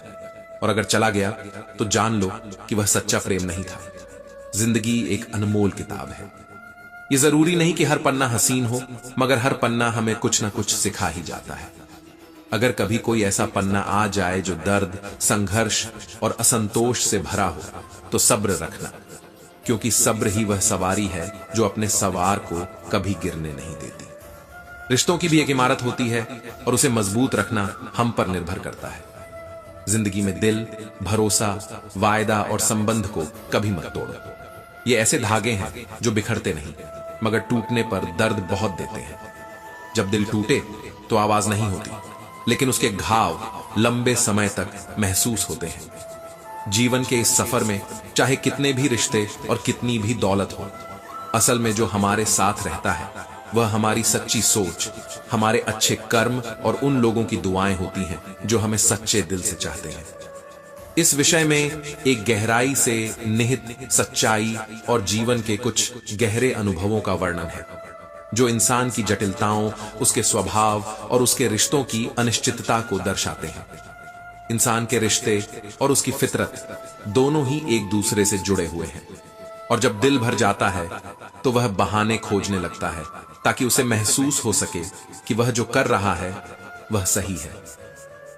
और अगर चला गया तो जान लो कि वह सच्चा प्रेम नहीं था। जिंदगी एक अनमोल किताब है। यह जरूरी नहीं कि हर पन्ना हसीन हो, मगर हर पन्ना हमें कुछ ना कुछ सिखा ही जाता है। अगर कभी कोई ऐसा पन्ना आ जाए जो दर्द, संघर्ष और असंतोष से भरा हो, तो सब्र रखना, क्योंकि सब्र ही वह सवारी है जो अपने सवार को कभी गिरने नहीं देती। रिश्तों की भी एक इमारत होती है, और उसे मजबूत रखना हम पर निर्भर करता है। जिंदगी में दिल, भरोसा, वायदा और संबंध को कभी मत तोड़ो। ये ऐसे धागे हैं जो बिखरते नहीं, मगर टूटने पर दर्द बहुत देते हैं। जब दिल टूटे तो आवाज नहीं होती, लेकिन उसके घाव लंबे समय तक महसूस होते हैं। जीवन के इस सफर में चाहे कितने भी रिश्ते और कितनी भी दौलत हो, असल में जो हमारे साथ रहता है वह हमारी सच्ची सोच, हमारे अच्छे कर्म और उन लोगों की दुआएं होती हैं जो हमें सच्चे दिल से चाहते हैं। इस विषय में एक गहराई से निहित सच्चाई और जीवन के कुछ गहरे अनुभवों का वर्णन है, जो इंसान की जटिलताओं, उसके स्वभाव और उसके रिश्तों की अनिश्चितता को दर्शाते हैं। इंसान के रिश्ते और उसकी फितरत दोनों ही एक दूसरे से जुड़े हुए हैं, और जब दिल भर जाता है तो वह बहाने खोजने लगता है ताकि उसे महसूस हो सके कि वह जो कर रहा है वह सही है।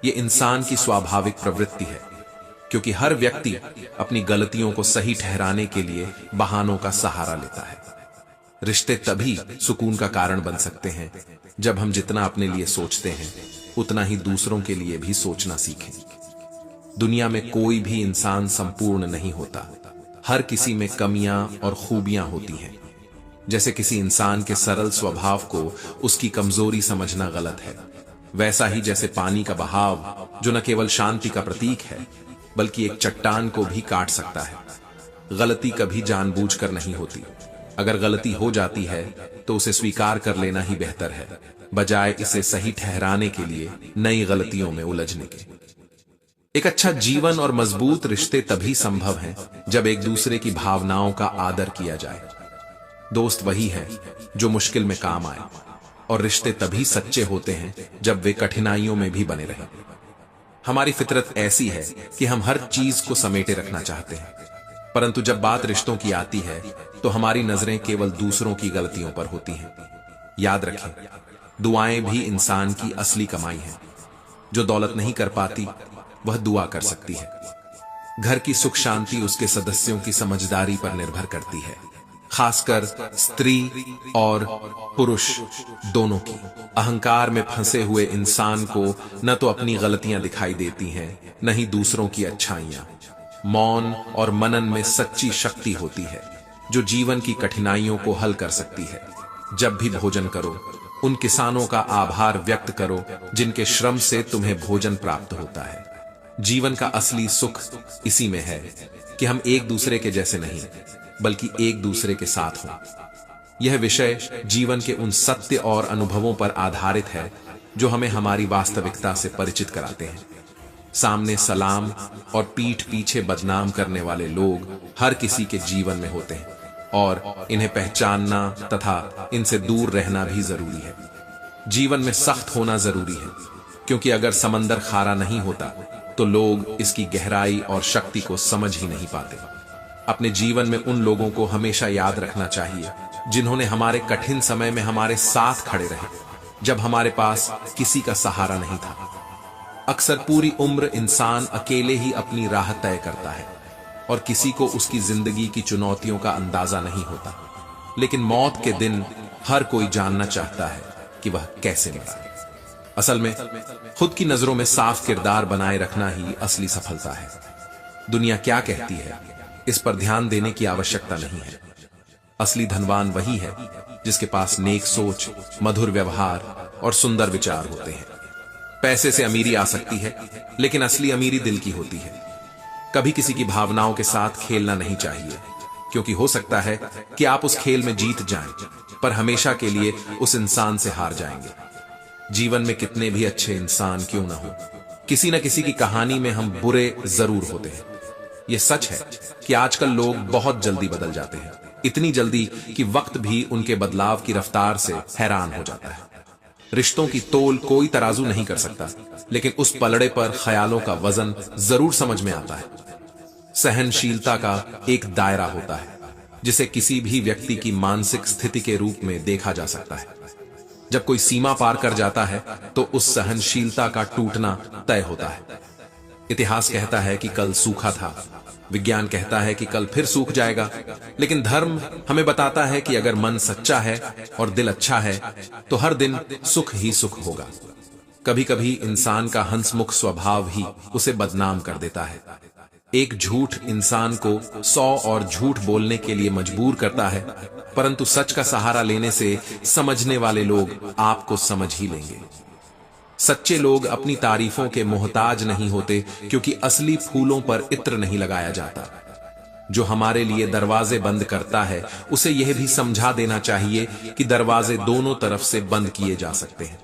यह इंसान की स्वाभाविक प्रवृत्ति है, क्योंकि हर व्यक्ति अपनी गलतियों को सही ठहराने के लिए बहानों का सहारा लेता है। रिश्ते तभी सुकून का कारण बन सकते हैं जब हम जितना अपने लिए सोचते हैं उतना ही दूसरों के लिए भी सोचना सीखें। दुनिया में कोई भी इंसान संपूर्ण नहीं होता। हर किसी में कमियां और खूबियां होती हैं। जैसे किसी इंसान के सरल स्वभाव को उसकी कमजोरी समझना गलत है, वैसा ही जैसे पानी का बहाव, जो न केवल शांति का प्रतीक है बल्कि एक चट्टान को भी काट सकता है। गलती कभी जानबूझकर नहीं होती। अगर गलती हो जाती है तो उसे स्वीकार कर लेना ही बेहतर है, बजाय इसे सही ठहराने के लिए नई गलतियों में उलझने के। एक अच्छा जीवन और मजबूत रिश्ते तभी संभव हैं जब एक दूसरे की भावनाओं का आदर किया जाए। दोस्त वही है जो मुश्किल में काम आए, और रिश्ते तभी सच्चे होते हैं जब वे कठिनाइयों में भी बने रहें। हमारी फितरत ऐसी है कि हम हर चीज को समेटे रखना चाहते हैं, परंतु जब बात रिश्तों की आती है तो हमारी नजरें केवल दूसरों की गलतियों पर होती हैं। याद रखें, दुआएं भी इंसान की असली कमाई है। जो दौलत नहीं कर पाती वह दुआ कर सकती है। घर की सुख शांति उसके सदस्यों की समझदारी पर निर्भर करती है, खासकर स्त्री और पुरुष दोनों की। अहंकार में फंसे हुए इंसान को न तो अपनी गलतियां दिखाई देती हैं, न ही दूसरों की अच्छाइयां। मौन और मनन में सच्ची शक्ति होती है जो जीवन की कठिनाइयों को हल कर सकती है। जब भी भोजन करो, उन किसानों का आभार व्यक्त करो जिनके श्रम से तुम्हें भोजन प्राप्त होता है। जीवन का असली सुख इसी में है कि हम एक दूसरे के जैसे नहीं बल्कि एक दूसरे के साथ हों। यह विषय जीवन के उन सत्य और अनुभवों पर आधारित है जो हमें हमारी वास्तविकता से परिचित कराते हैं। सामने सलाम और पीठ पीछे बदनाम करने वाले लोग हर किसी के जीवन में होते हैं, और इन्हें पहचानना तथा इनसे दूर रहना भी जरूरी है। जीवन में सख्त होना जरूरी है, क्योंकि अगर समंदर खारा नहीं होता तो लोग इसकी गहराई और शक्ति को समझ ही नहीं पाते। अपने जीवन में उन लोगों को हमेशा याद रखना चाहिए जिन्होंने हमारे कठिन समय में हमारे साथ खड़े रहे, जब हमारे पास किसी का सहारा नहीं था। अक्सर पूरी उम्र इंसान अकेले ही अपनी राह तय करता है और किसी को उसकी जिंदगी की चुनौतियों का अंदाजा नहीं होता। लेकिन मौत के दिन हर कोई जानना चाहता है कि वह कैसे मरा। असल में खुद की नजरों में साफ किरदार बनाए रखना ही असली सफलता है। दुनिया क्या कहती है इस पर ध्यान देने की आवश्यकता नहीं है। असली धनवान वही है जिसके पास नेक सोच, मधुर व्यवहार और सुंदर विचार होते हैं। पैसे से अमीरी आ सकती है, लेकिन असली अमीरी दिल की होती है। कभी किसी की भावनाओं के साथ खेलना नहीं चाहिए, क्योंकि हो सकता है कि आप उस खेल में जीत जाएं, पर हमेशा के लिए उस इंसान से हार जाएंगे। जीवन में कितने भी अच्छे इंसान क्यों ना हो, किसी न किसी की कहानी में हम बुरे जरूर होते हैं। यह सच है कि आजकल लोग बहुत जल्दी बदल जाते हैं, इतनी जल्दी कि वक्त भी उनके बदलाव की रफ्तार से हैरान हो जाता है। रिश्तों की तोल कोई तराजू नहीं कर सकता, लेकिन उस पलड़े पर ख्यालों का वजन जरूर समझ में आता है। सहनशीलता का एक दायरा होता है जिसे किसी भी व्यक्ति की मानसिक स्थिति के रूप में देखा जा सकता है। जब कोई सीमा पार कर जाता है तो उस सहनशीलता का टूटना तय होता है। इतिहास कहता है कि कल सूखा था, विज्ञान कहता है कि कल फिर सूख जाएगा, लेकिन धर्म हमें बताता है कि अगर मन सच्चा है और दिल अच्छा है तो हर दिन सुख ही सुख होगा। कभी कभी इंसान का हंसमुख स्वभाव ही उसे बदनाम कर देता है। एक झूठ इंसान को 100 और झूठ बोलने के लिए मजबूर करता है, परंतु सच का सहारा लेने से समझने वाले लोग आपको समझ ही लेंगे। सच्चे लोग अपनी तारीफों के मोहताज नहीं होते, क्योंकि असली फूलों पर इत्र नहीं लगाया जाता। जो हमारे लिए दरवाजे बंद करता है उसे यह भी समझा देना चाहिए कि दरवाजे दोनों तरफ से बंद किए जा सकते हैं।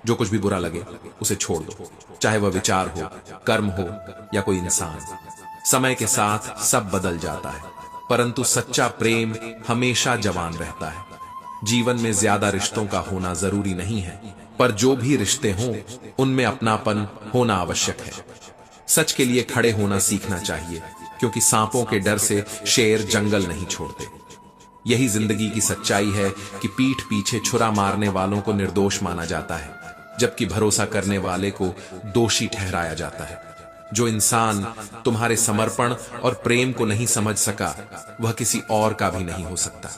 जो कुछ भी बुरा लगे उसे छोड़ दो, चाहे वह विचार हो, कर्म हो या कोई इंसान। समय के साथ सब बदल जाता है, परंतु सच्चा प्रेम हमेशा जवान रहता है। जीवन में ज्यादा रिश्तों का होना जरूरी नहीं है, पर जो भी रिश्ते हों उनमें अपनापन होना आवश्यक है। सच के लिए खड़े होना सीखना चाहिए, क्योंकि सांपों के डर से शेर जंगल नहीं छोड़ते। यही जिंदगी की सच्चाई है कि पीठ पीछे छुरा मारने वालों को निर्दोष माना जाता है, जबकि भरोसा करने वाले को दोषी ठहराया जाता है। जो इंसान तुम्हारे समर्पण और प्रेम को नहीं समझ सका, वह किसी और का भी नहीं हो सकता।